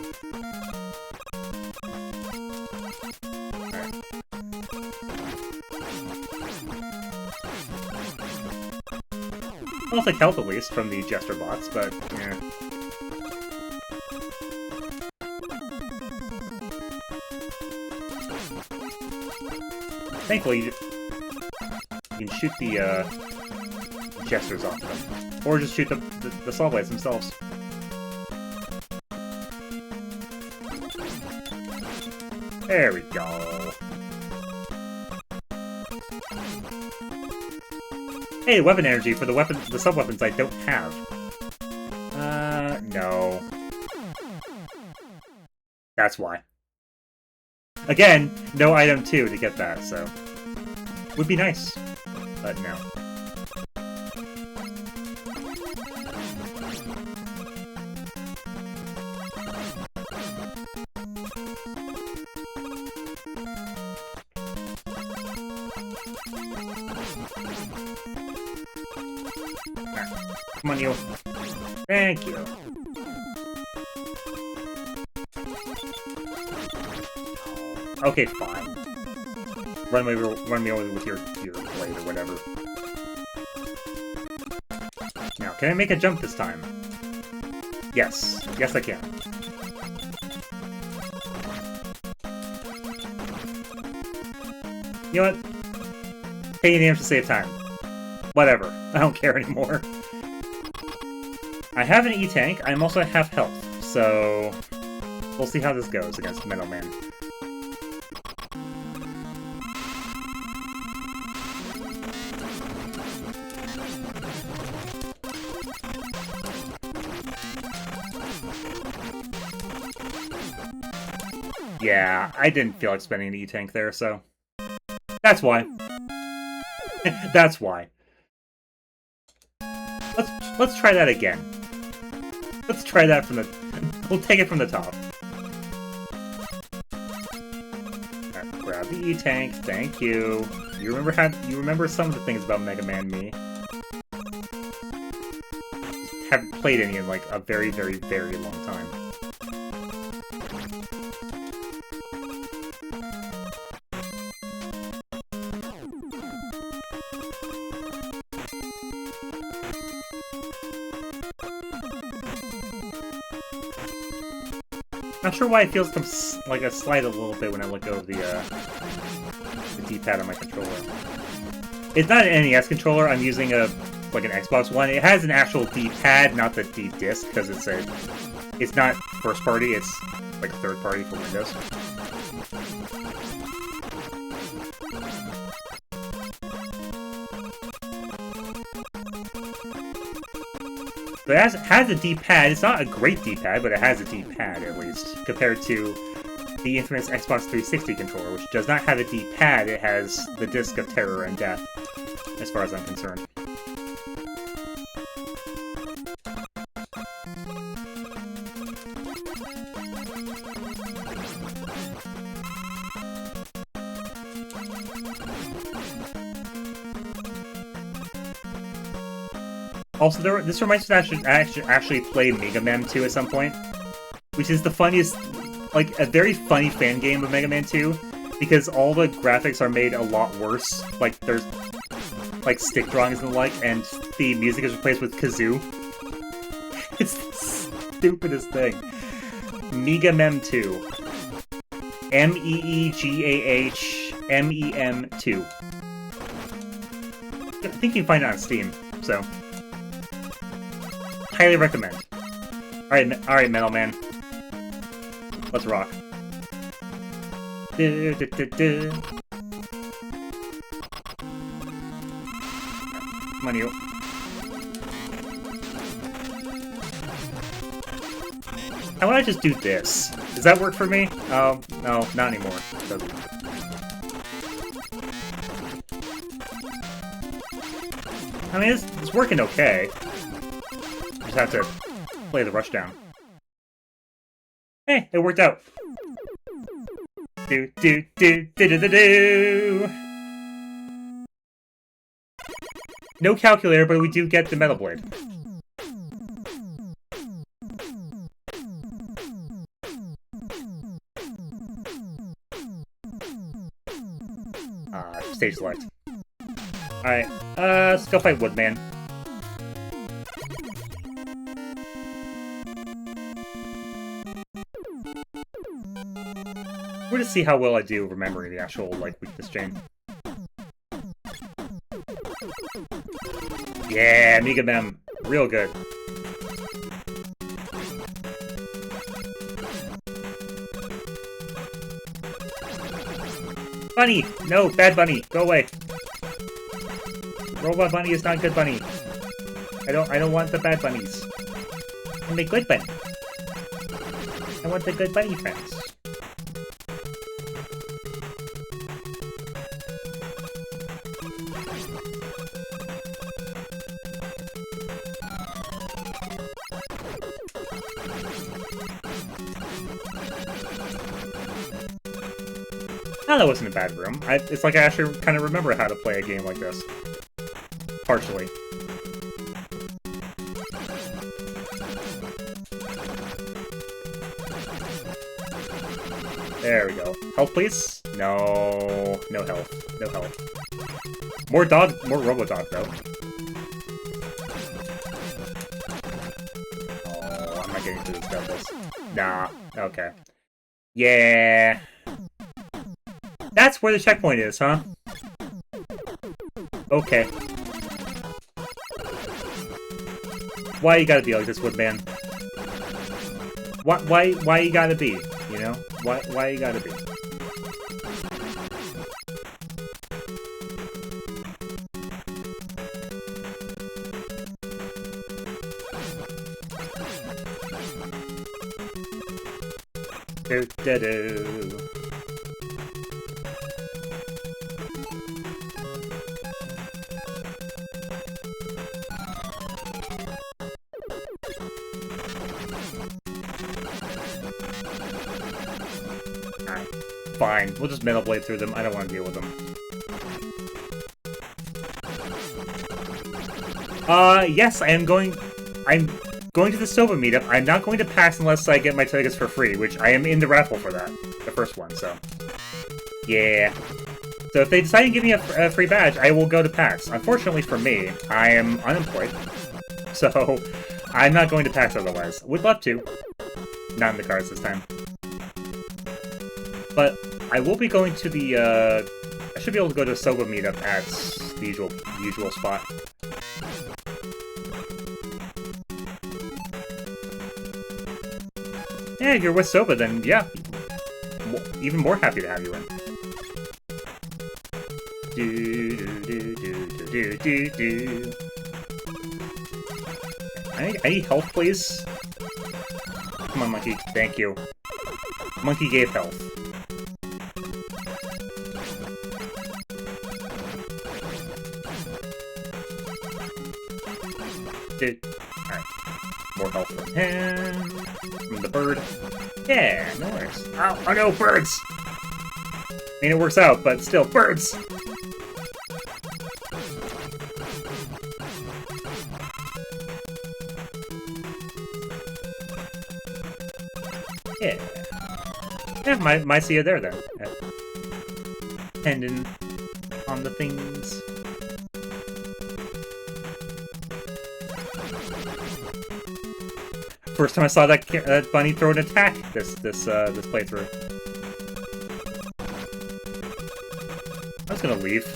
I'll take health at least from the Jester bots, but yeah. Thankfully, you can shoot the Jesters off them, or just shoot the Saw Blades themselves. There we go. Hey, weapon energy for the sub-weapons I don't have. No. That's why. Again, no item 2 to get that, so... Would be nice, but no. Come on, you. Thank you. Okay, fine. Run me over with your blade or whatever. Now, can I make a jump this time? Yes. Yes, I can. You know what? Taking damage to save time. Whatever. I don't care anymore. I have an E-Tank. I'm also half health, so we'll see how this goes against Metal Man. Yeah, I didn't feel like spending an E-Tank there, so that's why. That's why. Let's try that again. Let's try that from the... We'll take it from the top. Right, grab the E-Tank, thank you. You remember some of the things about Mega Man Me. Haven't played any in like a very, very, very long time. Not sure why it feels like a slide a little bit when I look over the D-pad on my controller. It's not an NES controller. I'm using like an Xbox One. It has an actual D-pad, not the D-disc, because it's not first party. It's like third party for Windows. But it has a D-pad. It's not a great D-pad, but it has a D-pad, at least, compared to the infamous Xbox 360 controller, which does not have a D-pad. It has the Disc of Terror and Death, as far as I'm concerned. Also, this reminds me that I should actually play Mega Man 2 at some point, which is the funniest, like, a very funny fan game of Mega Man 2, because all the graphics are made a lot worse. Like, there's, like, stick drawings and the like, and the music is replaced with kazoo. It's the stupidest thing. Mega Man 2. MEEGAH-MEM 2. I think you can find it on Steam, so... highly recommend. Alright, Metal Man. Let's rock. Come on, you. How would I just do this? Does that work for me? Oh, no, not anymore. It doesn't. I mean, it's working okay. Just have to play the rushdown. Hey, it worked out. Do. No calculator, but we do get the Metal Blade. Stage select. Alright, let's go fight Woodman. We're gonna see how well I do remembering the actual, like, weakness chain. Yeah, Mega Man. Real good. Bunny! No, bad bunny. Go away. Robot bunny is not good bunny. I don't want the bad bunnies. I'm the good bunny. I want the good bunny friends. No, that wasn't a bad room. It's like I actually kind of remember how to play a game like this. Partially. There we go. Health, please? No. No health. No health. More dog, more Robodog, though. Oh, I'm not getting through these levels. Nah. Okay. Yeah. That's where the checkpoint is, huh? Okay. Why you gotta be like this, Woodman? Why you gotta be? You know? Why you gotta be? Do do do. Fine, we'll just Metal Blade through them. I don't want to deal with them. Yes, I'm going to the Sova meetup. I'm not going to pass unless I get my tickets for free, which I am in the raffle for that. The first one, so. Yeah. So if they decide to give me a free badge, I will go to PAX. Unfortunately for me, I am unemployed. So, I'm not going to PAX otherwise. Would love to. Not in the cards this time. But I will be going to the, I should be able to go to a Sova meetup at the usual spot. Yeah, if you're with Sova, then yeah. Even more happy to have you in. Do do do do do do. I need health, please. Come on, Monkey. Thank you. Monkey gave health. Alright. More health from him. From the bird. Yeah, no worries. Oh no, birds! I mean, it works out, but still, birds! Yeah. Yeah, might see you there then. Depending on the things. First time I saw that bunny throw an attack this playthrough. I was gonna leave.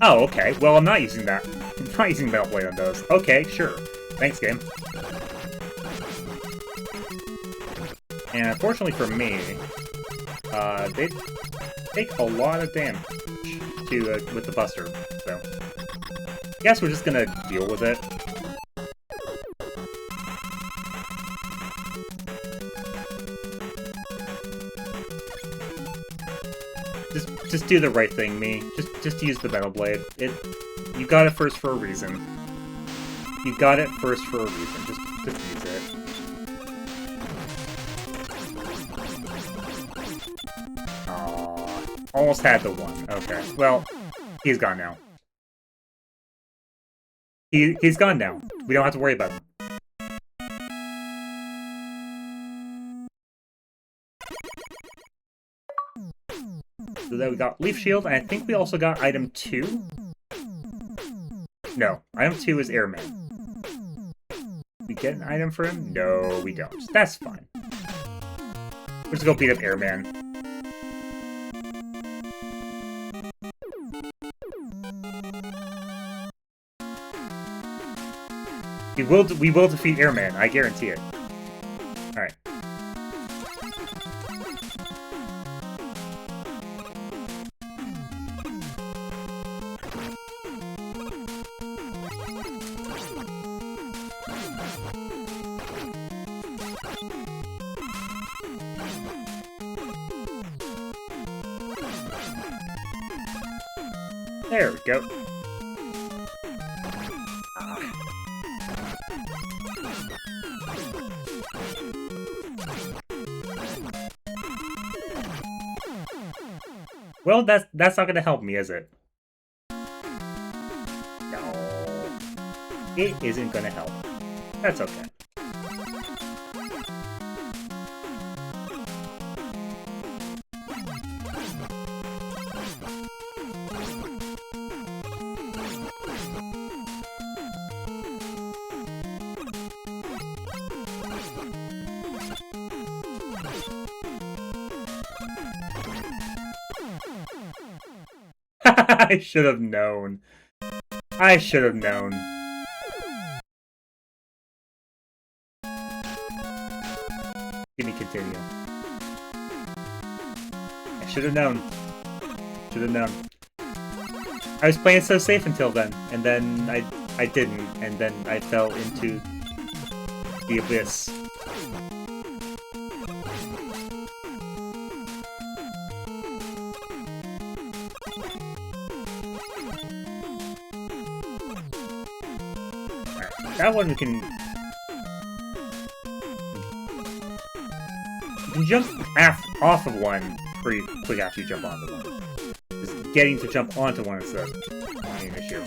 Oh, okay. Well, I'm not using that. I'm not using Metal Blade on those. Okay, sure. Thanks, game. And unfortunately for me, they take a lot of damage with the Buster, so I guess we're just gonna deal with it. Just do the right thing, me. Just use the Metal Blade. You got it first for a reason. You got it first for a reason. Just use it. Aww. Almost had the one. Okay. Well, he's gone now. He's gone now. We don't have to worry about him. So then we got Leaf Shield, and I think we also got item 2. No, item 2 is Airman. We get an item for him? No, we don't. That's fine. We're just gonna beat up Airman. We will defeat Airman, I guarantee it. Alright. There we go. Ah. Well, that's not gonna help me, is it? No. It isn't gonna help. That's okay. I should have known. I should have known. Give me continue. I should have known. Should have known. I was playing so safe until then, and then I didn't, and then I fell into the abyss. That one we can jump off of one pretty quick after you jump onto one. Just getting to jump onto one is the main issue.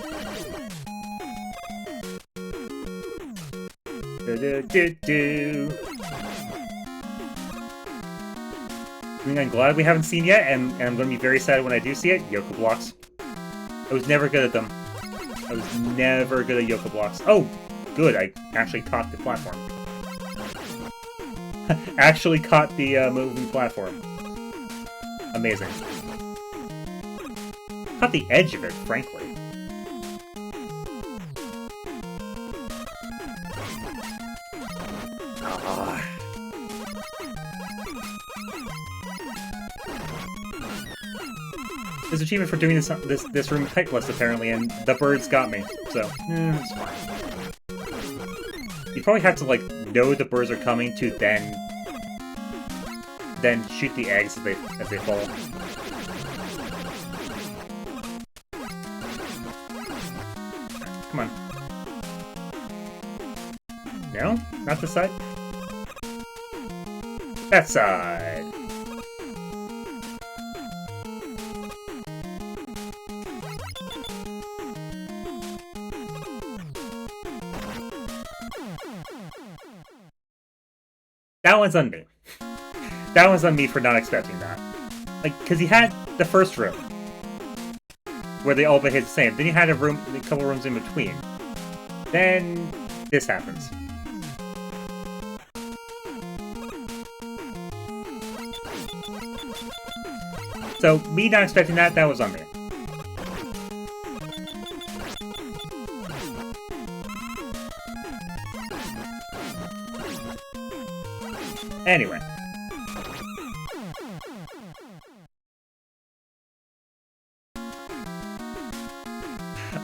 Something I'm glad we haven't seen yet, and I'm going to be very sad when I do see it, Yoku blocks. I was never good at them. I was never good at Yoku blocks. Oh! Good, I actually caught the platform. Actually caught the moving platform. Amazing. Caught the edge of it, frankly. Ah. There's an achievement for doing this room Heightless, apparently, and the birds got me, so it's fine. You probably have to, like, know the birds are coming to then shoot the eggs as they fall. Come on. No? Not this side? That side! That one's on me. That one's on me for not expecting that. Like, because he had the first room, where they all behave the same. Then you had a couple rooms in between. Then this happens. So, me not expecting that was on me. Anyway.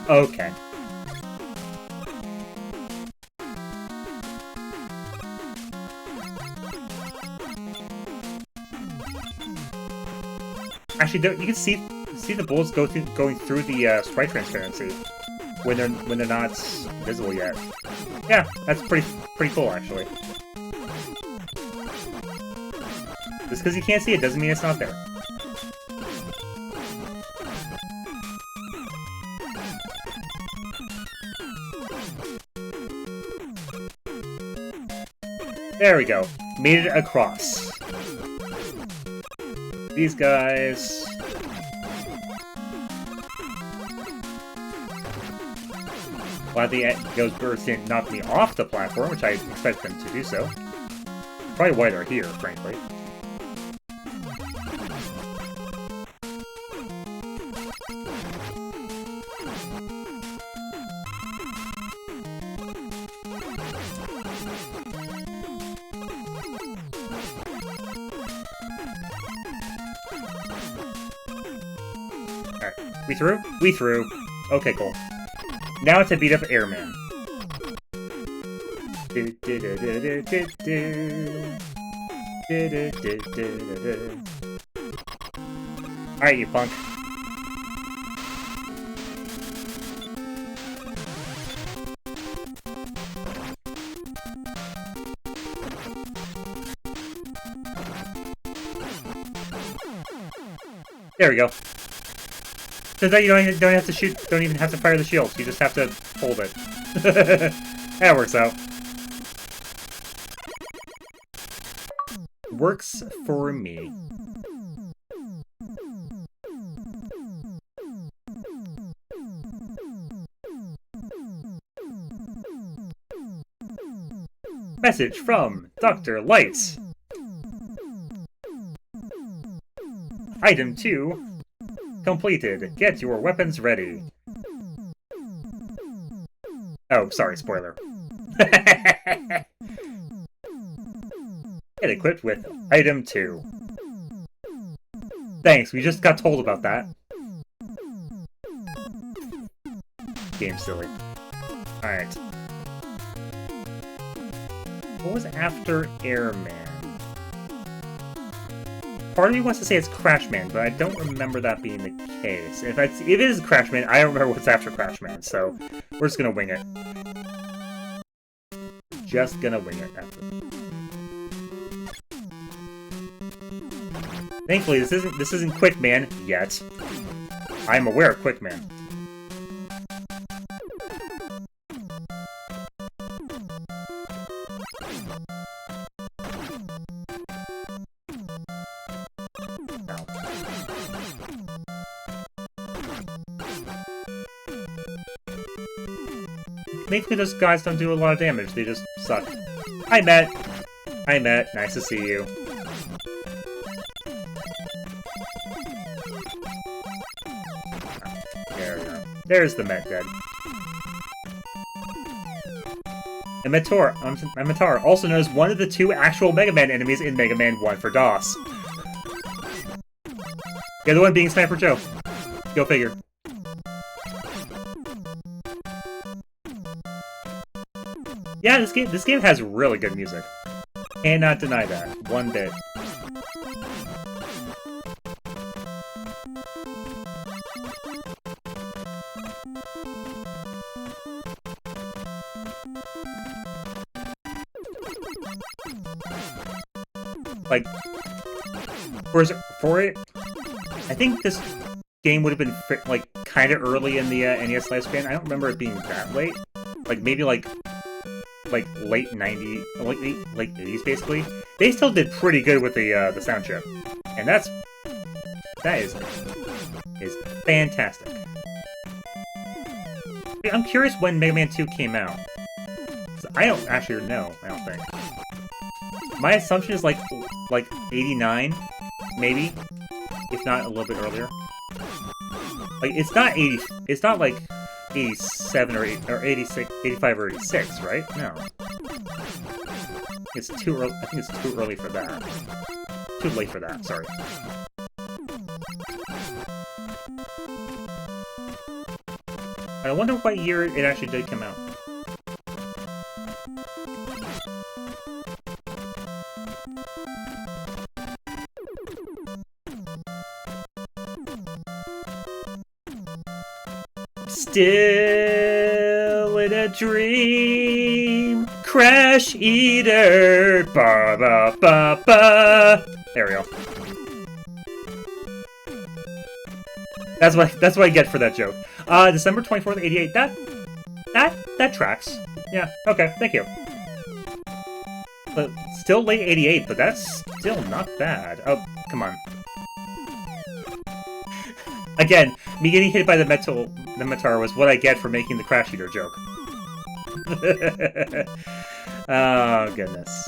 Okay. Actually, you can see the bullets going through the sprite transparency when they're not visible yet. Yeah, that's pretty cool, actually. Just because you can't see it doesn't mean it's not there. There we go. Made it across. These guys... Glad those birds didn't knock me off the platform, which I expect them to do so. Probably why they're here, frankly. We through? We through. Okay, cool. Now to beat up Airman. Alright, you punk. There we go. So now you don't have to shoot, don't even have to fire the shields. You just have to hold it. That works out. Works for me. Message from Dr. Light. Item 2 completed. Get your weapons ready. Oh, sorry, spoiler. Get equipped with Item 2. Thanks, we just got told about that. Game's silly. Alright. What was after Airman? Part of me wants to say it's Crashman, but I don't remember that being the case. If it is Crashman, I don't remember what's after Crashman, so we're just gonna wing it. Just gonna wing it after. Thankfully, this isn't Quickman yet. I'm aware of Quickman. Thankfully, those guys don't do a lot of damage. They just suck. Hi, Matt. Hi, Matt. Nice to see you. There we go. There's the Met dead. And Meteor, also known as one of the 2 actual Mega Man enemies in Mega Man 1 for DOS. The other one being Sniper Joe. Go figure. Yeah, this game has really good music. Cannot deny that. One bit. Like, for it, I think this game would have been like kind of early in the NES lifespan. I don't remember it being that late. Like maybe like late 90s, late 80s basically. They still did pretty good with the sound chip, and that is fantastic. I'm curious when Mega Man 2 came out. I don't actually know. I don't think. My assumption is like 89, maybe, if not a little bit earlier. Like it's not 80. It's not like 87 or 86, 85 or 86, right? No. It's too early. I think it's too early for that. Too late for that. Sorry. I wonder what year it actually did come out. Still in a dream, Crash Eater. Ba ba ba ba. There we go. That's what I get for that joke. December 24th, 88. That tracks. Yeah. Okay. Thank you. But still late 88, but that's still not bad. Oh, come on. Again, me getting hit by the Meteor was what I get for making the Crash Eater joke. Oh, goodness.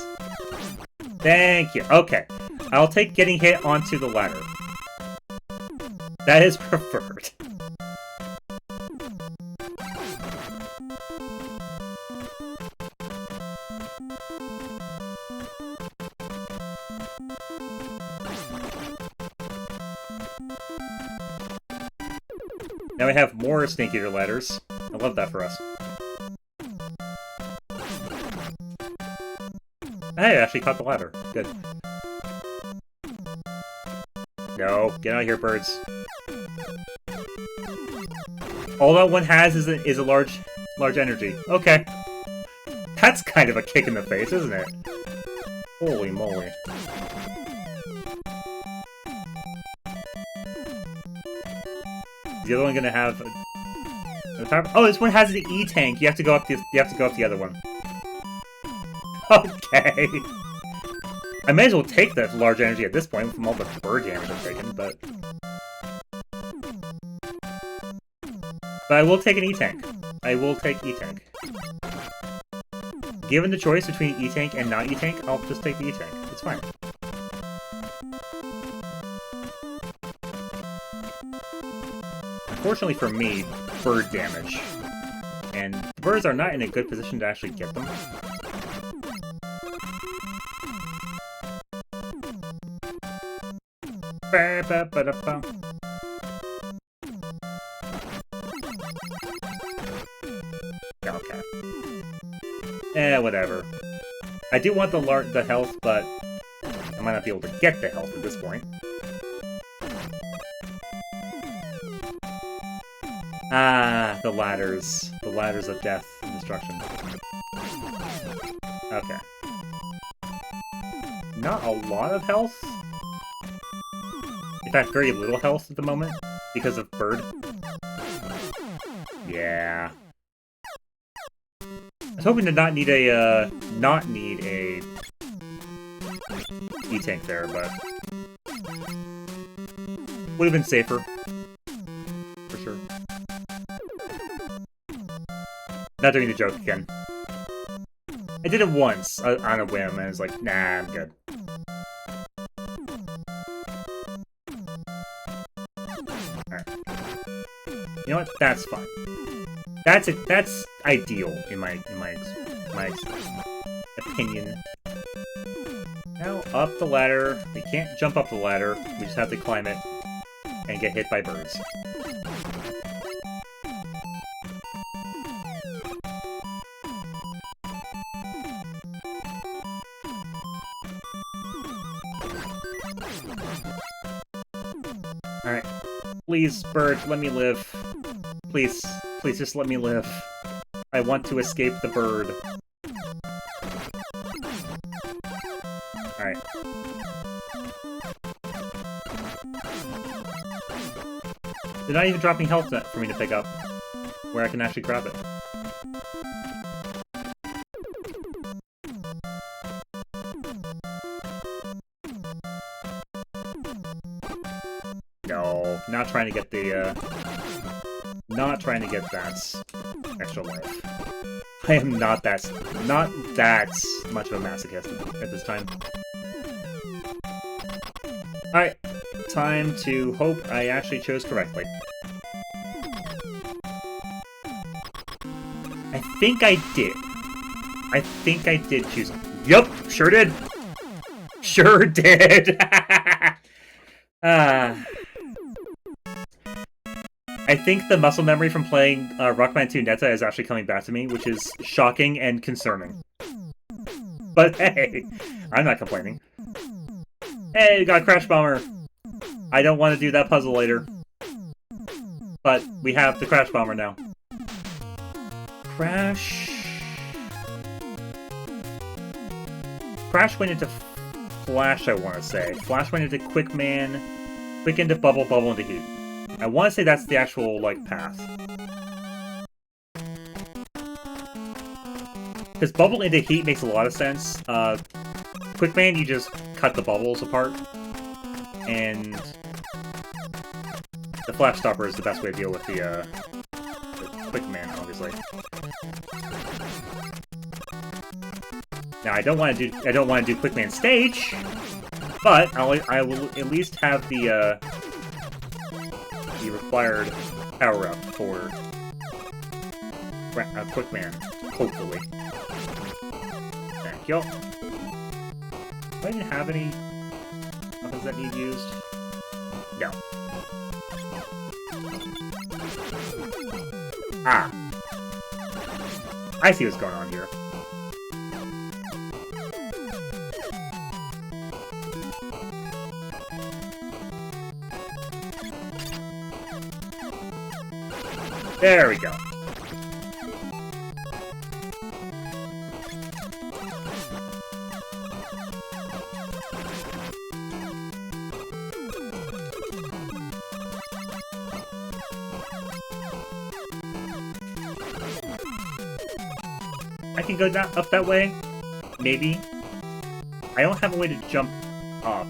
Thank you. Okay. I'll take getting hit onto the ladder. That is preferred. Now we have more Snake Eater ladders. I love that for us. Hey, I actually caught the ladder. Good. No, get out of here, birds. All that one has is a large energy. Okay. That's kind of a kick in the face, isn't it? Holy moly. the other one gonna have oh, this one has an E-tank. You have to go up the other one. Okay. I may as well take the large energy at this point from all the bird damage I've taken, but I will take an E-tank. I will take E-tank. Given the choice between E-tank and not E-tank, I'll just take the E-tank. It's fine. Unfortunately for me, bird damage. And the birds are not in a good position to actually get them. Okay. Whatever. I do want the health, but I might not be able to get the health at this point. Ah, the ladders. The ladders of death and destruction. Okay. Not a lot of health. In fact, very little health at the moment because of bird. Yeah. I was hoping to not need a E-tank there, but would have been safer. For sure. Not doing the joke again. I did it once on a whim, and I was like, nah, I'm good. Alright. You know what? That's fine. That's it. That's ideal in my opinion. Now up the ladder. We can't jump up the ladder. We just have to climb it and get hit by birds. Alright. Please, bird, let me live. Please. Please just let me live. I want to escape the bird. Alright. They're not even dropping health for me to pick up, where I can actually grab it. No, not trying to get the, not trying to get that extra life. I am not that much of a masochist at this time. Alright, time to hope I actually chose correctly. I think I did. I think I did choose. Yup, sure did. Sure did. I think the muscle memory from playing Rockman 2 Neta is actually coming back to me, which is shocking and concerning. But hey, I'm not complaining. Hey, we got Crash Bomber! I don't want to do that puzzle later. But we have the Crash Bomber now. Crash went into Flash, I want to say. Flash went into Quickman, Quick into Bubble, Bubble into Heat. I want to say that's the actual, like, path. Because Bubble into Heat makes a lot of sense. Quickman, you just cut the bubbles apart. And the Flash Stopper is the best way to deal with the Quickman, obviously. Now, I don't want to do Quickman stage, but I will at least have the required power-up for Quickman, hopefully. Thank you. Do I even have any weapons that need used? No. Ah. I see what's going on here. There we go. I can go down, up that way. Maybe. I don't have a way to jump up.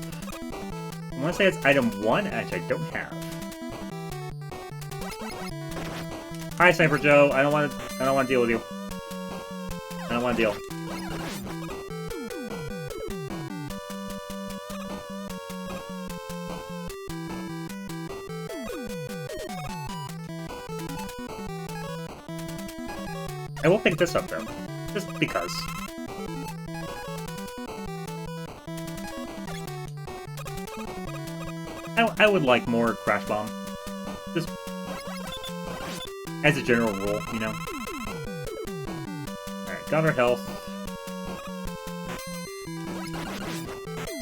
I want to say it's item 1, actually I don't have. Hi, Sniper Joe. I don't want to deal with you. I don't want to deal. I will pick this up though, just because. I would like more Crash Bomb. Just as a general rule, you know. Alright, got our health.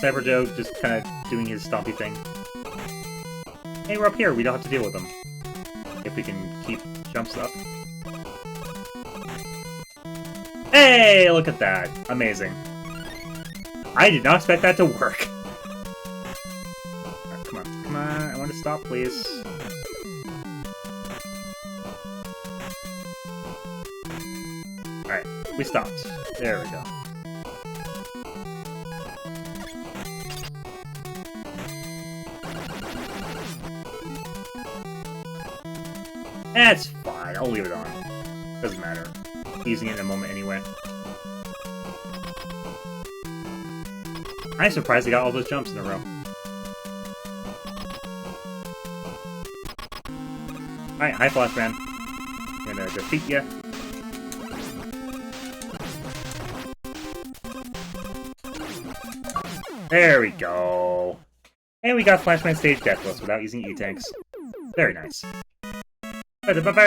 Cyber Joe just kind of doing his stompy thing. Hey, we're up here, we don't have to deal with them. If we can keep jumps up. Hey, look at that. Amazing. I did not expect that to work. Right, come on, come on. I want to stop, please. Alright, we stopped. There we go. That's fine. I'll leave it on. Doesn't matter. Using it in a moment anyway. I'm surprised I got all those jumps in a row. Alright, hi Flashman. I'm gonna defeat ya. There we go. And we got Flashman stage deathless without using E-tanks. Very nice. Ba-da-ba-ba!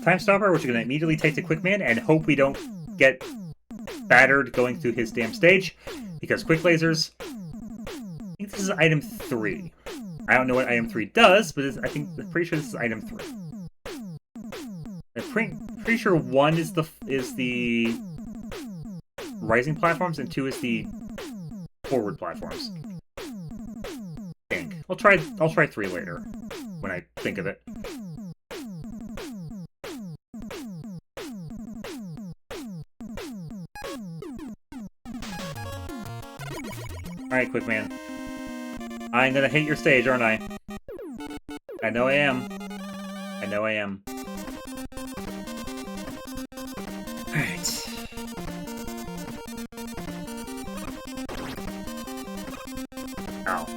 Time Stopper, which we're going to immediately take to Quickman and hope we don't get battered going through his damn stage, because Quick Lasers... I think this is item 3. I don't know what item 3 does, but I'm pretty sure this is item 3. I'm pretty sure 1 is the rising platforms and 2 is the forward platforms. I think. I'll try 3 later when I think of it. Alright, Quickman. I'm gonna hate your stage, aren't I? I know I am. I know I am. Alright. Ow.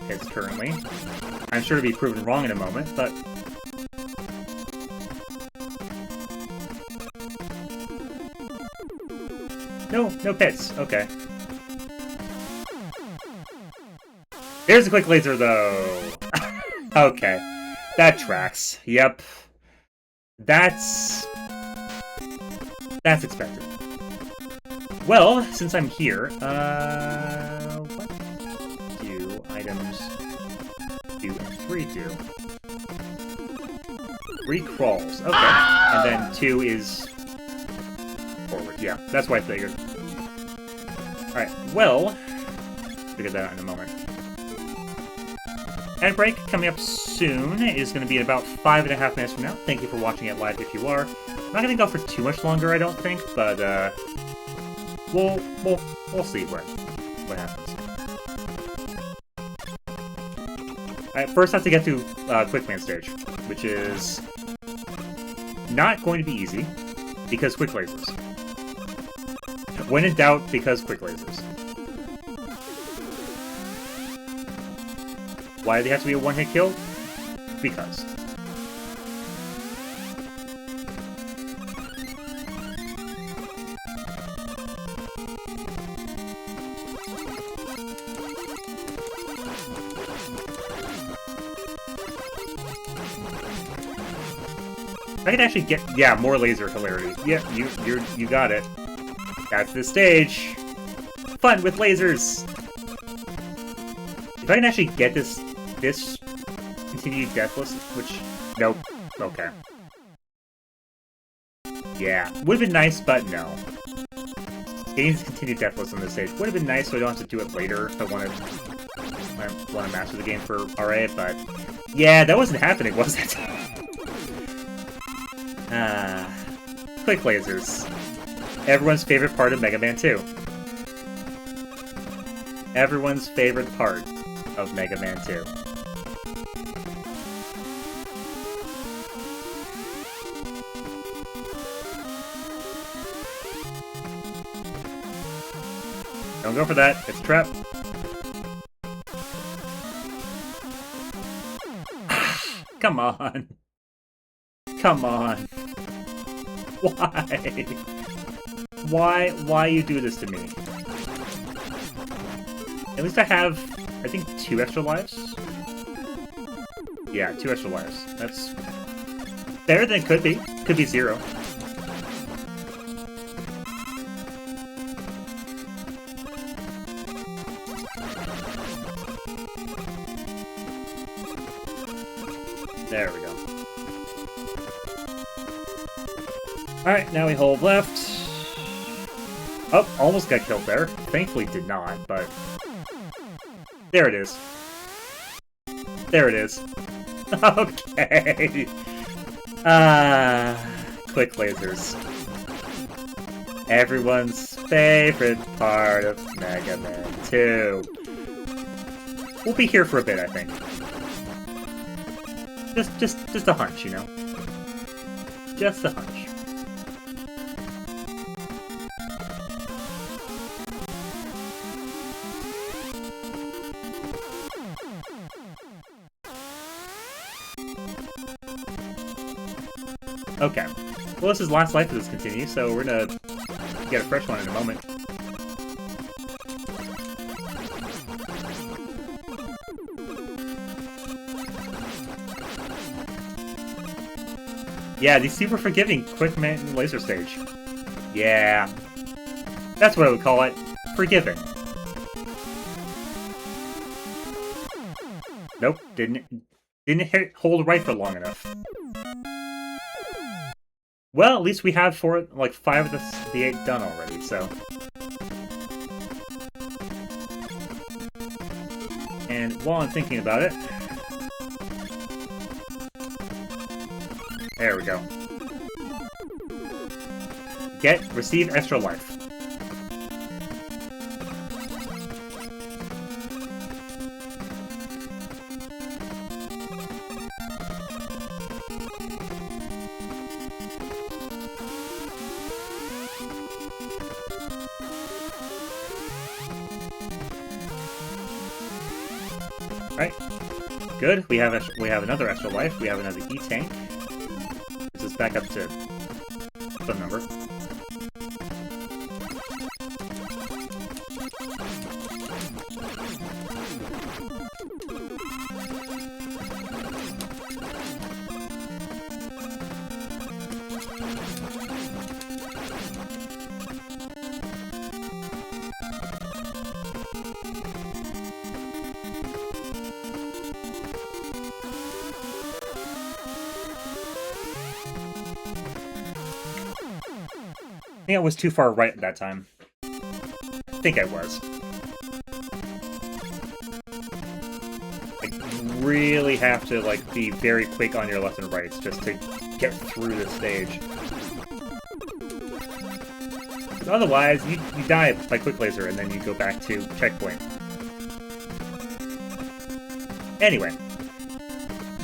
Hits currently. I'm sure to be proven wrong in a moment, but... No pits. Okay. Here's a Quick Laser, though! Okay. That tracks. Yep. That's expected. Well, since I'm here, what do items 2 and 3 do? 3 crawls, okay. And then 2 is forward. Yeah, that's what I figured. Alright, well, figure that out in a moment. Ad break coming up soon is going to be in about 5.5 minutes from now. Thank you for watching it live if you are. I'm not going to go for too much longer, I don't think, but we'll see what happens. Alright, first I have to get to Quickman stage, which is not going to be easy because Quick Lasers. When in doubt, because Quick Lasers. Why do they have to be a one-hit kill? Because. I can actually get... Yeah, more laser hilarity. Yeah, you got it. That's the stage. Fun with lasers. If I can actually get this continued deathless, which... Nope. Okay. Yeah. Would have been nice, but no. Getting this continued deathless on this stage would have been nice, so I don't have to do it later if I want to master the game for RA, but... Yeah, that wasn't happening, was it? Quick lasers. Everyone's favorite part of Mega Man 2. Everyone's favorite part of Mega Man 2. Don't go for that. It's a trap. Come on. Come on. Why? Why you do this to me? At least I have, I think, 2 extra lives? Yeah, 2 extra lives. That's better than it could be. Could be 0. There we go. Alright, now we hold left. Oh, almost got killed there. Thankfully did not, but... There it is. There it is. Okay. Quick lasers. Everyone's favorite part of Mega Man 2. We'll be here for a bit, I think. Just a hunch, you know? Just a hunch. Okay. Well, this is the last life of this continue, so we're gonna get a fresh one in a moment. Yeah, the super forgiving quick man laser stage. Yeah. That's what I would call it. Forgiving. Nope, didn't hold right for long enough. Well, at least we have 5 of the 8 done already, so. And while I'm thinking about it, there we go. Receive extra life. Alright. Good. We have another extra life. We have another E-Tank. This is back up to some number. I think I was too far right at that time. I think I was. I really have to, be very quick on your left and rights just to get through this stage. Otherwise, you die by quick laser and then you go back to checkpoint. Anyway,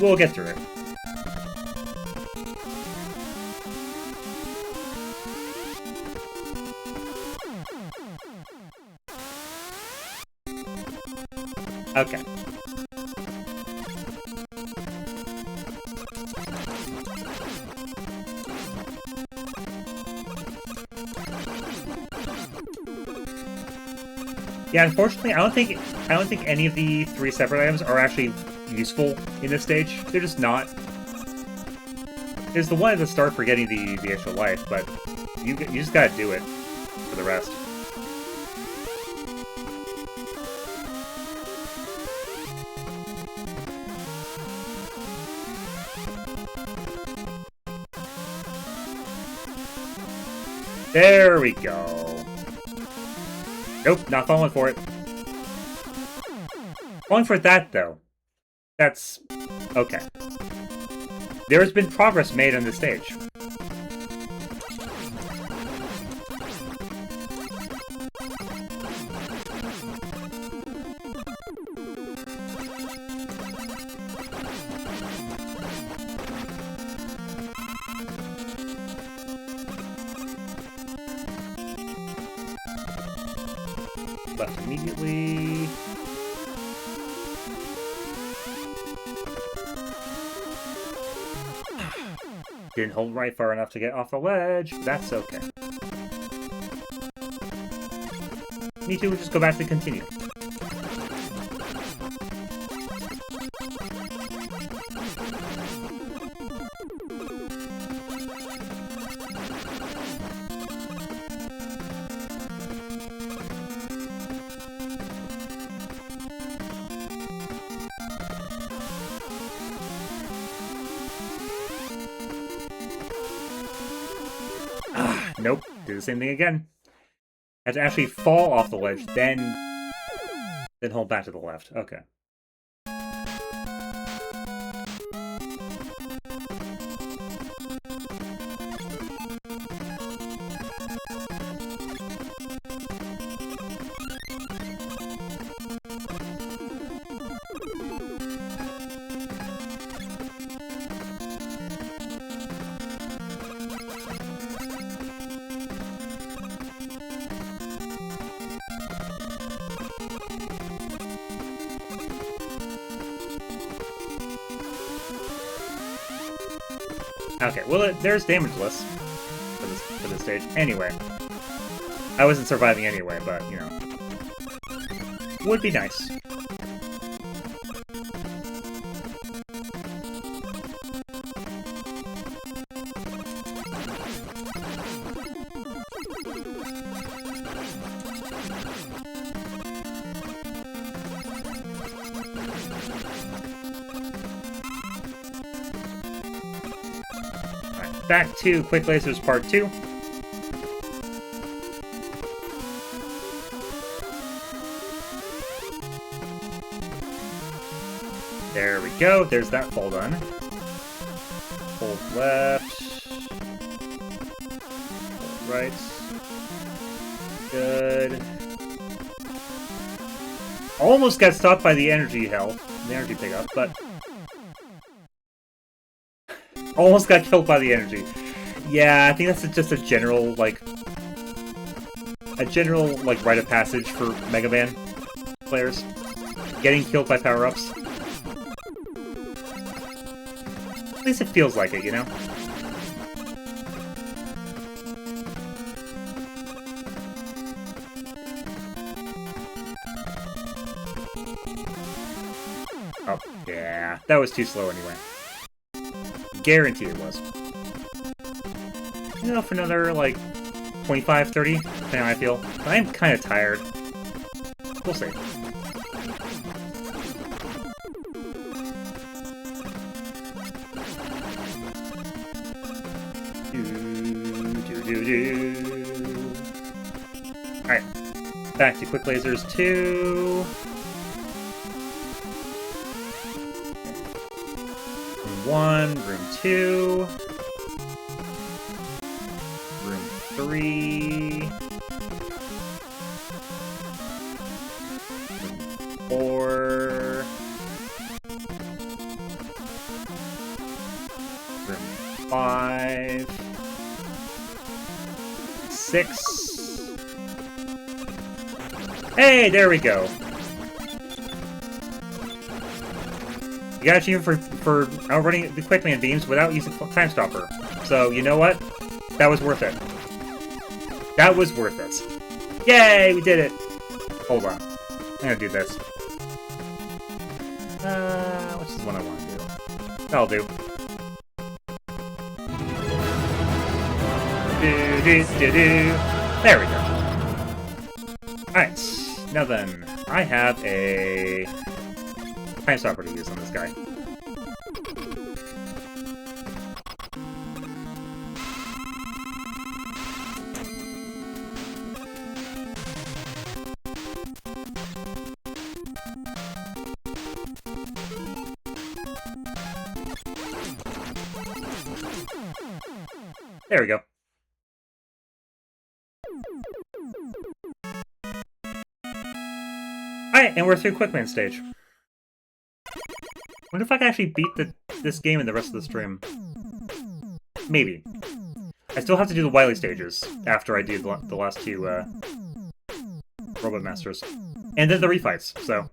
we'll get through it. Okay. Yeah, unfortunately, I don't think any of the 3 separate items are actually useful in this stage. They're just not. There's the one at the start for getting the extra life, but you just gotta do it for the rest. There we go. Nope, not falling for it. Falling for that, though. That's... okay. There has been progress made on this stage. Left immediately. Didn't hold right far enough to get off the ledge. That's okay. Me too, we'll just go back to continue. Nope, do the same thing again. Have to actually fall off the ledge, then hold back to the left. Okay. Okay, well, there's damageless for this stage. Anyway, I wasn't surviving anyway, but, you know, would be nice. Back to Quick Lasers Part 2. There we go. There's that fall done. Hold left. Hold right. Good. Almost got stopped by the energy health. The energy pickup, but... almost got killed by the energy. Yeah, I think that's just a general, like... rite of passage for Mega Man players. Getting killed by power-ups. At least it feels like it, you know? Oh, yeah. That was too slow anyway. Guaranteed it was. You know, for another, like, 25, 30, depending on how I feel. But I'm kind of tired. We'll see. Alright. Back to Quick Lasers 2. Room 1, Room 2. Room 3. Room 4. Room 5. 6. Hey, there we go. You got achievement for outrunning the Quickman beams without using Time Stopper. So, you know what? That was worth it. That was worth it. Yay, we did it! Hold on. I'm gonna do this. Which is what I want to do. That'll do. There we go. Alright, now then, I have a time stopper to use on this guy. There we go. Alright, and we're through Quickman stage. Wonder if I can actually beat this game in the rest of the stream. Maybe. I still have to do the Wily stages after I do the last two Robot Masters. And then the refights, so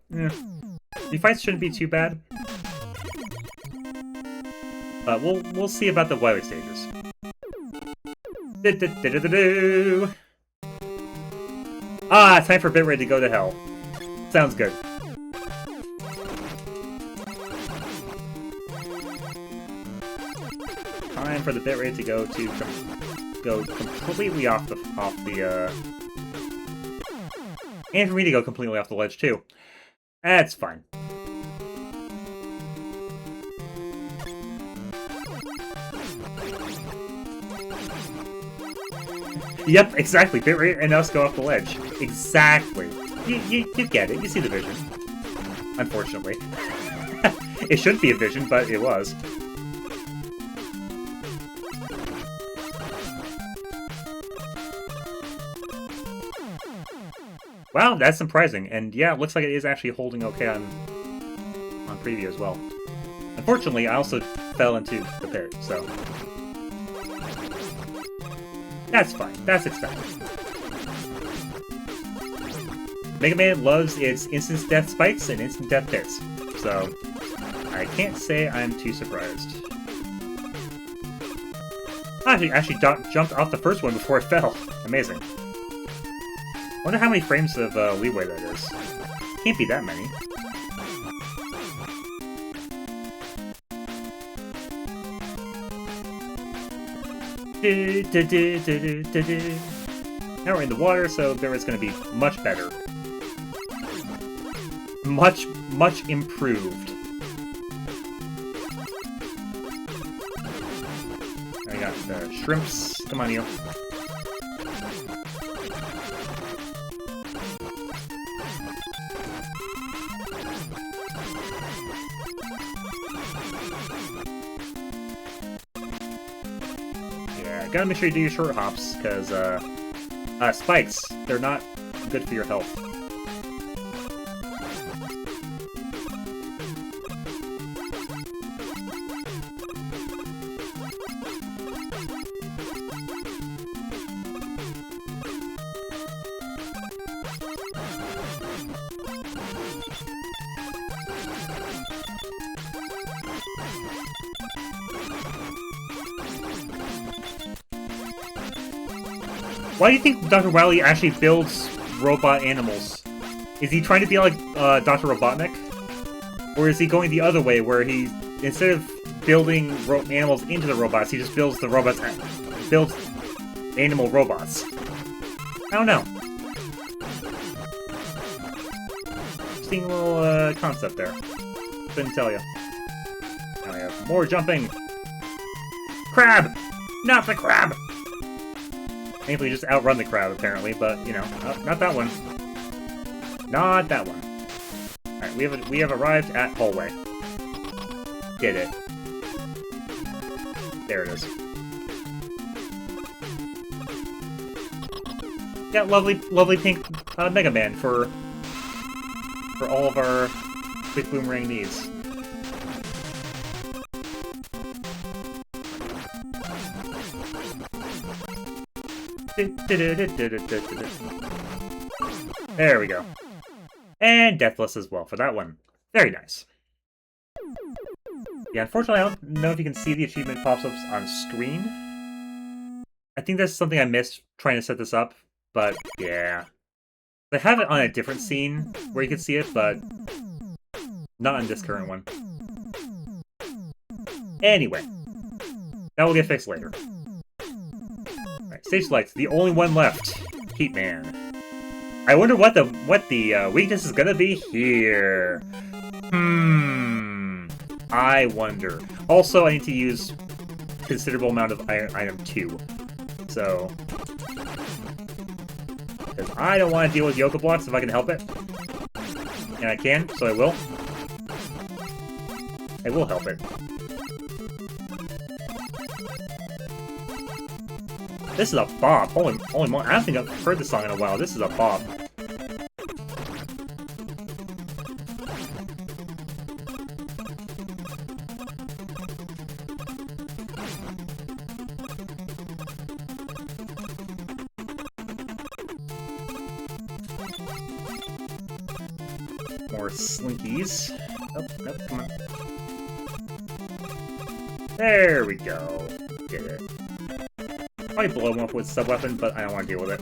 refights shouldn't be too bad. But we'll see about the Wily stages. Ah, time for Bitrate to go to hell. Sounds good. Time for the bitrate to go completely off the and for me to go completely off the ledge too. That's fine. Yep, exactly. Bitrate and us go off the ledge. Exactly. You get it. You see the vision. Unfortunately. It shouldn't be a vision, but it was. Wow, that's surprising. And yeah, it looks like it is actually holding okay on preview as well. Unfortunately, I also fell into the pit, so... That's fine. That's expected. Mega Man loves its instant death spikes and instant death pits, so I can't say I'm too surprised. I actually jumped off the first one before it fell. Amazing. Wonder how many frames of leeway that is. Can't be that many. Now we're in the water, so Bitrate's gonna be much better. Much improved. I got the shrimps. Come on, you. Yeah, gotta make sure you do your short hops, because spikes, they're not good for your health. Why do you think Dr. Wily actually builds robot animals? Is he trying to be like Dr. Robotnik? Or is he going the other way, where he, instead of building animals into the robots, he just builds the robots, builds animal robots? I don't know. Interesting little concept there. Couldn't tell you. Now we have more jumping. Crab! Not the crab! Thankfully, just outrun the crowd, apparently, but, you know, not that one. Not that one. Alright, we have arrived at hallway. Did it. There it is. Yeah, lovely pink Mega Man for all of our quick boomerang needs. There we go. And Deathless as well for that one. Very nice. Yeah, unfortunately, I don't know if you can see the achievement pop-ups on screen. I think that's something I missed trying to set this up, but yeah. They have it on a different scene where you can see it, but not on this current one. Anyway, that will get fixed later. Right. Stage lights, the only one left. Heat Man. I wonder what the weakness is gonna be here. I wonder. Also, I need to use considerable amount of item 2. So, because I don't want to deal with Yoka blocks if I can help it. And I can, so I will. I will help it. This is a bop. Holy moly. I don't think I've heard this song in a while. This is a bop. More slinkies. Oh, nope, come on. There we go. Get it. Probably blow him up with sub-weapon, but I don't want to deal with it.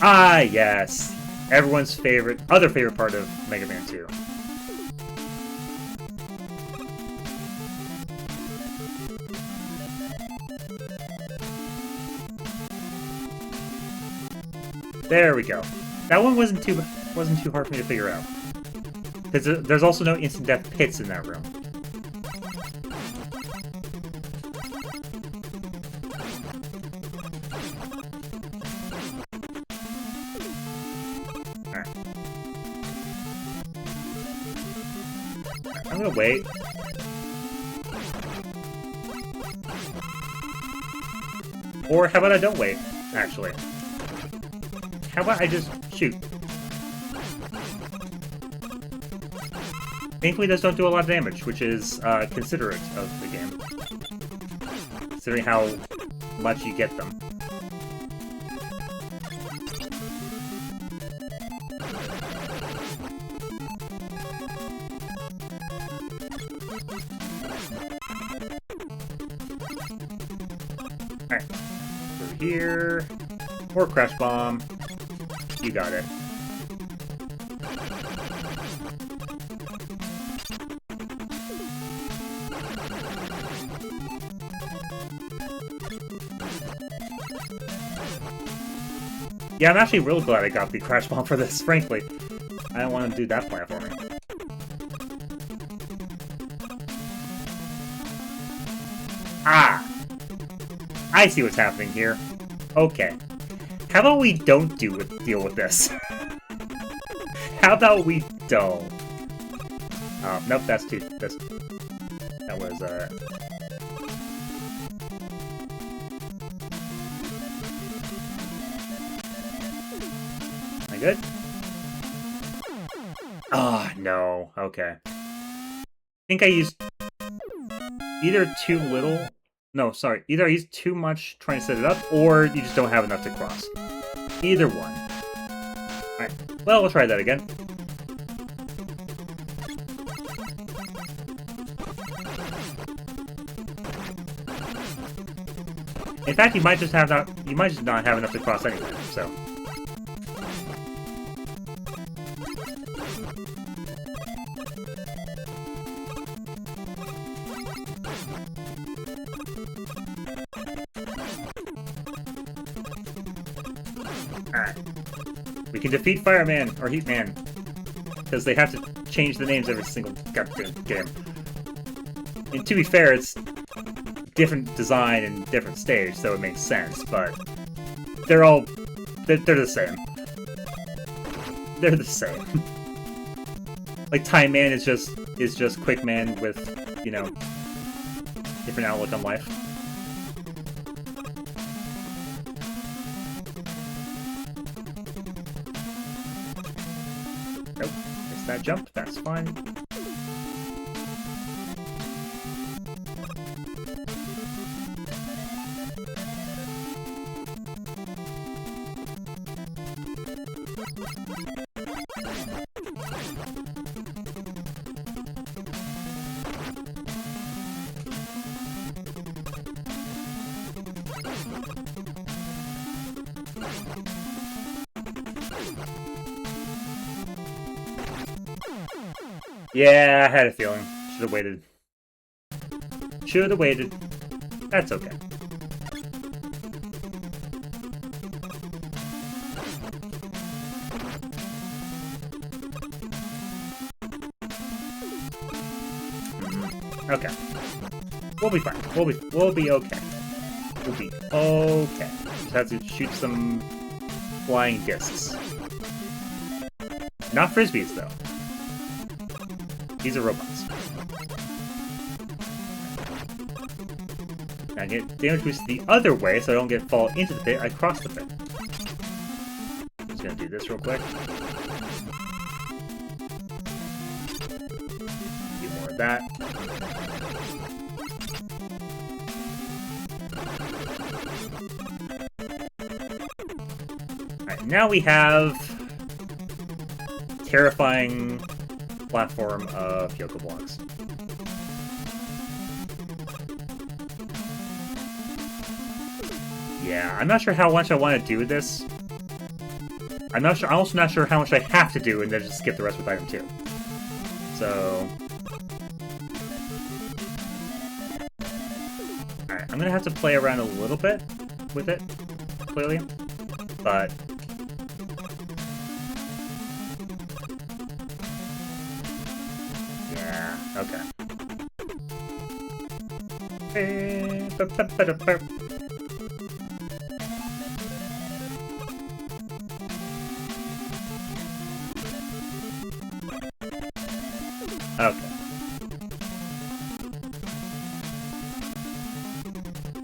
Ah, yes! Everyone's other favorite part of Mega Man 2. There we go. That one wasn't too hard for me to figure out. Because there's also no instant death pits in that room. Alright. I'm gonna wait. Or how about I don't wait, actually? How about I just shoot? Thankfully, those don't do a lot of damage, which is considerate of the game. Considering how much you get them. Alright. Over here. Or Crash Bomb. You got it. Yeah, I'm actually real glad I got the Crash Bomb for this, frankly. I don't want to do that platforming. Ah! I see what's happening here. Okay. How about we don't deal with this? How about we don't? Nope, that was, Am I good? Ah, oh, no. Okay. I think I used either too little... No, sorry. Either I used too much trying to set it up, or you just don't have enough to cross. Either one. Alright. Well, we'll try that again. In fact, you might just not have enough to cross anyway, so... Alright. We can defeat Fireman, or Heatman. Because they have to change the names every single goddamn game. And to be fair, it's different design and different stage, so it makes sense, but they're the same. They're the same. Like Time Man is just Quick Man with, you know, different outlook on life. Nope, missed that jump, that's fine. Yeah, I had a feeling. Should have waited. Should have waited. That's okay. Okay. We'll be fine. We'll be okay. We'll be okay. Just have to shoot some flying discs. Not frisbees, though. These are robots. Now get damage boost the other way so I don't fall into the pit. I cross the pit. I'm just gonna do this real quick. Do more of that. Alright, now we have terrifying platform of Yoku blocks. Yeah, I'm not sure how much I want to do with this. I'm also not sure how much I have to do and then just skip the rest with item 2. So... Alright, I'm gonna have to play around a little bit with it, clearly. But... yeah, okay. Okay.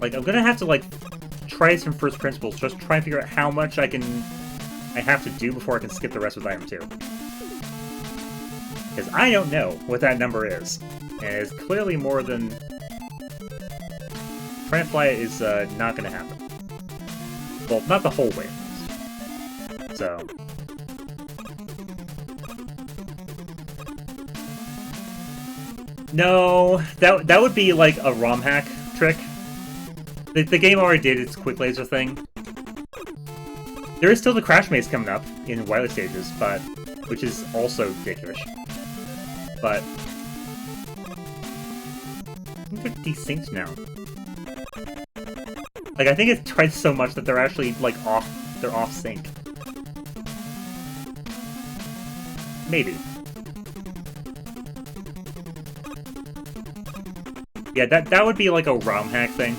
Like, I'm gonna have to, like, try some first principles, just try and figure out how much I have to do before I can skip the rest with item 2. Because I don't know what that number is. And it's clearly more than... Trying to fly it is not gonna happen. Well, not the whole way, at least. So... No, that would be like a ROM hack trick. The game already did its quick laser thing. There is still the crash maze coming up in wireless stages, but which is also ridiculous. But I think they're desynced now. Like I think it's tried so much that they're actually like they're off sync. Maybe. Yeah, that would be like a ROM hack thing.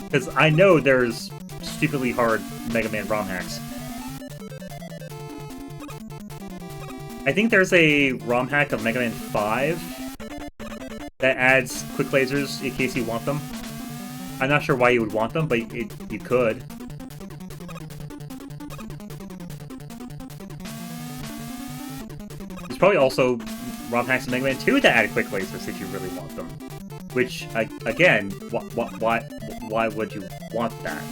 Because I know there's stupidly hard Mega Man ROM hacks. I think there's a ROM hack of Mega Man 5 that adds quick lasers in case you want them. I'm not sure why you would want them, but you could. There's probably also ROM hacks of Mega Man 2 that add quick lasers if you really want them. Which, again, why would you want that?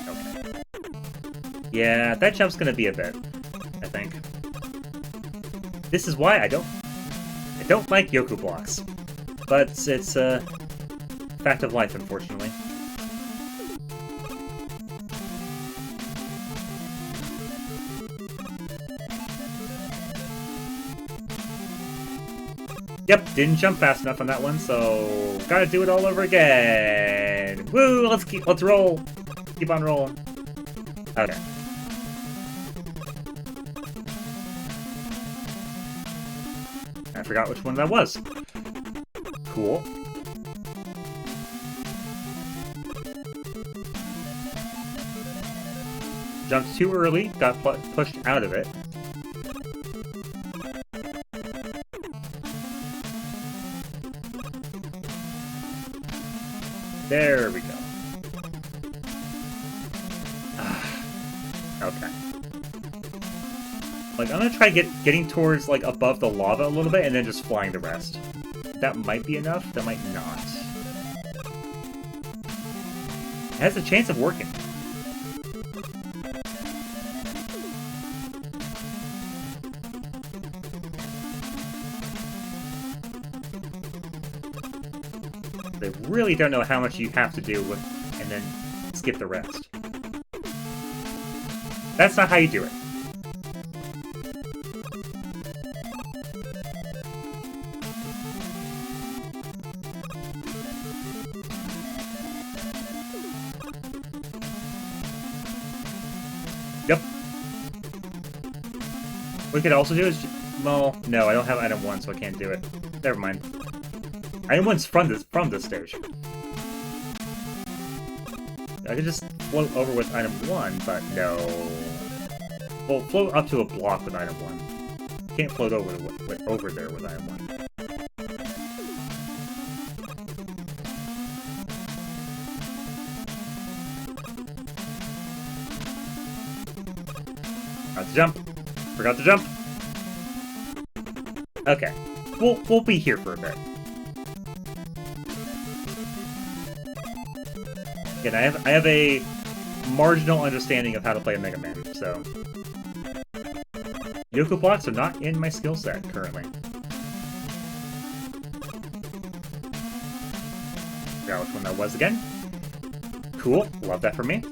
Okay. Yeah, that jump's gonna be a bit, I think. This is why I don't like Yoku blocks. But it's a fact of life, unfortunately. Yep, didn't jump fast enough on that one, so gotta do it all over again. Woo! Let's roll. Keep on rolling. Okay. I forgot which one that was. Cool. Jumped too early, got pushed out of it. There we go. Okay. Like, I'm gonna try getting towards, like, above the lava a little bit, and then just flying the rest. That might be enough, that might not. It has a chance of working. They really don't know how much you have to do and then skip the rest. That's not how you do it. What we could also do is... Well, no, I don't have item 1, so I can't do it. Never mind. Item 1's from this stage. I could just float over with item 1, but no. Well, float up to a block with item 1. Can't float over there with item 1. Forgot to jump. Forgot to jump. Okay. We'll be here for a bit. Again, I have a marginal understanding of how to play a Mega Man, so... Yoku blocks are not in my skill set currently. Forgot which one that was again. Cool, love that for me.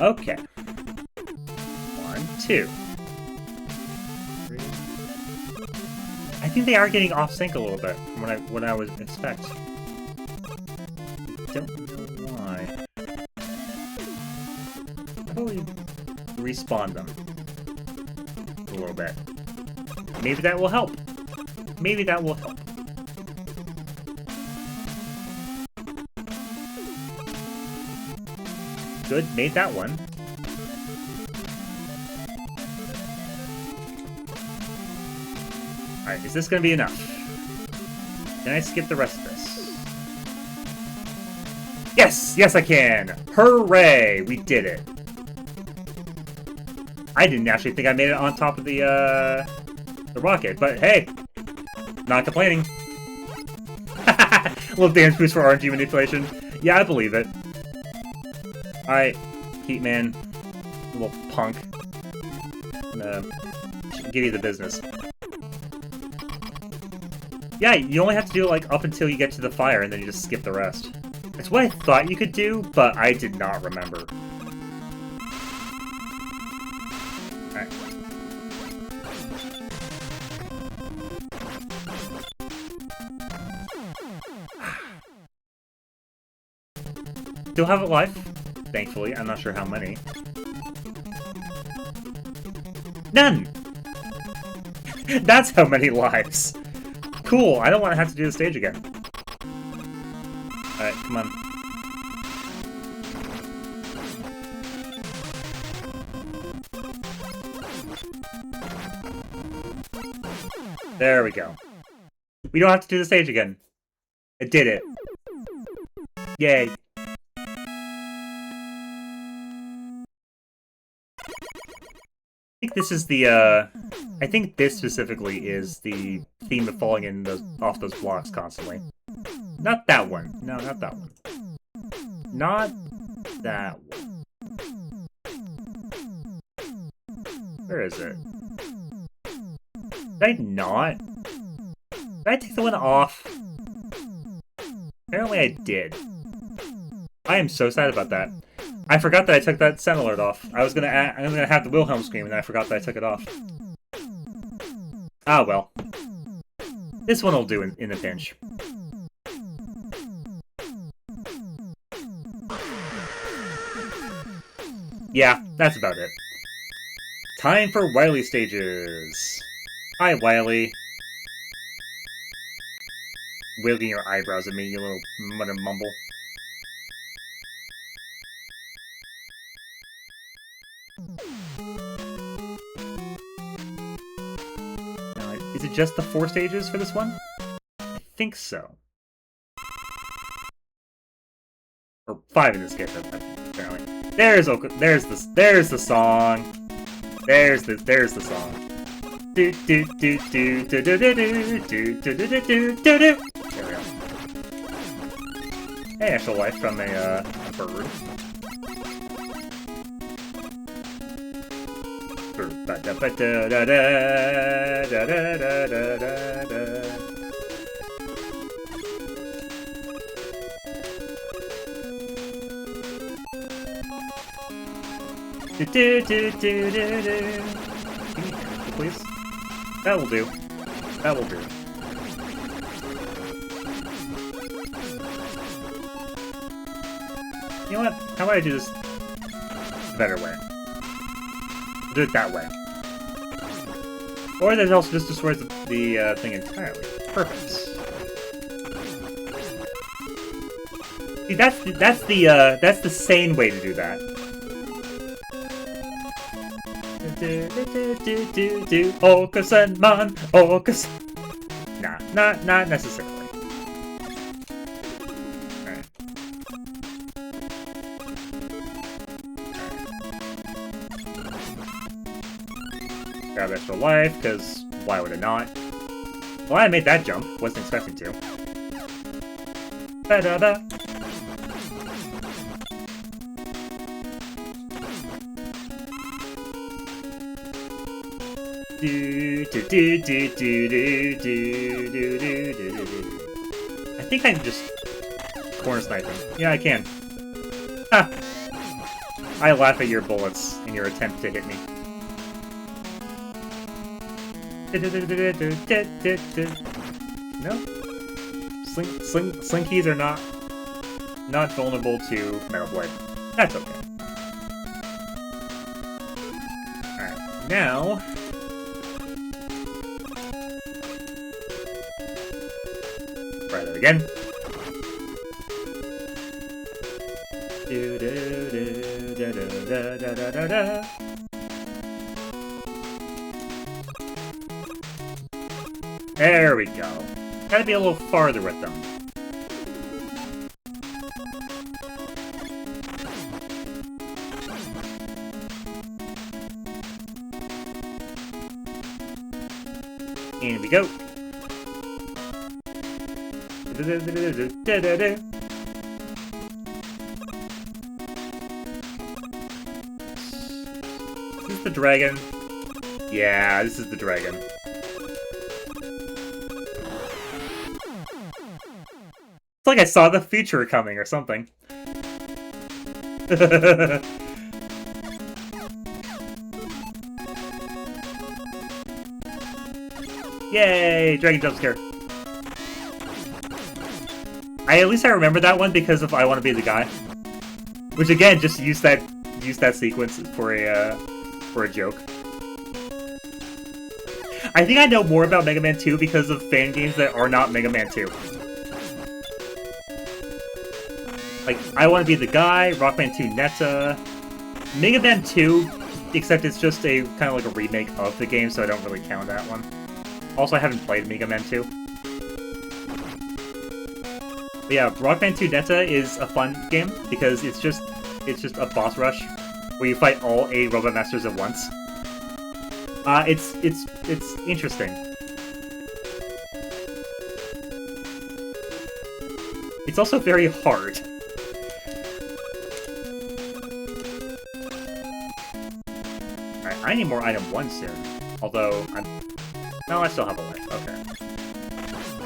Okay. 1, 2. 3. I think they are getting off sync a little bit from what I would expect. Don't know why. How about we respawn them a little bit? Maybe that will help. Maybe that will help. Good, made that one. Alright, is this gonna be enough? Can I skip the rest of this? Yes! Yes, I can! Hooray! We did it. I didn't actually think I made it on top of the rocket, but hey! Not complaining. Little dance boost for RNG manipulation. Yeah, I believe it. Alright, Heatman. Little punk. I'm gonna give you the business. Yeah, you only have to do it like up until you get to the fire, and then you just skip the rest. It's what I thought you could do, but I did not remember. Alright. Still have it live, thankfully. I'm not sure how many. None! That's how many lives! Cool, I don't want to have to do the stage again. Alright, come on. There we go. We don't have to do the stage again. I did it. Yay. I think this is the, I think this specifically is the theme of falling in off those blocks constantly. Not that one. No, not that one. Not that one. Where is it? Did I not? Did I take the one off? Apparently I did. I am so sad about that. I forgot that I took that Sentinel alert off. I'm gonna have the Wilhelm scream, and I forgot that I took it off. Ah well. This one will do in a pinch. Yeah, that's about it. Time for Wily stages. Hi, Wily. Wiggling your eyebrows at me, you little mutter mumble. Is it just the 4 stages for this one? I think so. Or 5 in this case, apparently. There's the song. There's the song. Do do do do do do do do do do do do do do. There we go. Hey, actual life from a bird. Please. That will do. That will do. You know what? How about I do this the better way? I'll do it that way. Or that also just destroys the thing entirely. Perfect. See, that's the sane way to do that. Okasanman, Okas. Nah, not necessarily. Alright. Grab extra life, because why would it not? Well, I made that jump. Wasn't expecting to. Da-da-da. I think I can just corner snipe him. Yeah, I can. Ha! I laugh at your bullets in your attempt to hit me. No? Slinkies are not vulnerable to Metal Blade. That's okay. Alright, now... Try that again. There we go. Gotta be a little farther with them. In we go. Is this the dragon? Yeah, this is the dragon. It's like I saw the feature coming or something. Yay! Dragon jump scare. At least I remember that one because of I Want to Be the Guy. Which again, just use that sequence for a joke. I think I know more about Mega Man 2 because of fan games that are not Mega Man 2. Like, I Want to Be the Guy, Rockman 2 Netta, Mega Man 2, except it's just a kind of like a remake of the game, so I don't really count that one. Also, I haven't played Mega Man 2. But yeah, Rockman 2 Netta is a fun game because it's just a boss rush where you fight all 8 Robot Masters at once. It's interesting. It's also very hard. Alright, I need more item 1 soon. Although, no, I still have a life. Okay.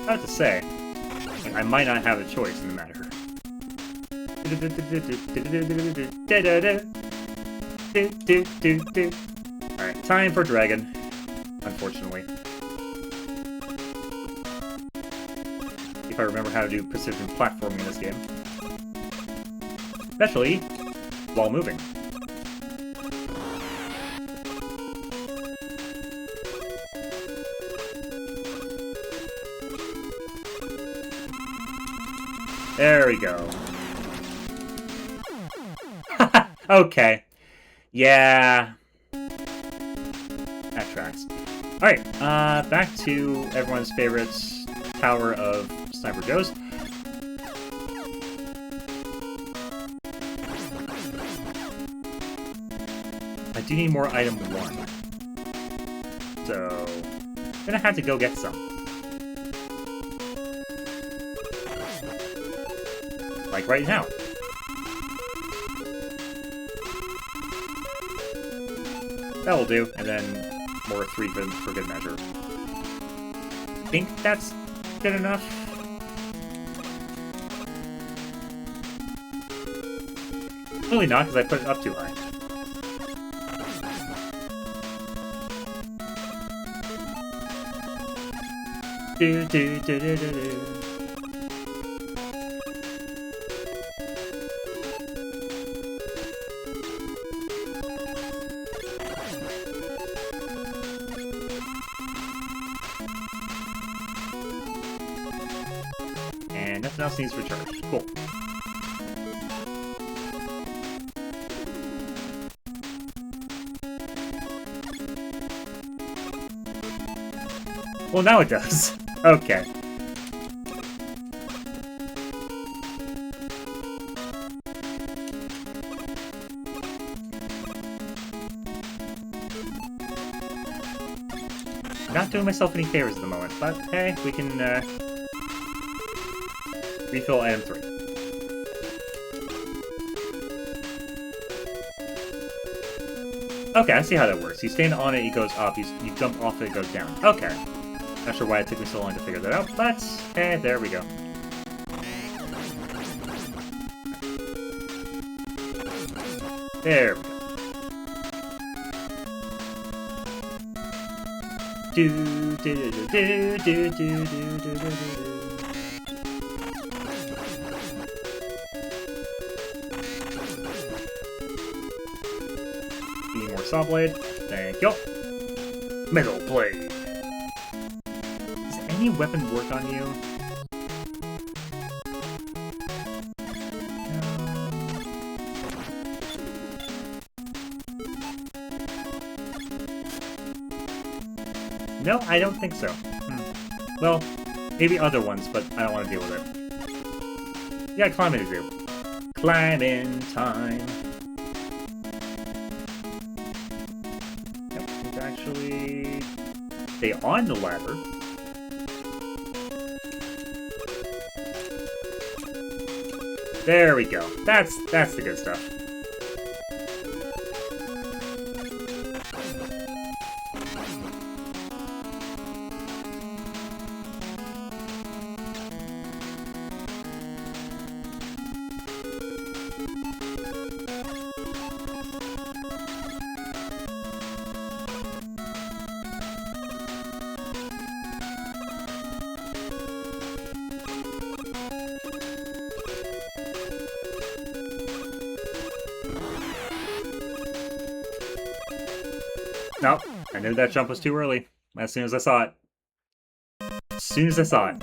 I have to say, I might not have a choice in the matter. Alright, time for Dragon. Unfortunately. If I remember how to do precision platforming in this game. Especially while moving. There we go. Okay. Yeah. That tracks. Alright, back to everyone's favorite Tower of Sniper Joes. I do need more item 1. So, I'm gonna have to go get some. Like right now. That will do, and then more 3 for good measure. I think that's good enough. Really not, because I put it up too high. Do do do do do do. nothing else needs recharge. Cool. Well, now it does. Okay. Not doing myself any favors at the moment, but hey, we can refill item 3. Okay, I see how that works. You stand on it, it goes up. You jump off it, it goes down. Okay. Not sure why it took me so long to figure that out, but hey, there we go. There we go. Do do do do do do do do do. Need more saw blade. Thank you. Metal blade. Does any weapon work on you? No, I don't think so. Well, maybe other ones, but I don't want to deal with it. Yeah, climbing to do. Climbing time. Yep, let's actually stay on the ladder. There we go. That's the good stuff. Nope, I knew that jump was too early. As soon as I saw it. As soon as I saw it.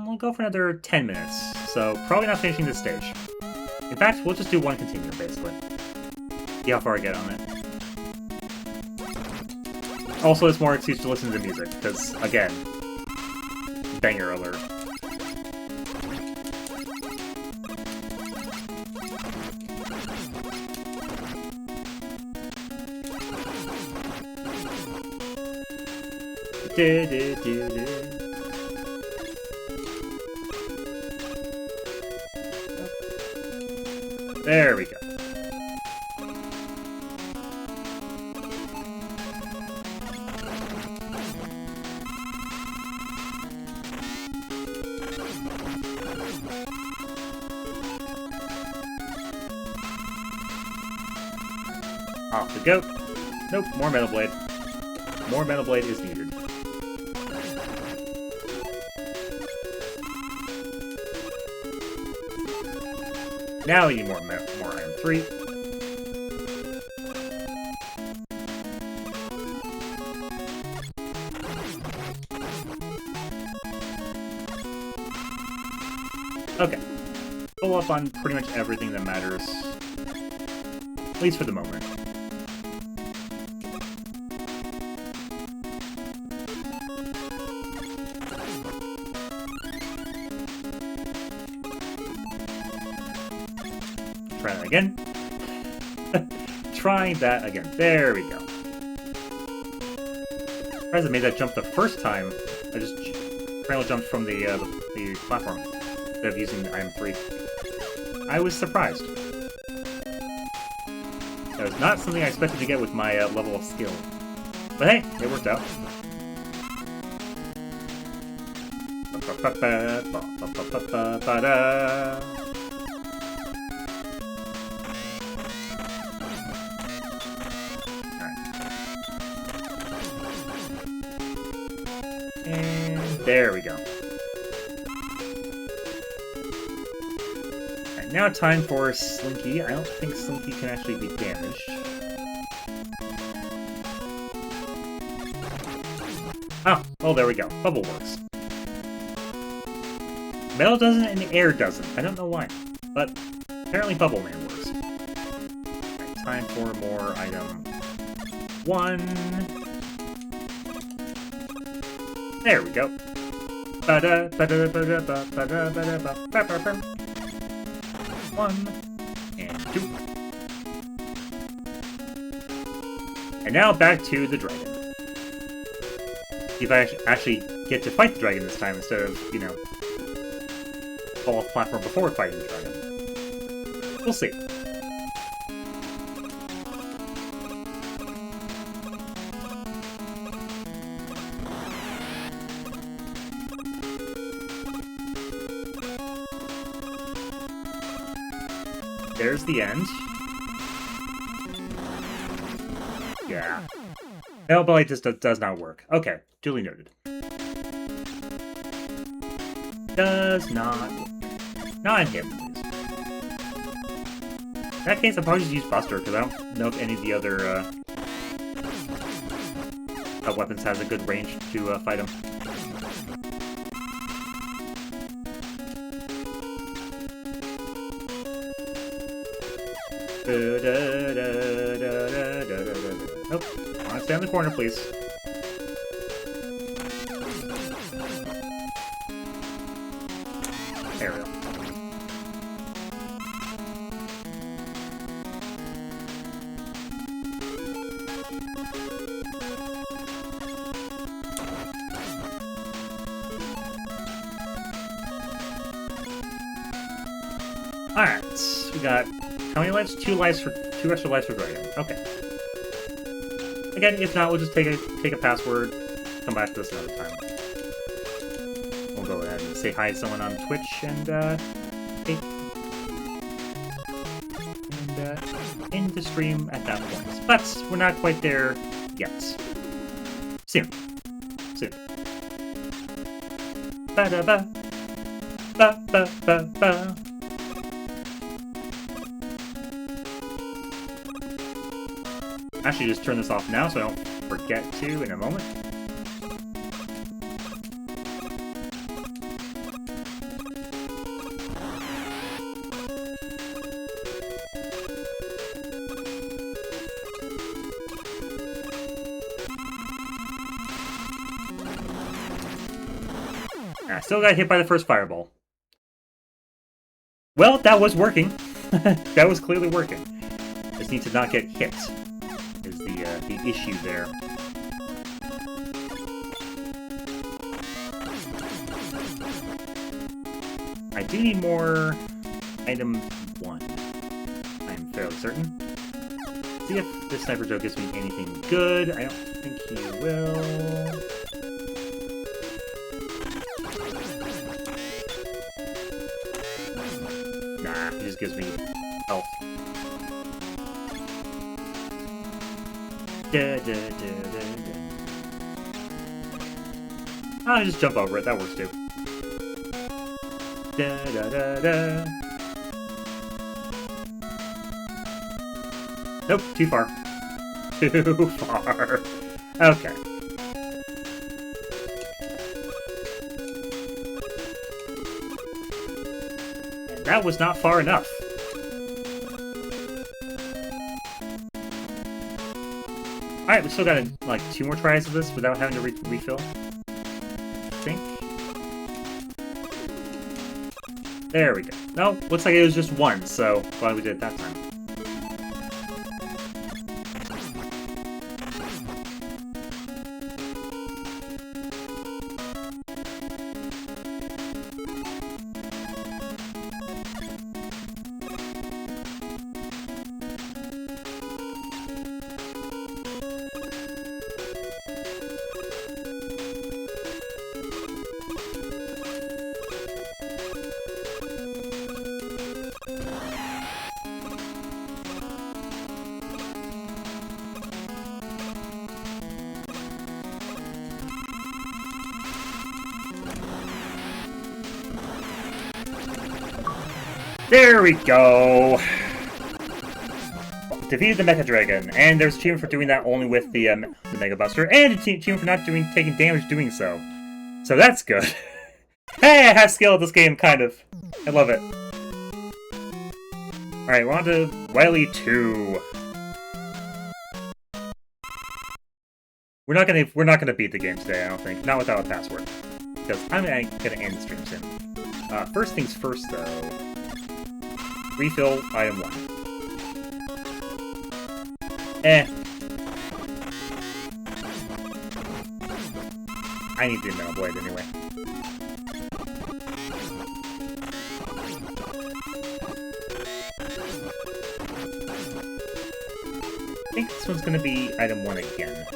We'll go for another 10 minutes. So, probably not finishing this stage. In fact, we'll just do one continue, basically. See how far I get on it. Also, it's more excuse to listen to the music, because, again, banger alert. There we go. Off we go. Nope, more Metal Blade. More Metal Blade is needed. Now we need more item 3. Okay. Pull up on pretty much everything that matters. At least for the moment. Try that again. Try that again. There we go. Surprised I made that jump the first time. I just apparently jumped from the platform instead of using item 3. I was surprised. That was not something I expected to get with my level of skill. But hey, it worked out. And there we go. Alright, now time for Slinky. I don't think Slinky can actually be damaged. Oh, well there we go. Bubble works. Metal doesn't and air doesn't. I don't know why. But apparently Bubble Man works. Right, time for more item 1. There we go. 1 and 2. And now back to the dragon. See if I actually get to fight the dragon this time instead of, you know, fall off platform before fighting the dragon. We'll see. There's the end. Yeah. No, but it just does not work. Okay, duly noted. Does not work. Not him, please. In that case, I'll probably just use Buster, because I don't know if any of the other weapons has a good range to fight him. Nope. I want to stay in the corner, please. There we go. Alright, we got how many lives? 2 extra lives for Dragon. Okay. Again, if not, we'll just take a password, come back to this another time. We'll go ahead and say hi to someone on Twitch and end the stream at that point. But we're not quite there yet. Soon. Soon. Ba da ba. Ba ba ba ba. Actually, just turn this off now so I don't forget to in a moment. I still got hit by the first fireball. Well, that was working. That was clearly working. Just need to not get hit. Is the issue there. I do need more item 1. I'm fairly certain. See if this Sniper Joe gives me anything good. I don't think he will. Nah, he just gives me health. I'll just jump over it, that works too. Nope, too far. Too far. Okay. And that was not far enough. Alright, we still got like 2 more tries of this without having to refill. I think. There we go. No, looks like it was just 1, so glad we did it that time. There we go! Defeated the Mecha Dragon, and there's an achievement for doing that only with the Mega Buster, and an achievement for not taking damage doing so. So that's good. Hey, I have skill at this game, kind of. I love it. Alright, we're on to Wily 2. We're not gonna beat the game today, I don't think. Not without a password. Because I'm gonna end the stream soon. First things first, though. Refill item 1. I need the Metal Blade anyway. I think this one's gonna be item 1 again.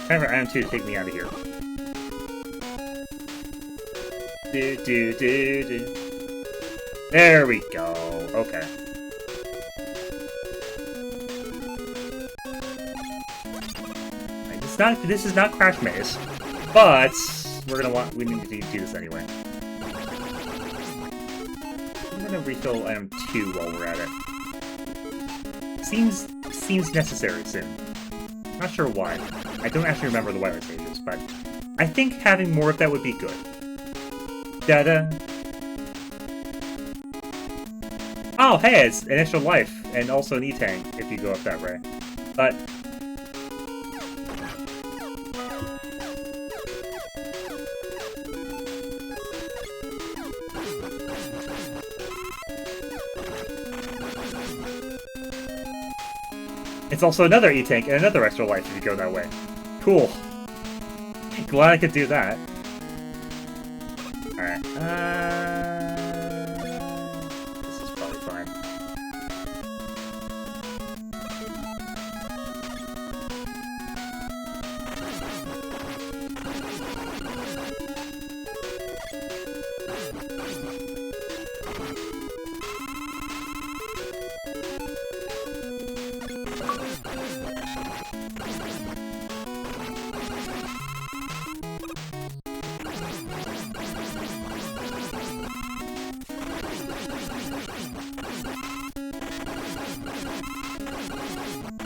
Time for item 2 to take me out of here. There we go. Okay. This is not Crash Maze, but we need to do this anyway. I'm gonna refill item 2 while we're at it. Seems necessary soon. Not sure why. I don't actually remember the Wily stages, but I think having more of that would be good. Da-da! Oh, hey, it's an extra life, and also an E-Tank, if you go up that way. But... it's also another E-Tank and another extra life if you go that way. Cool. Glad I could do that. Alright, this is probably fine.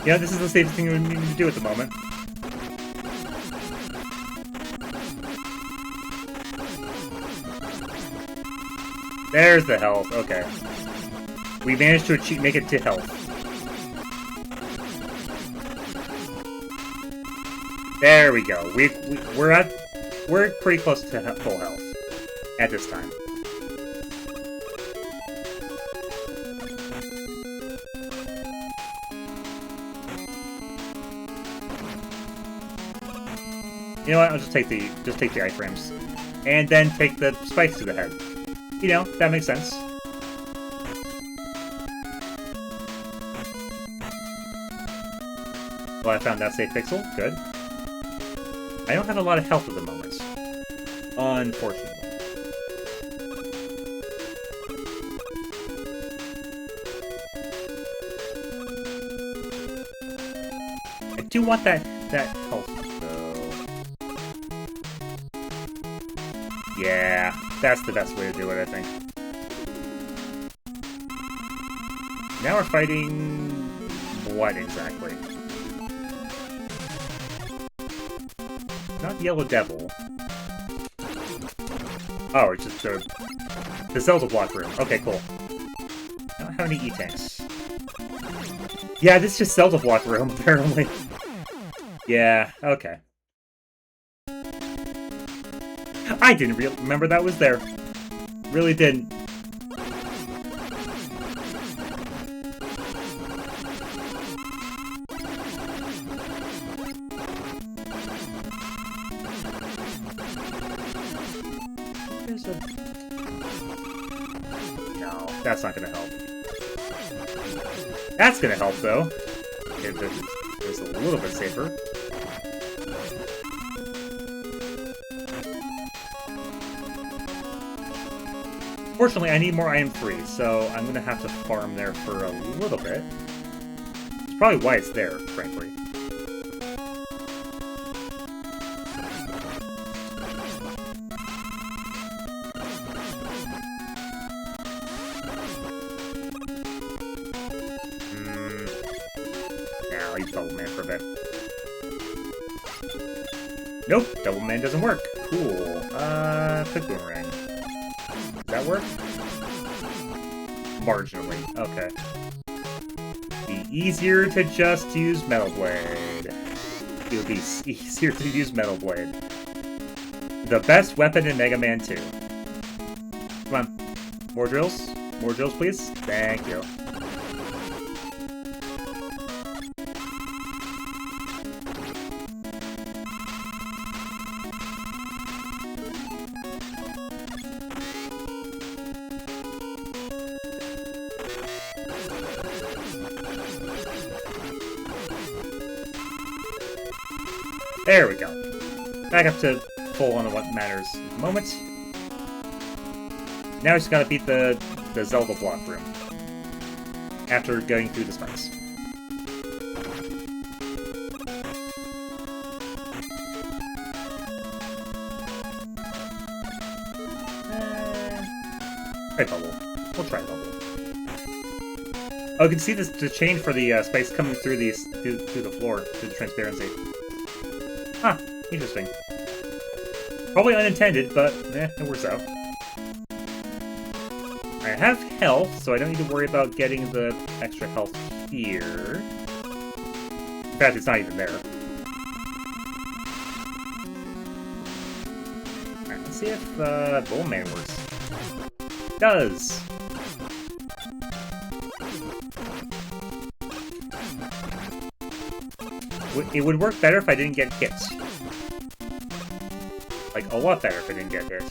Yeah, this is the safest thing we need to do at the moment. There's the health, okay. We managed to make it to health. There we go. We're pretty close to full health at this time. You know what? I'll just take the iframes, and then take the spikes to the head. You know, that makes sense. Well, I found that safe pixel. Good. I don't have a lot of health at the moment, unfortunately. I do want that health. Yeah, that's the best way to do it, I think. Now we're fighting... what exactly? Not the Yellow Devil. Oh, it's just the Zelda block room. Okay, cool. I don't have any E-Tanks. Yeah, this is just Zelda block room, apparently. Yeah, okay. I didn't remember that was there. Really didn't. No, that's not gonna help. That's gonna help, though. It's a little bit safer. Fortunately, I need more item 3, so I'm gonna have to farm there for a little bit. It's probably why it's there, frankly. Double Man for a bit. Nope, Double Man doesn't work. Cool. Quick Boomerang. Does that work? Marginally. Okay. Be easier to just use Metal Blade. It would be easier to use Metal Blade. The best weapon in Mega Man 2. Come on. More drills? More drills, please? Thank you. There we go. Back up to full on what matters at the moment. Now we just gotta beat the Zelda block room. After going through the spikes. Try bubble. We'll try bubble. Oh, you can see the change for the spikes coming through through the floor, through the transparency. Huh, interesting. Probably unintended, but it works out. I have health, so I don't need to worry about getting the extra health here. In fact, it's not even there. Alright, let's see if Bull Man works. It does! It would work better if I didn't get hit. Like, a lot better if I didn't get hit.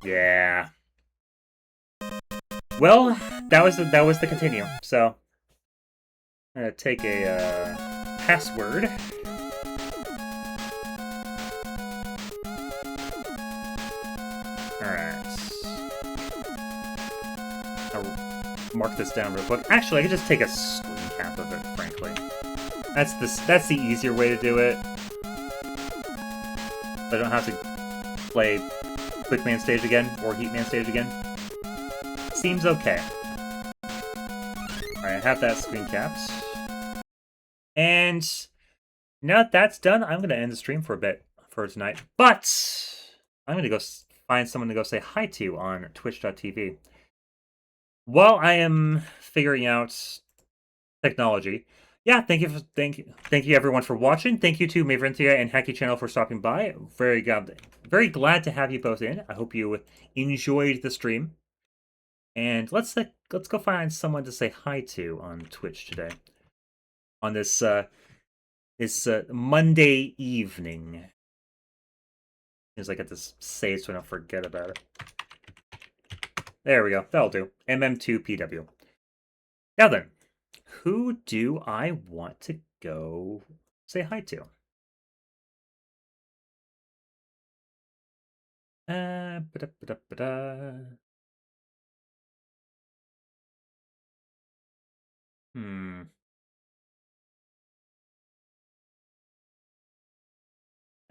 Yeah. Well, that was the continue. So, I'm gonna take a password. Alright. I'll mark this down real quick. Actually, I could just take a screen cap of it, frankly. That's the easier way to do it. So I don't have to play Quick Man stage again, or Heat Man stage again. Seems okay. Alright, I have that screen capped. And now that that's done, I'm going to end the stream for a bit for tonight. But I'm going to go find someone to go say hi to on twitch.tv. While I am figuring out technology, yeah, thank you everyone for watching. Thank you to Maverinthia and Hacky Channel for stopping by. Very glad to have you both in. I hope you enjoyed the stream. And let's go find someone to say hi to on Twitch today. On this Monday evening. As I get this saved so I don't forget about it. There we go. That'll do. MM2PW. Now then, who do I want to go say hi to? I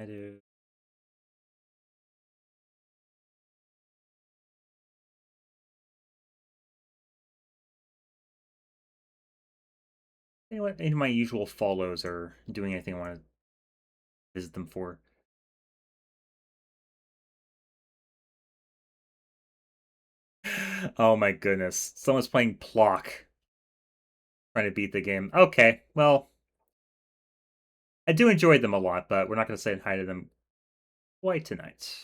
do. You know what? Any of my usual follows are doing anything I want to visit them for. Oh my goodness. Someone's playing Plock. Trying to beat the game. Okay, well. I do enjoy them a lot, but we're not going to say hi to them quite tonight.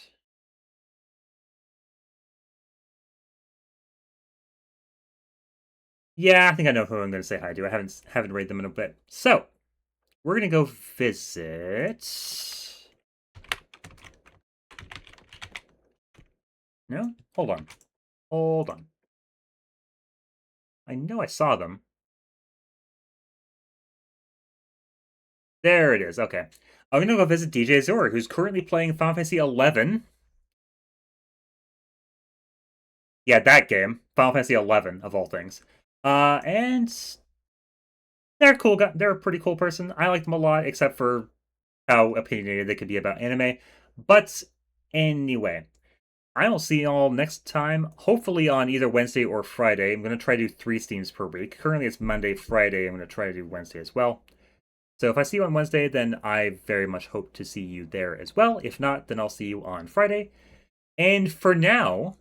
Yeah, I think I know who I'm going to say hi to. I haven't rated them in a bit. So, we're going to go visit... No? Hold on. Hold on. I know I saw them. There it is. Okay. I'm going to go visit DJ Zora, who's currently playing Final Fantasy XI. Yeah, that game. Final Fantasy XI, of all things. And they're a cool guy. They're a pretty cool person. I like them a lot, except for how opinionated they could be about anime. But anyway, I will see you all next time, hopefully on either Wednesday or Friday. I'm going to try to do 3 streams per week. Currently it's Monday, Friday. I'm going to try to do Wednesday as well. So if I see you on Wednesday, then I very much hope to see you there as well. If not, then I'll see you on Friday. And for now,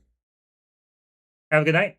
have a good night.